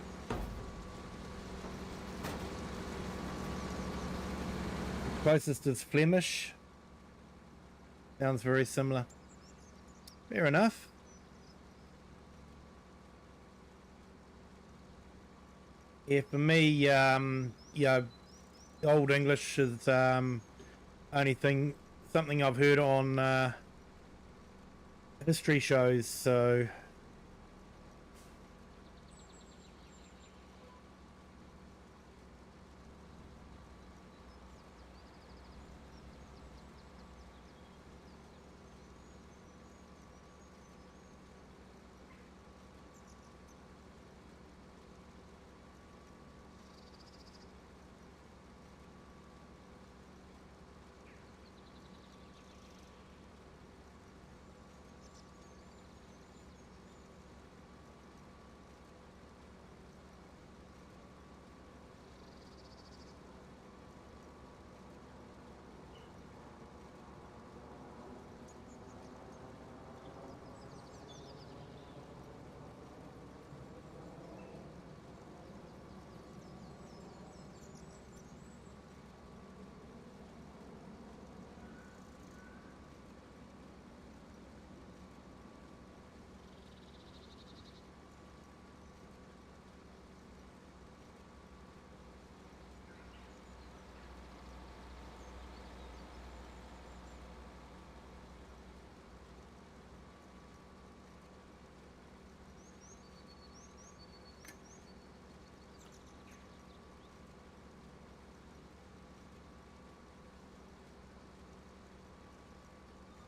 Closest is Flemish. Sounds very similar. Fair enough. Yeah, for me, yeah, Old English is something I've heard on history shows, so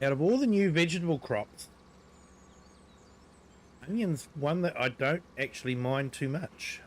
out of all the new vegetable crops, onion's one that I don't actually mind too much.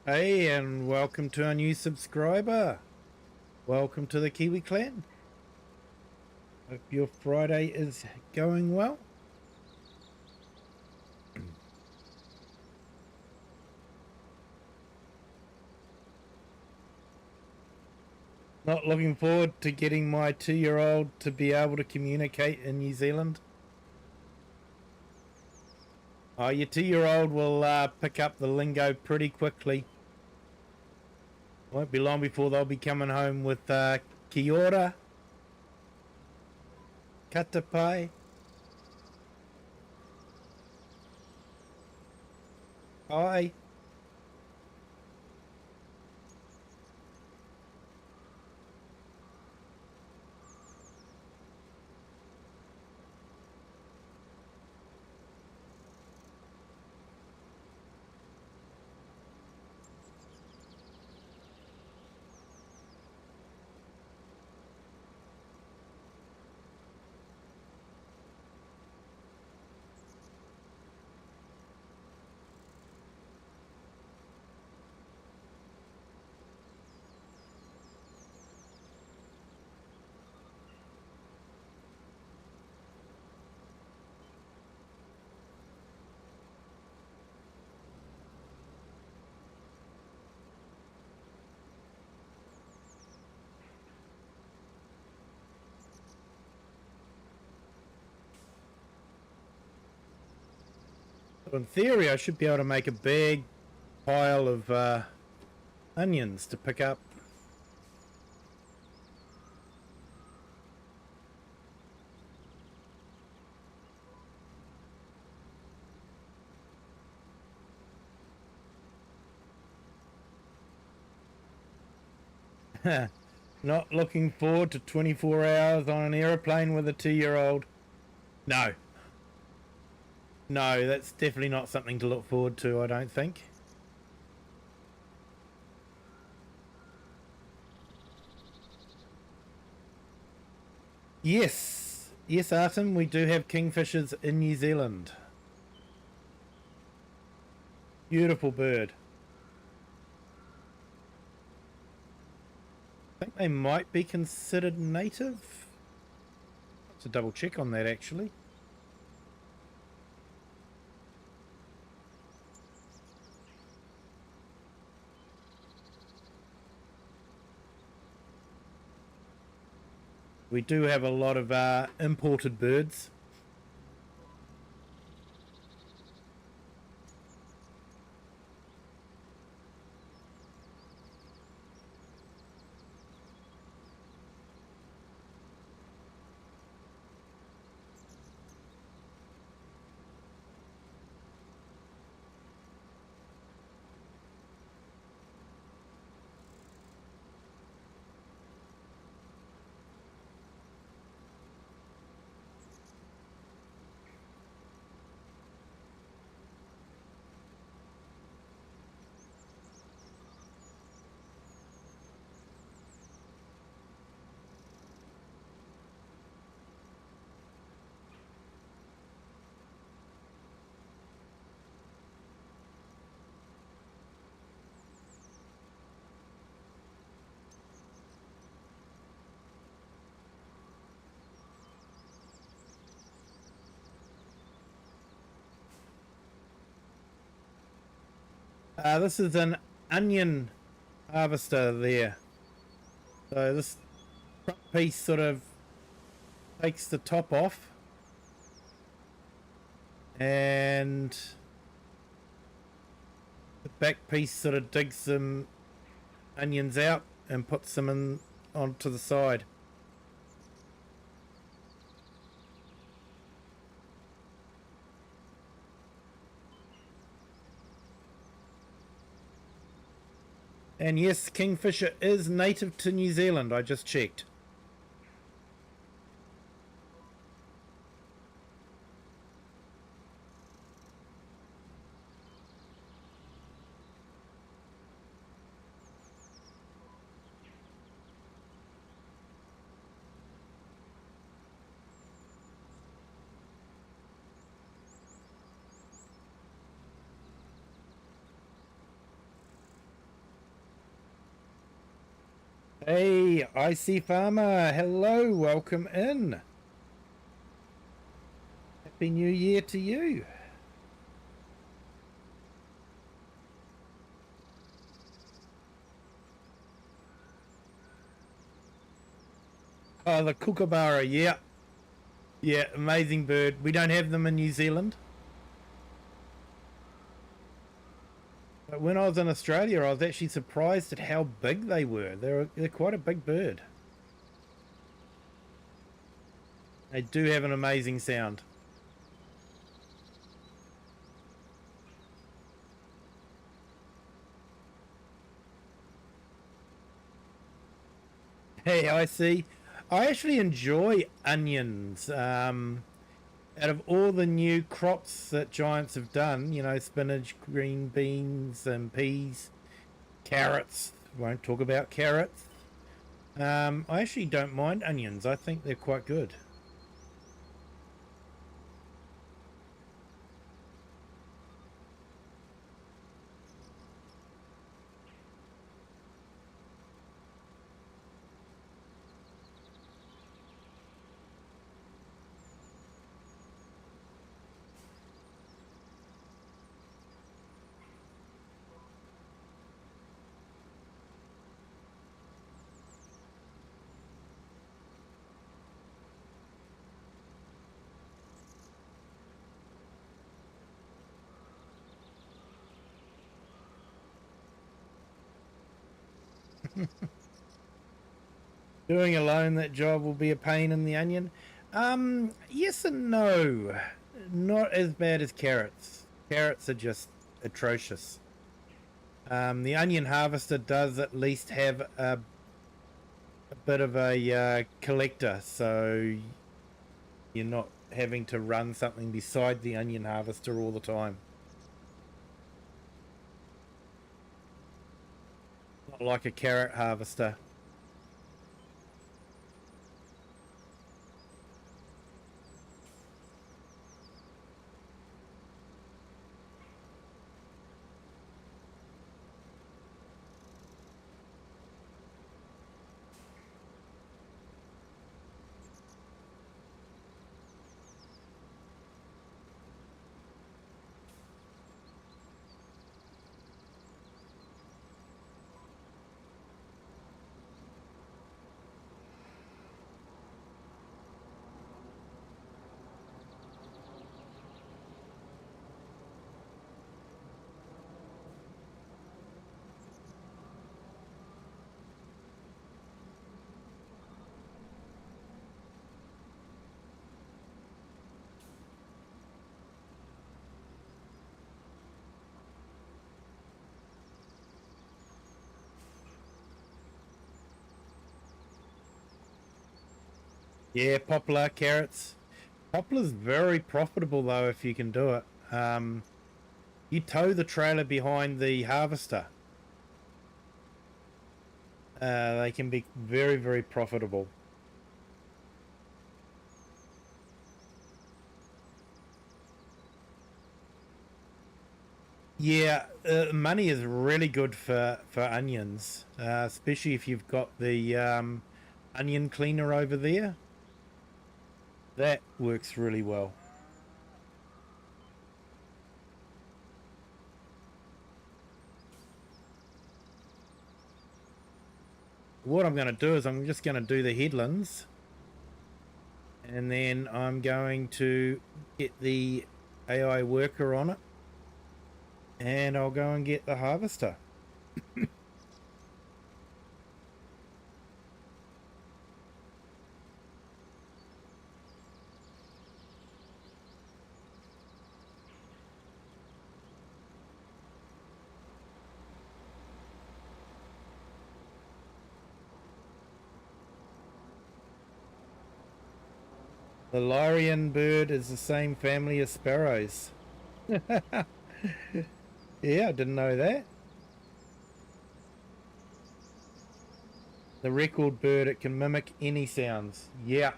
Hey, and welcome to our new subscriber. Welcome to the Kiwi clan. Hope your Friday is going well. Not looking forward to getting my 2-year-old to be able to communicate in New Zealand. Oh, your 2-year-old will pick up the lingo pretty quickly. Won't be long before they'll be coming home with kia ora, katapai, hi. In theory, I should be able to make a big pile of onions to pick up. Not looking forward to 24 hours on an aeroplane with a 2-year-old. No. No, that's definitely not something to look forward to, I don't think. Yes. Yes, Artem, we do have kingfishers in New Zealand. Beautiful bird. I think they might be considered native. To double check on that, actually. We do have a lot of imported birds. This is an onion harvester there. So this front piece sort of takes the top off and the back piece sort of digs some onions out and puts them in onto the side. And yes, kingfisher is native to New Zealand, I just checked. Hey, Icy Farmer, hello, welcome in. Happy New Year to you. Oh, the kookaburra, yeah. Yeah, amazing bird. We don't have them in New Zealand. But when I was in Australia, I was actually surprised at how big they were. They're quite a big bird. They do have an amazing sound. Hey, I see. I actually enjoy onions. Out of all the new crops that Giants have done, you know, spinach, green beans, and peas, carrots. Won't talk about carrots. I actually don't mind onions. I think they're quite good. Doing alone, that job will be a pain in the onion. Yes and no. Not as bad as carrots. Carrots are just atrocious. The onion harvester does at least have a bit of a collector, so you're not having to run something beside the onion harvester all the time. Not like a carrot harvester. Yeah, poplar, carrots. Poplar's very profitable though if you can do it. You tow the trailer behind the harvester. They can be very, very profitable. Yeah, money is really good for onions, especially if you've got the onion cleaner over there. That works really well. What I'm going to do is I'm just going to do the headlands, and then I'm going to get the AI worker on it, and I'll go and get the harvester. The Lyrian bird is the same family as sparrows. Yeah, I didn't know that. The record bird, it can mimic any sounds. Yeah.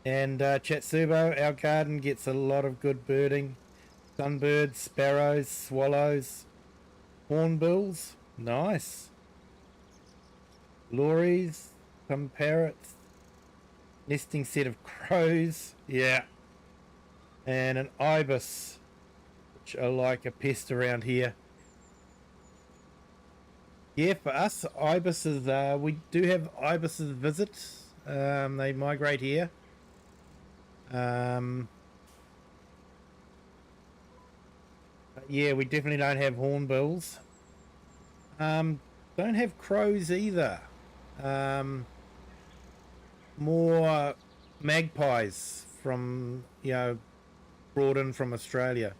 And Chatsubo, our garden gets a lot of good birding. Sunbirds, sparrows, swallows, hornbills. Nice. Lories, some parrots, nesting set of crows. Yeah. And an ibis, which are like a pest around here. Yeah, for us, ibises, we do have ibises visit. They migrate here. Yeah, we definitely don't have hornbills. Don't have crows either. More magpies from, brought in from Australia.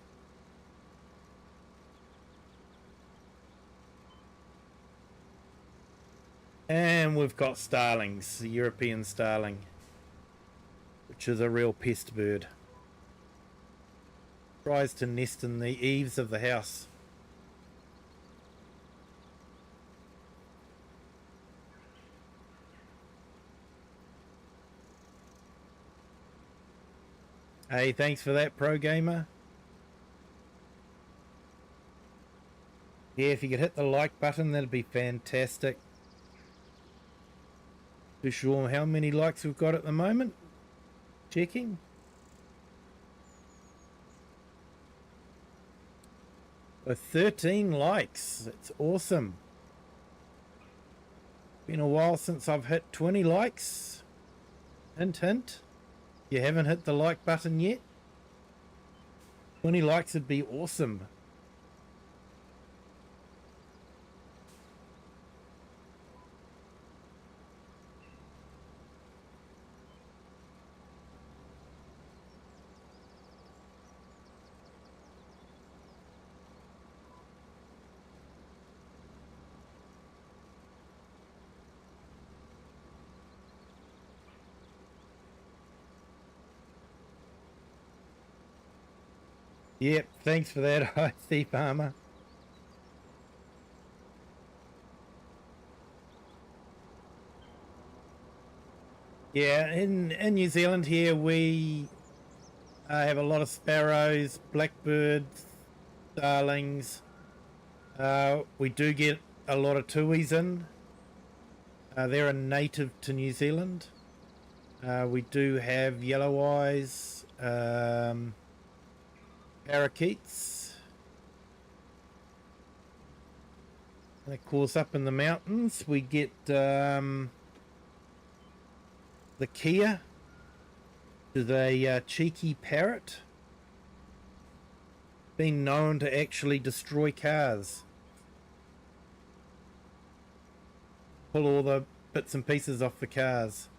And we've got starlings, the European starling, which is a real pest bird. Tries to nest in the eaves of the house. Hey, thanks for that, Pro Gamer. Yeah, if you could hit the like button, that'd be fantastic. Too sure how many likes we've got at the moment. Checking. So 13 likes. That's awesome. Been a while since I've hit 20 likes. Hint, hint. You haven't hit the like button yet? 20 likes would be awesome. Yep, thanks for that, Hi, Steve Farmer. Yeah, in New Zealand here, we have a lot of sparrows, blackbirds, starlings. We do get a lot of tuis in. They're a native to New Zealand. We do have yellow eyes, parakeets. And of course, up in the mountains, we get the kia, which is a cheeky parrot, been known to actually destroy cars. Pull all the bits and pieces off the cars.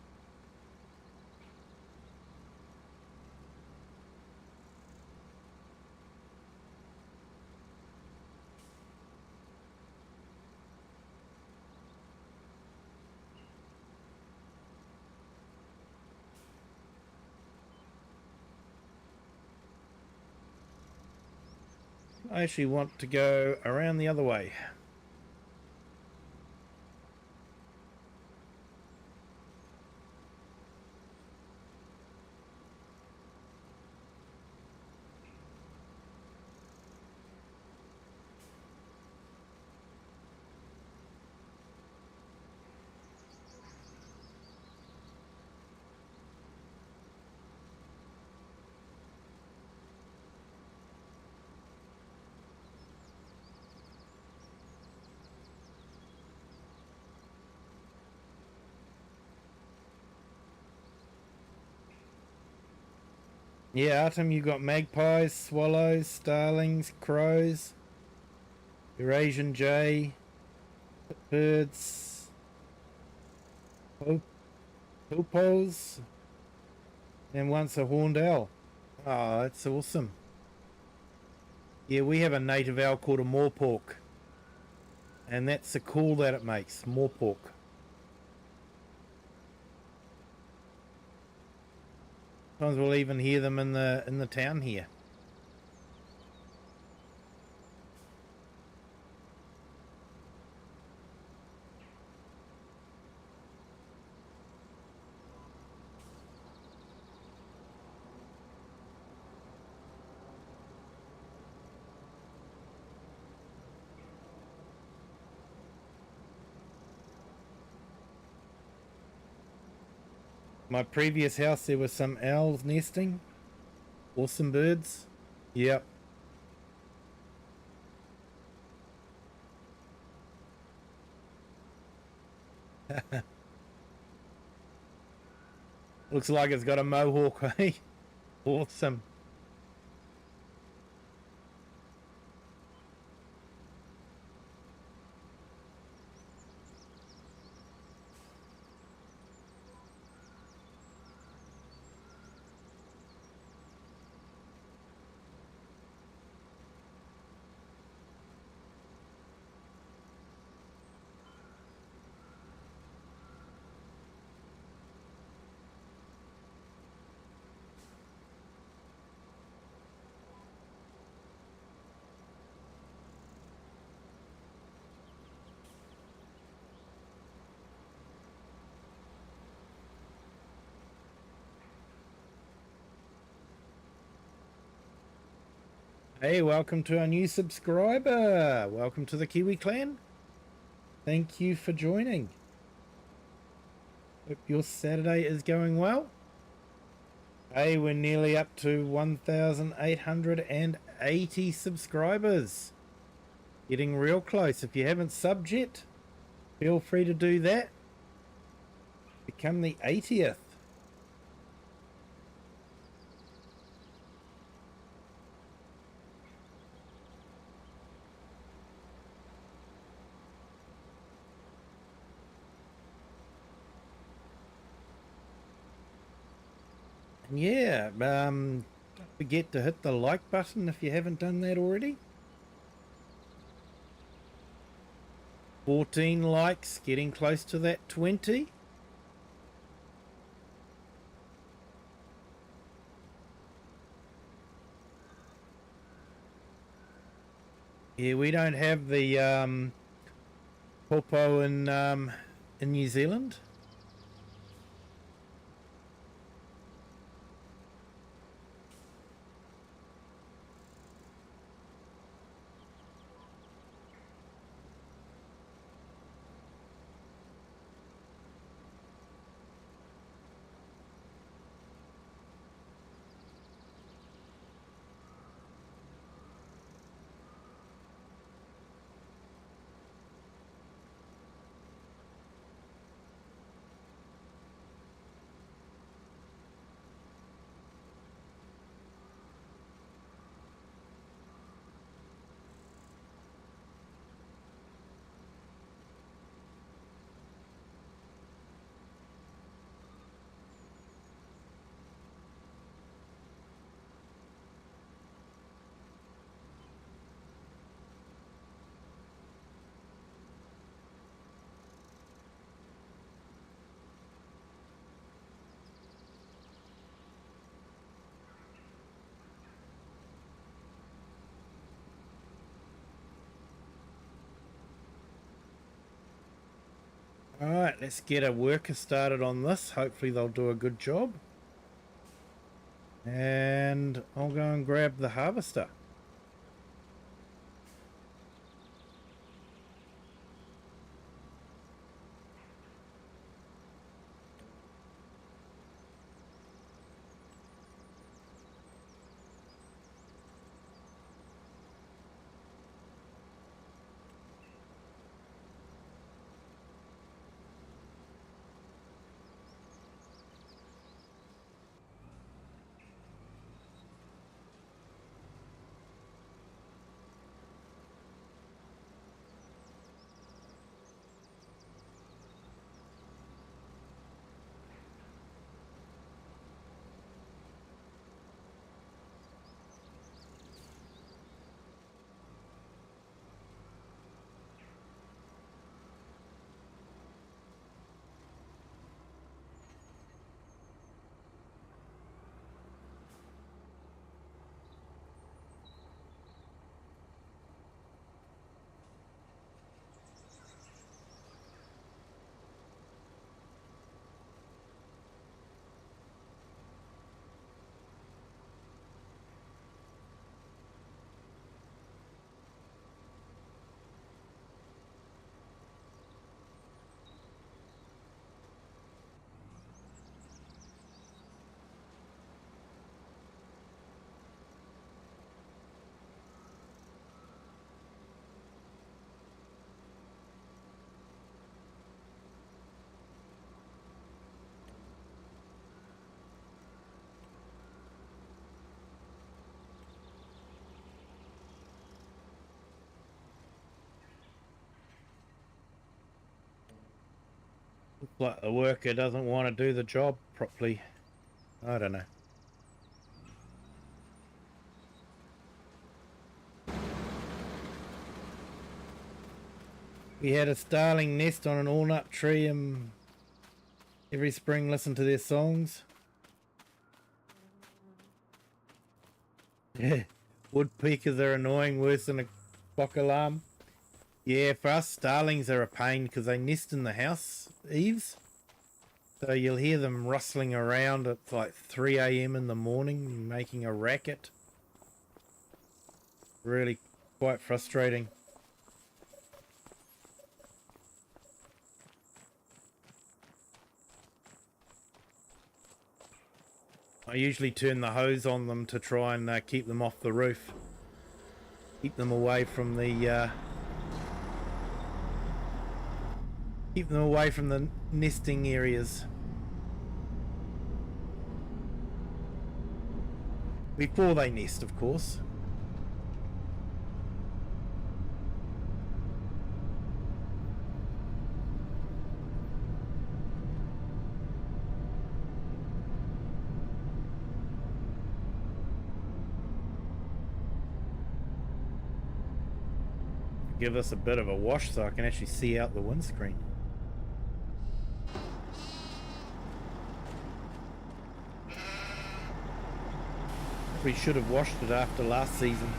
I actually want to go around the other way. Yeah, Artem, you got magpies, swallows, starlings, crows, Eurasian jay, birds, poopos, and once a horned owl. Oh, that's awesome. Yeah, we have a native owl called a moorpork, and that's the call that it makes, moorpork. Sometimes we'll even hear them in the town here. My previous house, there was some owls nesting. Awesome birds. Yep. Looks like it's got a mohawk, eh? Awesome. Hey, welcome to our new subscriber. Welcome to the Kiwi clan. Thank you for joining. Hope your Saturday is going well. Hey, we're nearly up to 1,880 subscribers. Getting real close. If you haven't subbed yet, feel free to do that. Become the 80th. Yeah, don't forget to hit the like button if you haven't done that already. 14 likes, getting close to that 20. Yeah, we don't have the popo in New Zealand. All right, let's get a worker started on this. Hopefully they'll do a good job. And I'll go and grab the harvester. Looks like the worker doesn't want to do the job properly. I don't know. We had a starling nest on an walnut tree and every spring listen to their songs. Yeah, woodpeckers are annoying, worse than a clock alarm. Yeah, for us starlings are a pain because they nest in the house eaves. So you'll hear them rustling around at like 3 a.m. in the morning, making a racket. Really quite frustrating. I usually turn the hose on them to try and keep them off the roof. Keep them away from the nesting areas. Before they nest, of course. Give us a bit of a wash so I can actually see out the windscreen. We should have washed it after last season.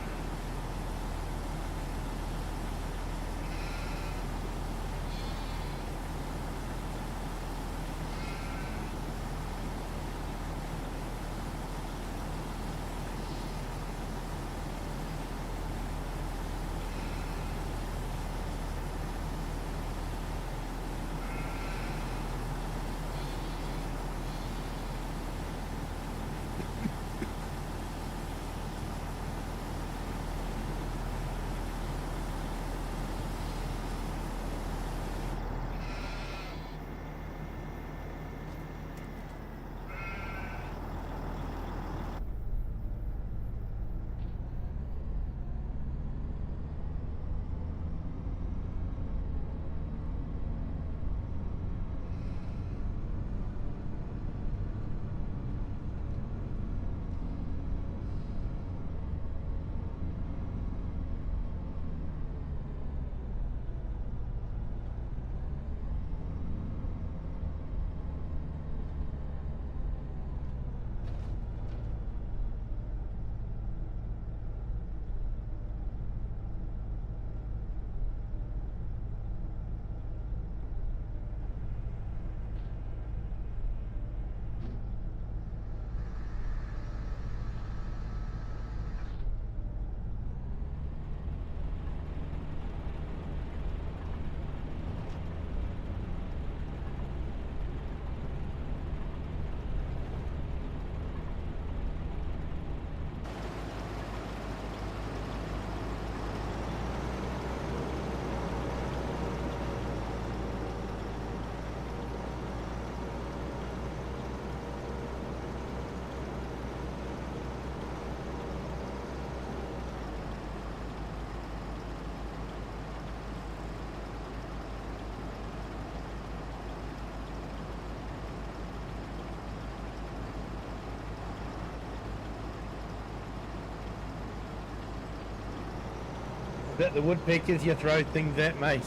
Is that the woodpeckers you throw things at, mate?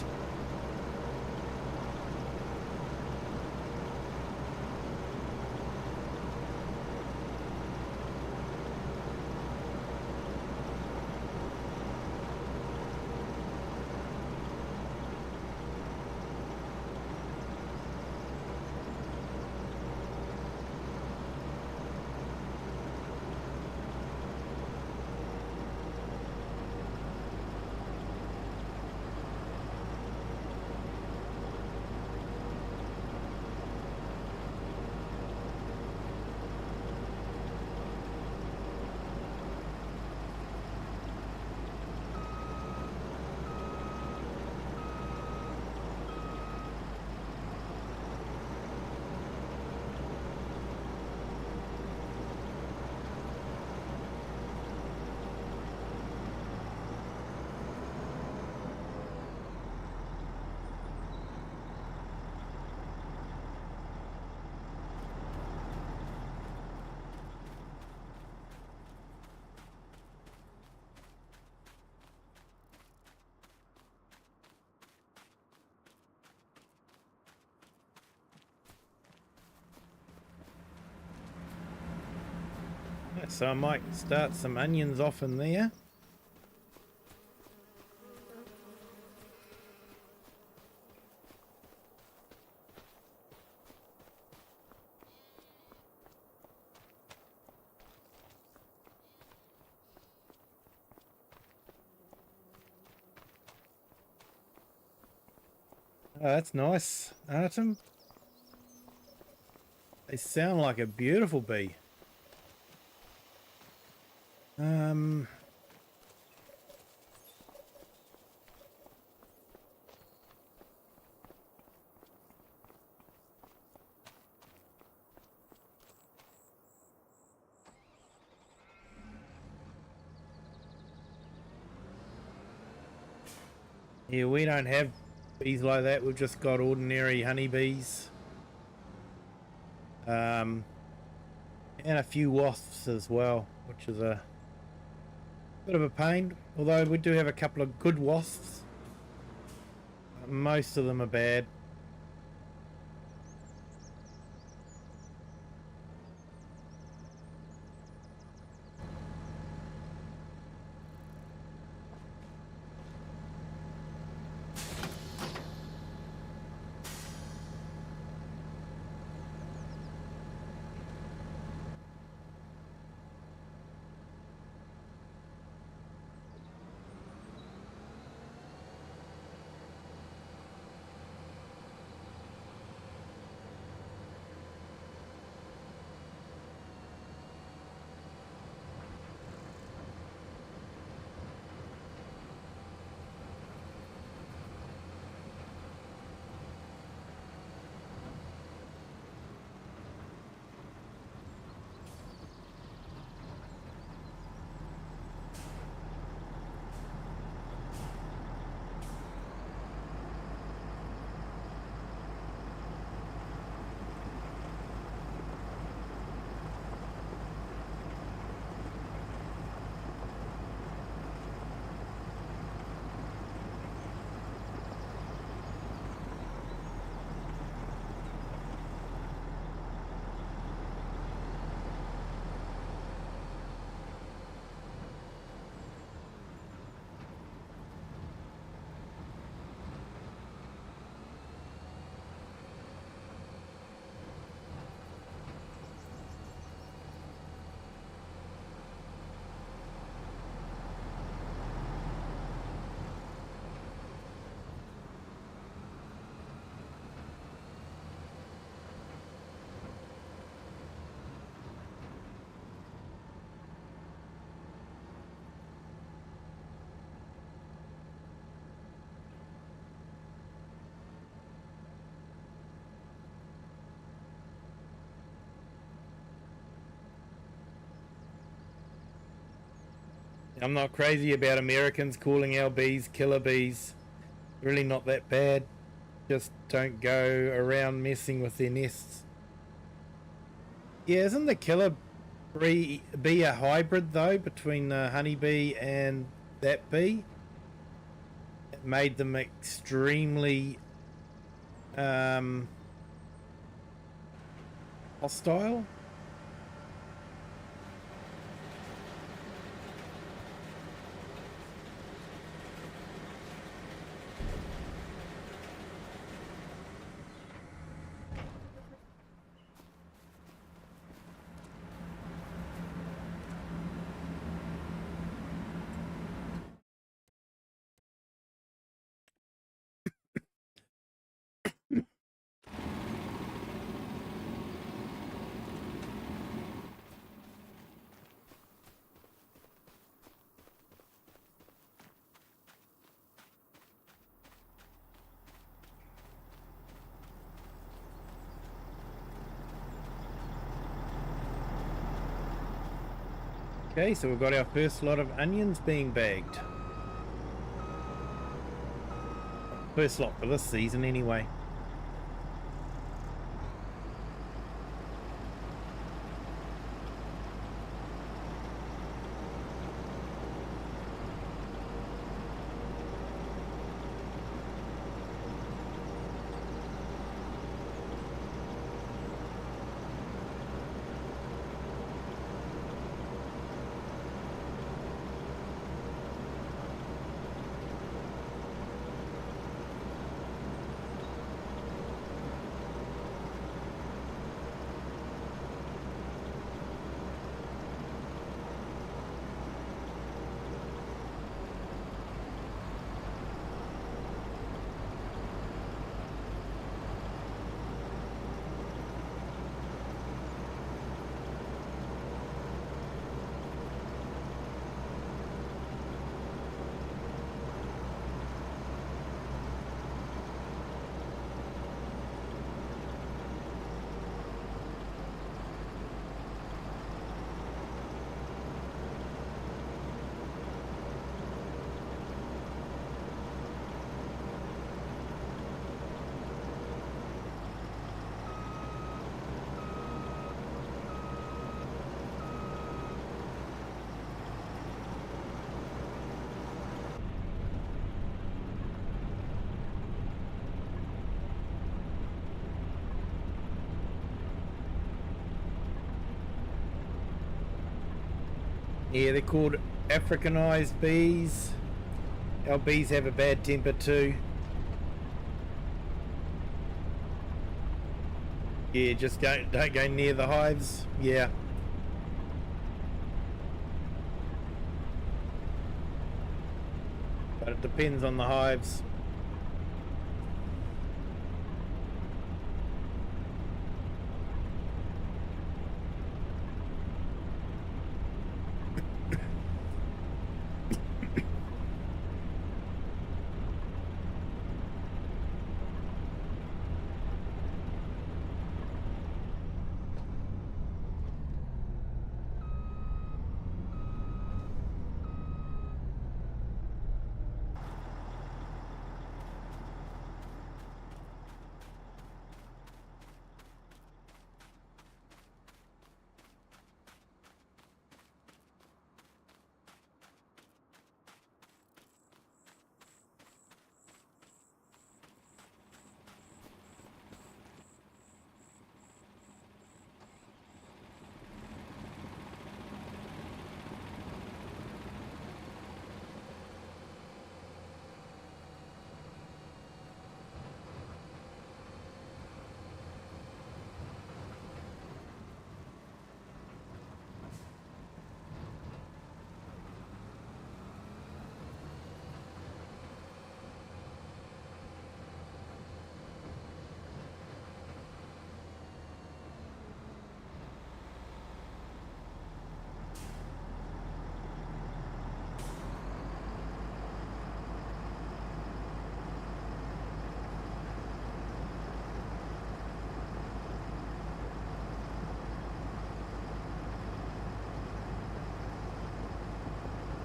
so I might start some onions off in there. Oh, that's nice, Artem. They sound like a beautiful bee. Yeah, we don't have bees like that. We've just got ordinary honeybees. And a few wasps as well, which is a bit of a pain. Although we do have a couple of good wasps. Most of them are bad. I'm not crazy about Americans calling our bees killer bees. Really not that bad. Just don't go around messing with their nests. Yeah, isn't the killer bee a hybrid though between the honeybee and that bee? It made them extremely hostile. Okay, so we've got our first lot of onions being bagged. First lot for this season anyway. Yeah, they're called Africanized bees. Our bees have a bad temper too. Yeah, just don't go near the hives. Yeah. But it depends on the hives.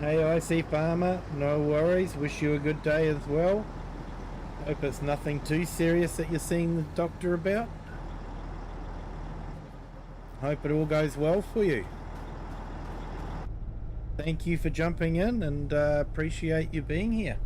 Hey, I see farmer. No worries. Wish you a good day as well. Hope it's nothing too serious that you're seeing the doctor about. Hope it all goes well for you. Thank you for jumping in and appreciate you being here.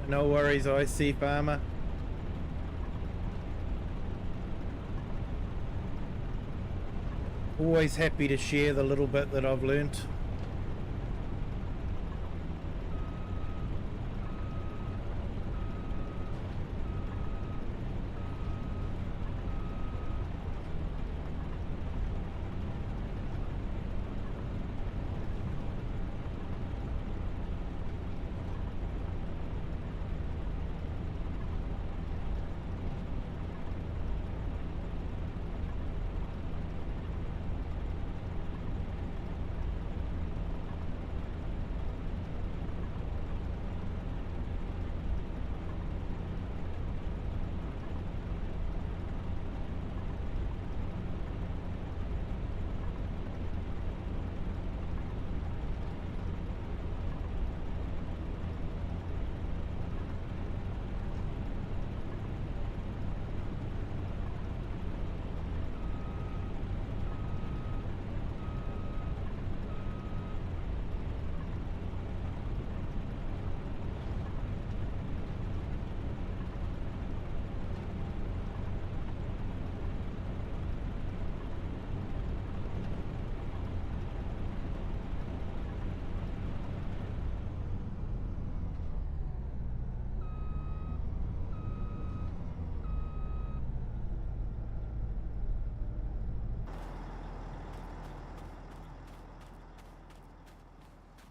No worries, I see farmer. Always happy to share the little bit that I've learnt.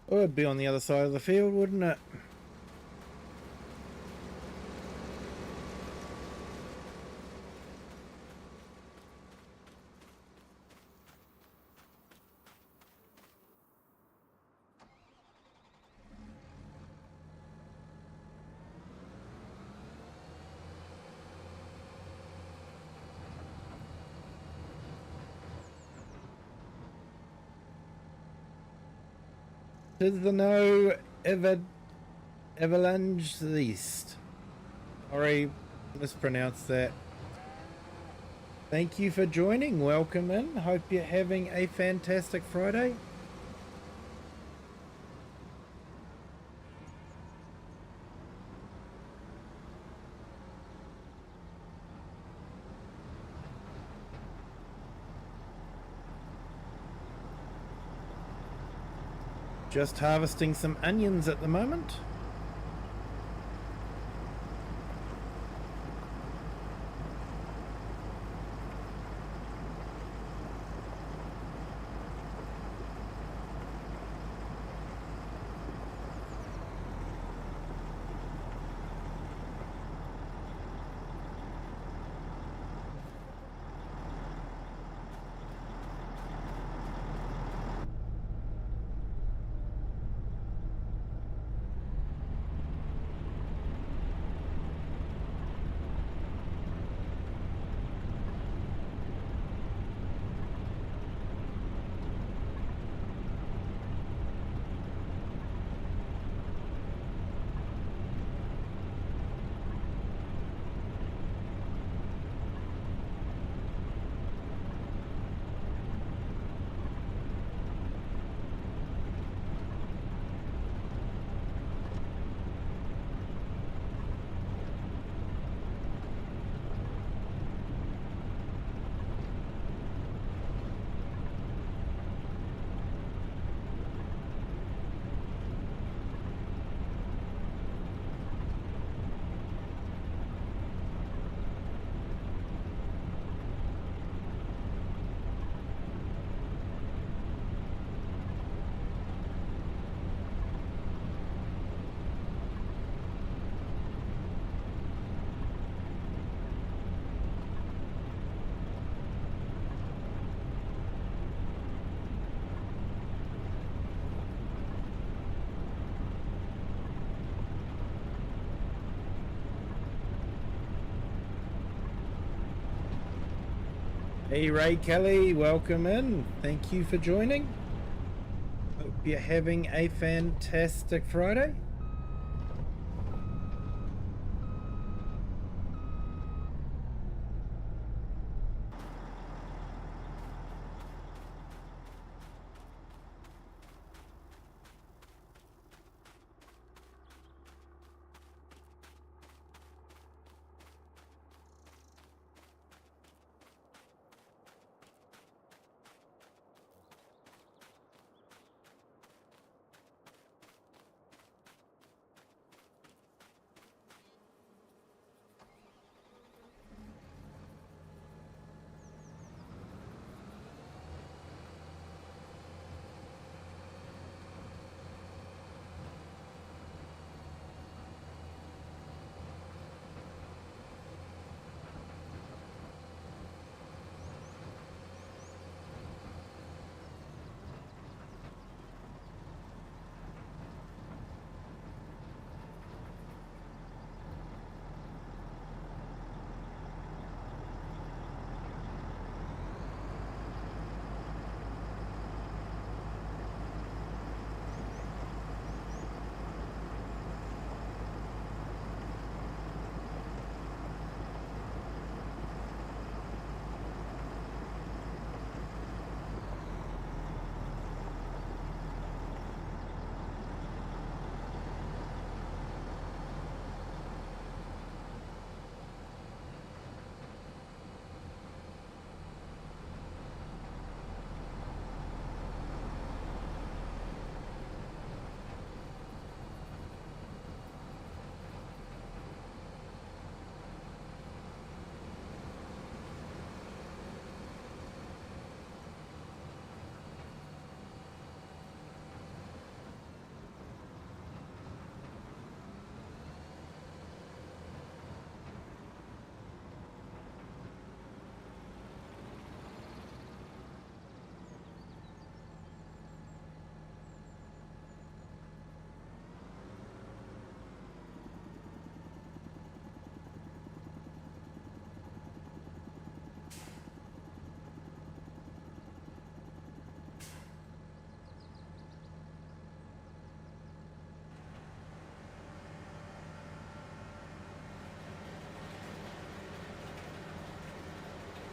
It would be on the other side of the field, wouldn't it? Tis the no ever Avalanche East. Sorry, mispronounced that. Thank you for joining. Welcome in. Hope you're having a fantastic Friday. Just harvesting some onions at the moment. Hey Ray Kelly, welcome in. Thank you for joining. Hope you're having a fantastic Friday.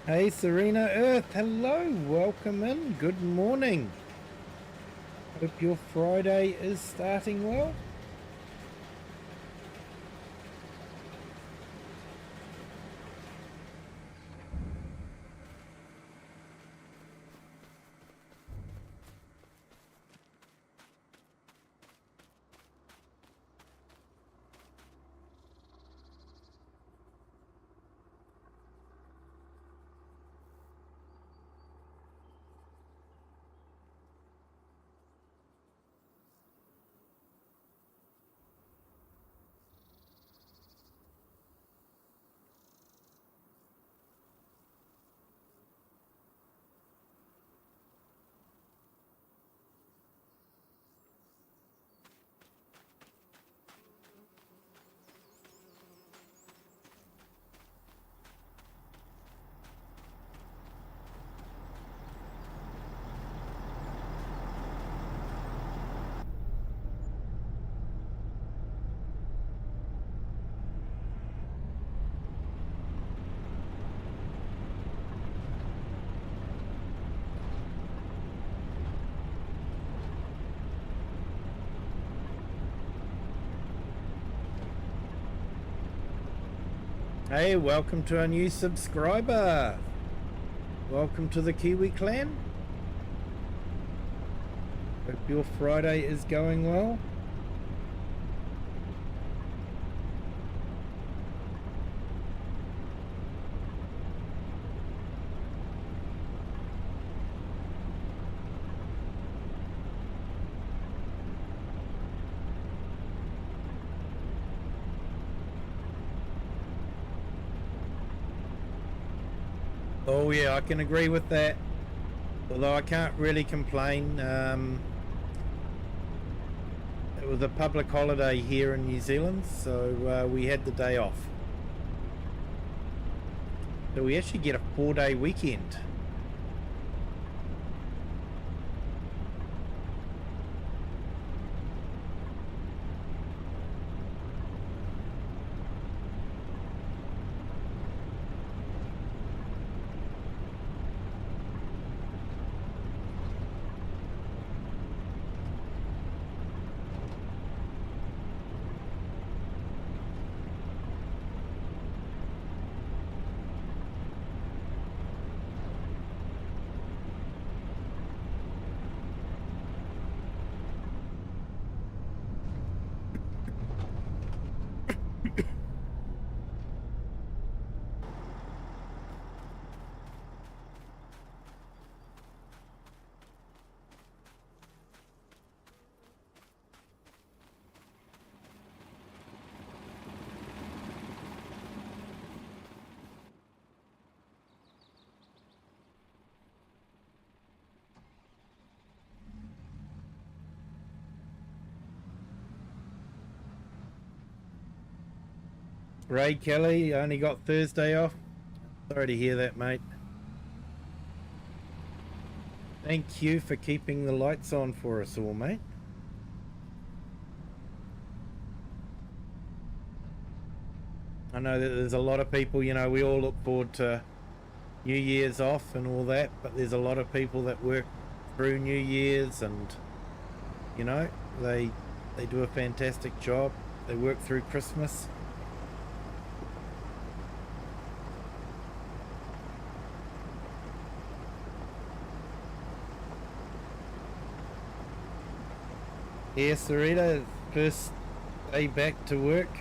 Hey Serena Earth, hello, welcome in, good morning. Hope your Friday is starting well. Hey, welcome to our new subscriber. Welcome to the Kiwi clan. Hope your Friday is going well. Oh yeah, I can agree with that. Although I can't really complain. It was a public holiday here in New Zealand, so we had the day off. So we actually get a 4-day weekend. Ray Kelly only got Thursday off. Sorry to hear that, mate. Thank you for keeping the lights on for us all, mate. I know that there's a lot of people, you know, we all look forward to New Year's off and all that, but there's a lot of people that work through New Year's and, you know, they do a fantastic job. They work through Christmas. Yeah, Sarita, first day back to work.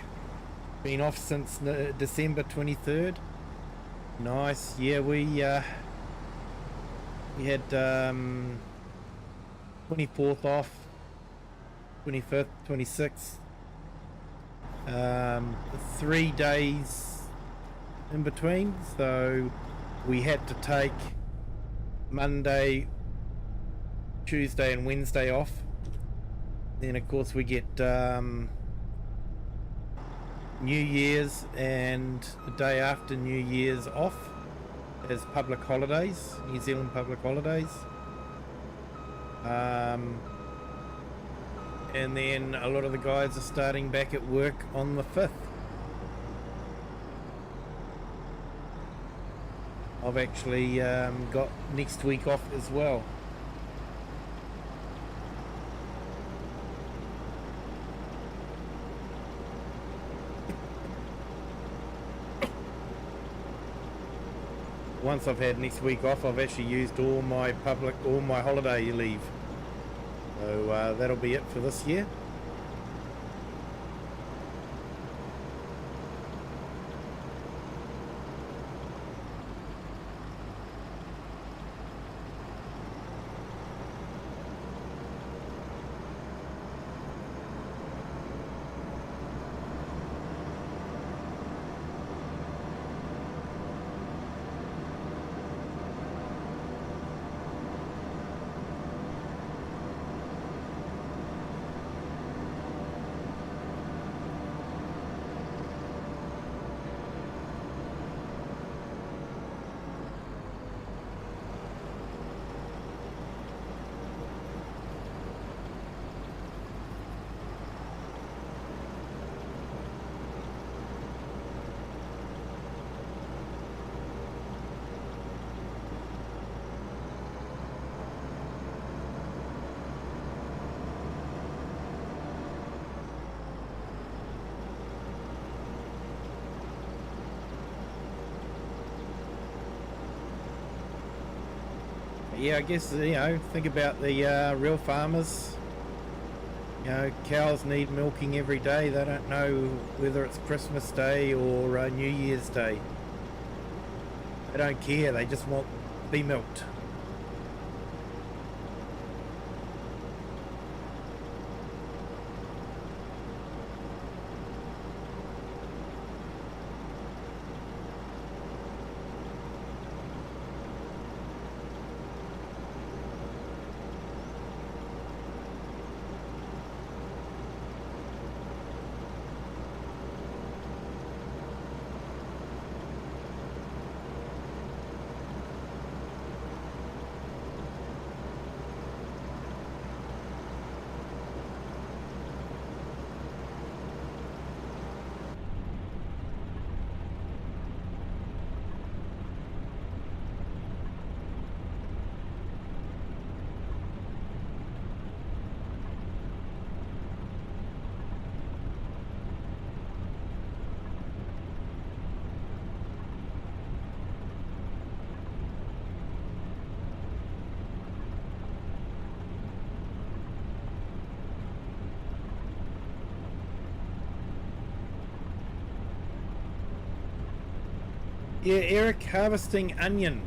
Been off since December 23rd. Nice. Yeah, we had 24th off, 25th, 26th. 3 days in between, so we had to take Monday, Tuesday and Wednesday off. Then of course we get New Year's and the day after New Year's off as public holidays, New Zealand public holidays. And then a lot of the guys are starting back at work on the 5th. I've actually got next week off as well. Once I've had next week off, I've actually used all my holiday leave. So that'll be it for this year. Yeah, I guess, think about the real farmers. Cows need milking every day. They don't know whether it's Christmas Day or New Year's Day. They don't care. They just want to be milked. Yeah, Eric, harvesting onion.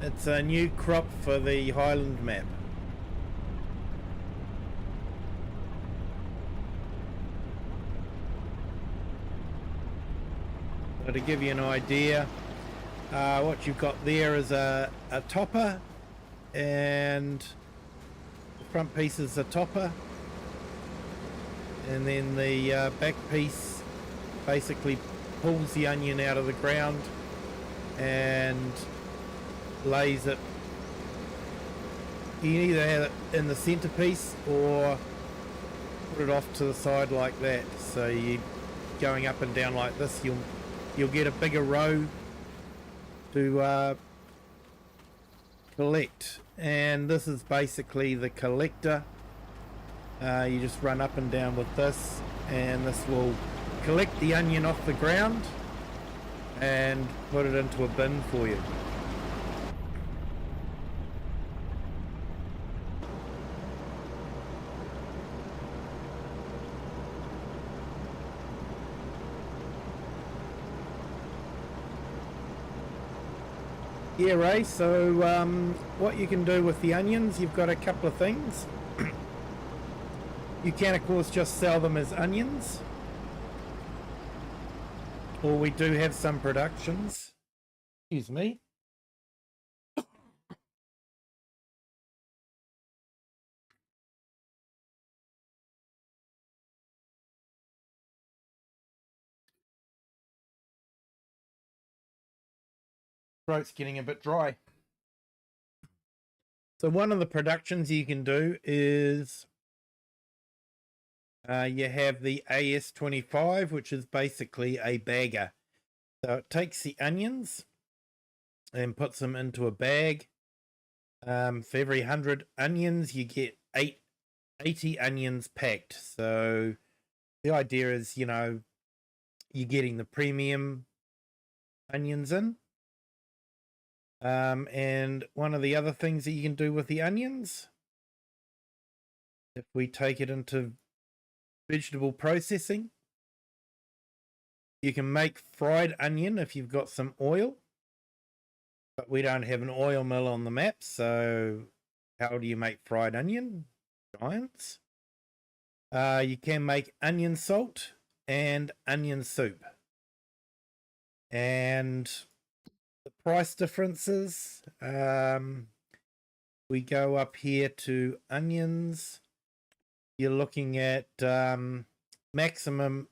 It's a new crop for the Highland map. So to give you an idea, what you've got there is a topper, and the front piece is a topper, and then the back piece basically pulls the onion out of the ground and lays it. You can either have it in the centerpiece or put it off to the side like that. So you going up and down like this, you'll get a bigger row to collect. And this is basically the collector. You just run up and down with this, and this will collect the onion off the ground and put it into a bin for you. Yeah, Ray, so what you can do with the onions, you've got a couple of things. You can, of course, just sell them as onions. Or we do have some productions. Excuse me. Throat's getting a bit dry. So one of the productions you can do is you have the AS25, which is basically a bagger. So it takes the onions and puts them into a bag. For every 100 onions, you get 80 onions packed. So the idea is, you're getting the premium onions in. And one of the other things that you can do with the onions, if we take it into vegetable processing, you can make fried onion if you've got some oil, but we don't have an oil mill on the map, so how do you make fried onion? Giants. You can make onion salt and onion soup. And the price differences, we go up here to onions. You're looking at maximum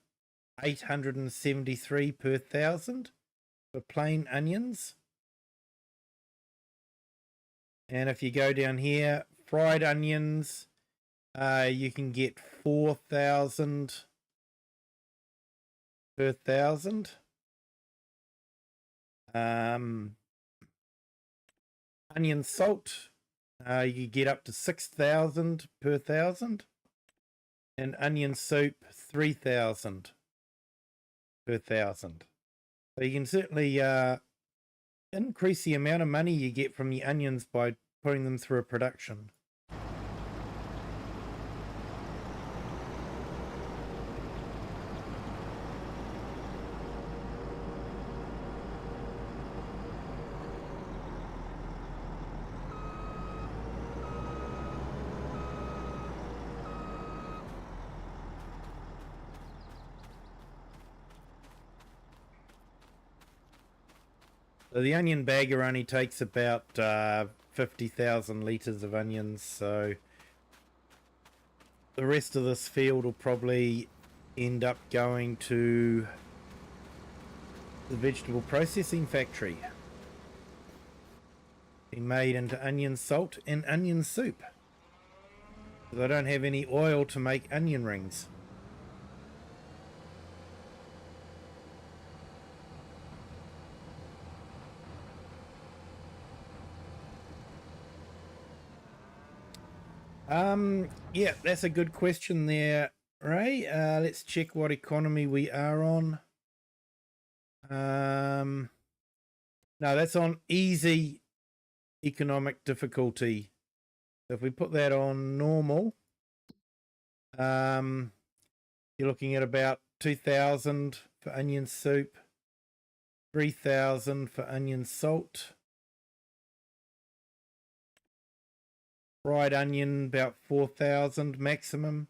873 per 1,000 for plain onions. And if you go down here, fried onions, you can get 4,000 per 1,000. Onion salt, you get up to 6,000 per 1,000. And onion soup, 3,000 per 1,000. So you can certainly increase the amount of money you get from the onions by putting them through a production. So the onion bagger only takes about 50,000 litres of onions, so the rest of this field will probably end up going to the vegetable processing factory, being made into onion salt and onion soup, because I don't have any oil to make onion rings. Yeah, that's a good question there, Ray. Let's check what economy we are on. No, that's on easy economic difficulty. So if we put that on normal, you're looking at about 2,000 for onion soup, 3,000 for onion salt. Fried onion, about 4,000 maximum.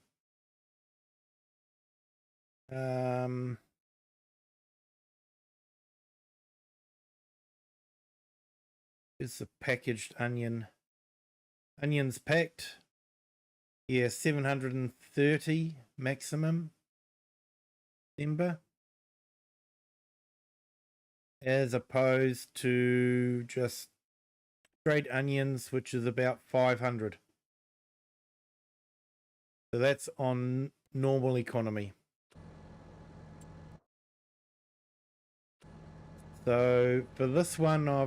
Is the packaged onion. Onions packed. Yeah, 730 maximum. Timber. As opposed to just straight onions, which is about 500. So that's on normal economy. So for this one, I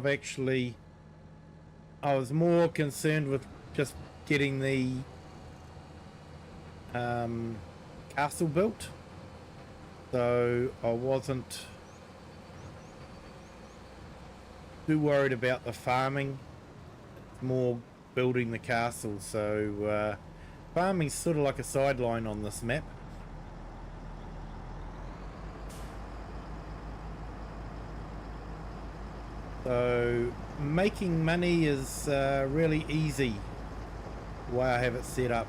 was more concerned with just getting the castle built. So I wasn't too worried about the farming. It's more building the castle. So farming's sort of like a sideline on this map. So making money is really easy the way I have it set up.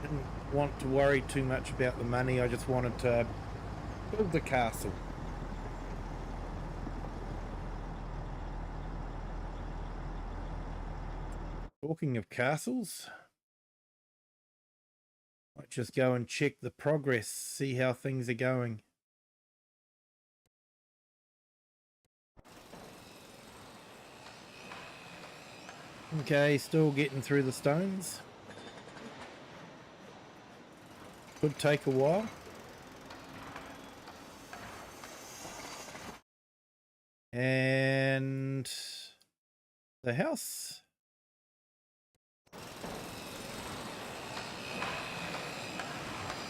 Didn't want to worry too much about the money, I just wanted to build the castle. Talking of castles, might just go and check the progress, see how things are going. Okay, still getting through the stones. Could take a while. And the house.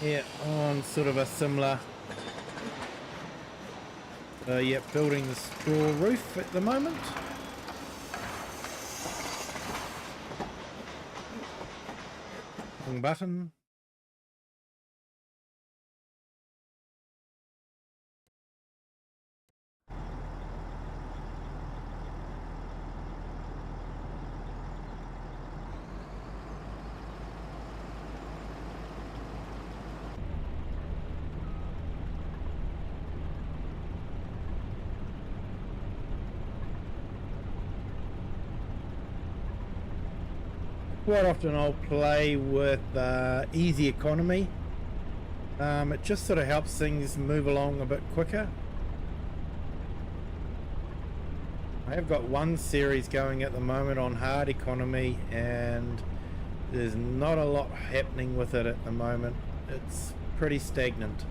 Yeah, on sort of a similar. Yeah, building the straw roof at the moment. Wrong button. Quite often I'll play with easy economy. It just sort of helps things move along a bit quicker. I have got one series going at the moment on hard economy, and there's not a lot happening with it at the moment. It's pretty stagnant.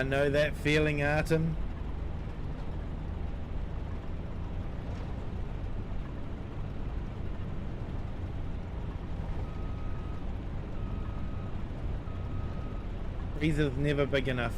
Know that feeling, Artem? Freezer's never big enough.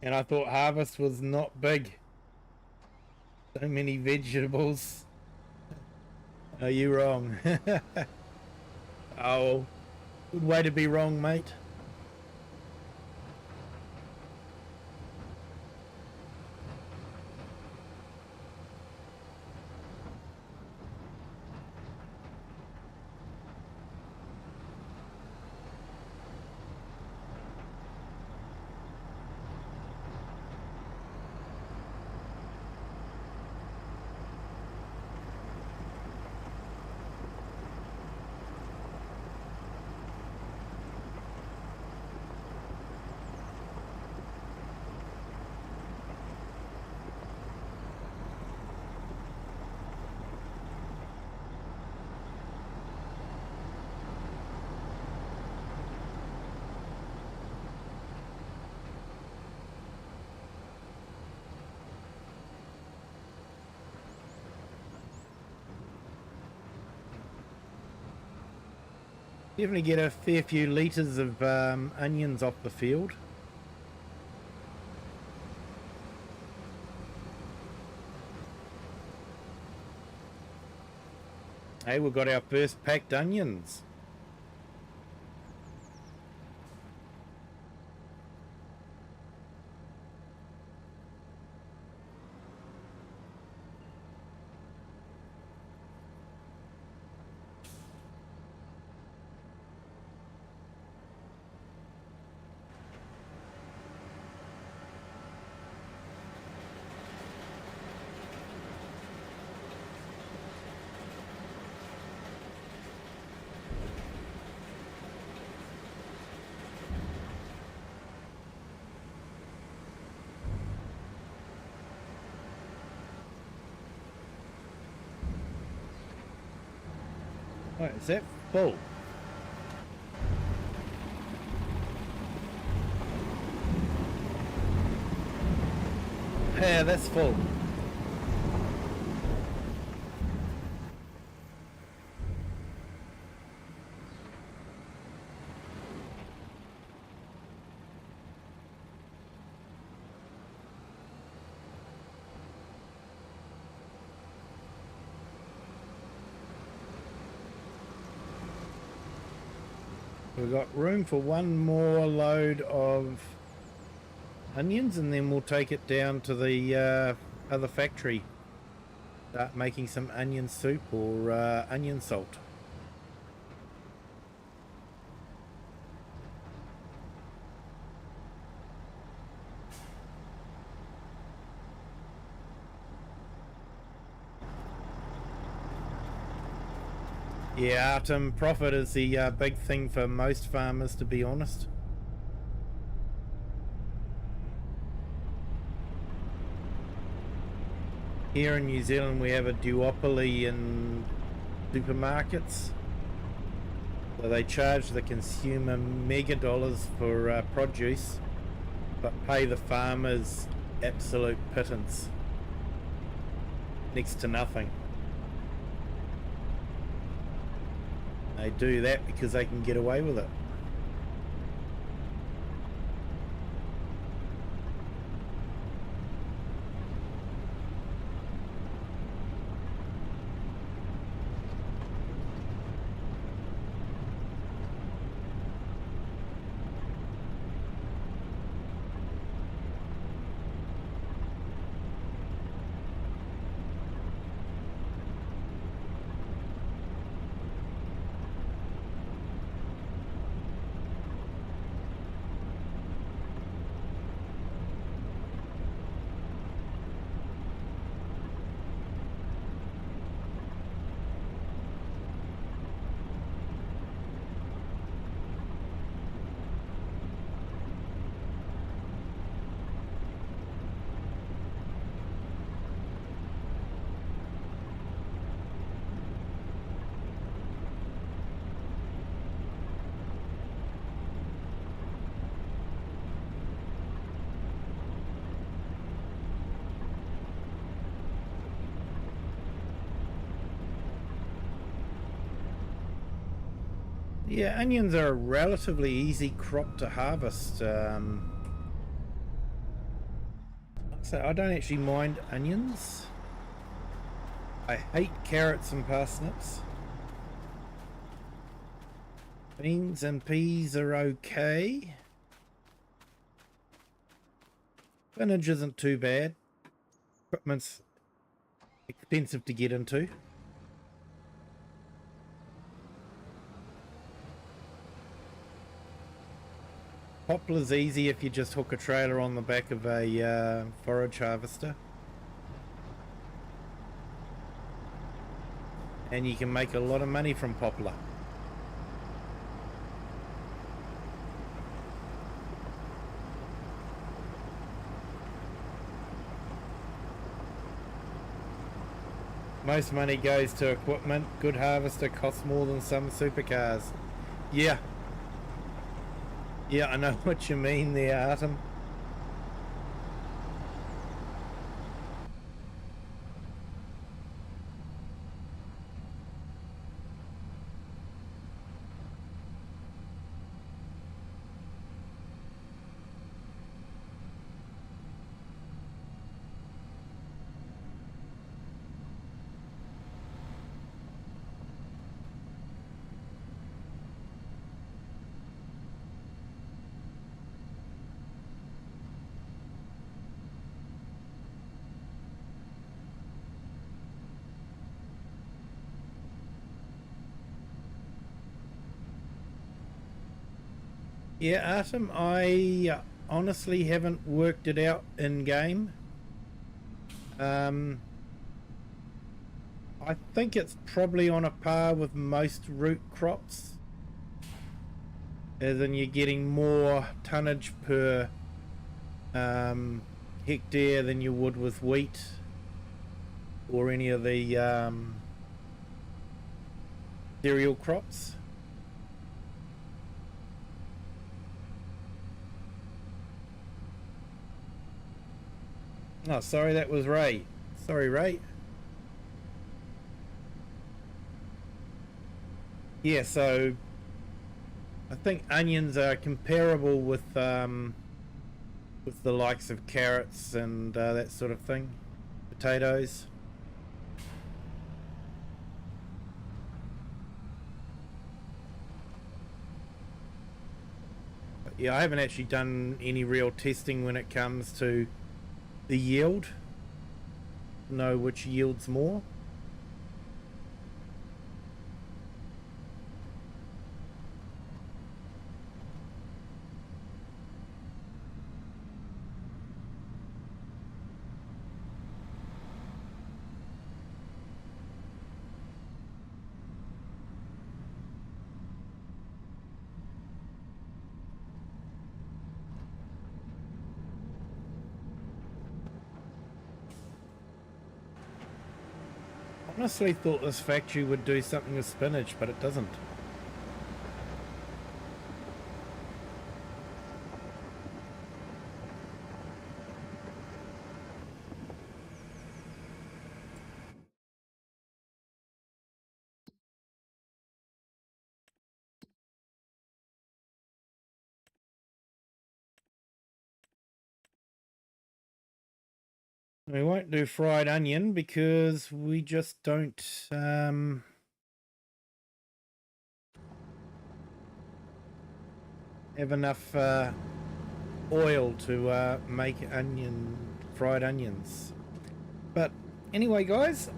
And I thought harvest was not big. So many vegetables. Are you wrong? Oh, good way to be wrong, mate. Definitely get a fair few litres of onions off the field. Hey, we've got our first packed onions. Right, is that full? Yeah, that's full. We've got room for one more load of onions, and then we'll take it down to the other factory. Start making some onion soup or onion salt. Yeah, Artem, profit is the big thing for most farmers, to be honest. Here in New Zealand we have a duopoly in supermarkets. So they charge the consumer mega dollars for produce, but pay the farmers absolute pittance. Next to nothing. They do that because they can get away with it. Yeah, onions are a relatively easy crop to harvest. So I don't actually mind onions. I hate carrots and parsnips. Beans and peas are okay. Spinach isn't too bad. Equipment's expensive to get into. Poplar's easy if you just hook a trailer on the back of a forage harvester. And you can make a lot of money from poplar. Most money goes to equipment. Good harvester costs more than some supercars. Yeah. Yeah, I know what you mean there, Artem. Yeah, Artem, I honestly haven't worked it out in game. I think it's probably on a par with most root crops, as in you're getting more tonnage per hectare than you would with wheat or any of the cereal crops. Oh, sorry, that was Ray. Sorry, Ray. Yeah, so I think onions are comparable with the likes of carrots and that sort of thing. Potatoes. But yeah, I haven't actually done any real testing when it comes to the yield. Know which yields more. Honestly thought this factory would do something with spinach, but it doesn't. We won't do fried onion because we just don't have enough oil to make fried onions. But anyway, guys,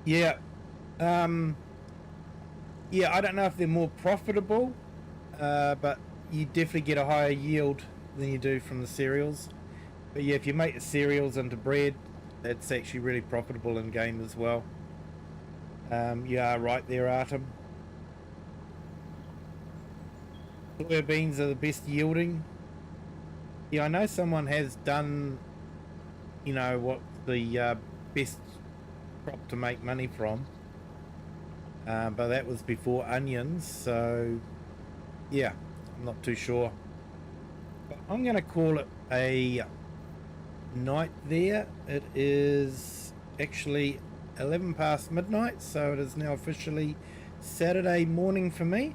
yeah, yeah, I don't know if they're more profitable, but you definitely get a higher yield than you do from the cereals. But yeah, if you make the cereals into bread, that's actually really profitable in game as well. You are right there, Artem. Soybeans are the best yielding. Yeah, I know someone has done, you know, what the best crop to make money from, but that was before onions, so yeah, I'm not too sure. But I'm going to call it a night there. It is actually 11 past midnight, so it is now officially Saturday morning for me.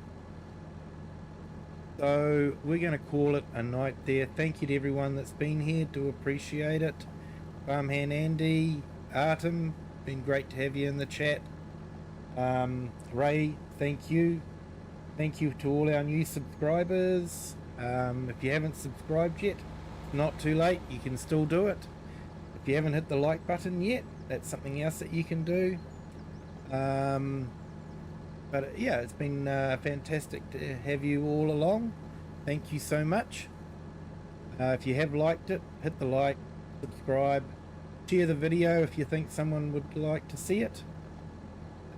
So we're going to call it a night there. Thank you to everyone that's been here. Do appreciate it. Farmhand Andy, Artem, been great to have you in the chat. Ray, thank you. Thank you to all our new subscribers. If you haven't subscribed yet, not too late, you can still do it. If you haven't hit the like button yet, that's something else that you can do. But yeah, it's been fantastic to have you all along. Thank you so much. If you have liked it, hit the like, subscribe, share the video if you think someone would like to see it.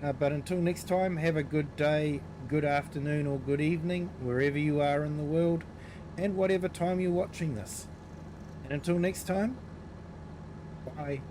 But until next time, have a good day, good afternoon or good evening, wherever you are in the world, and whatever time you're watching this. And until next time, bye.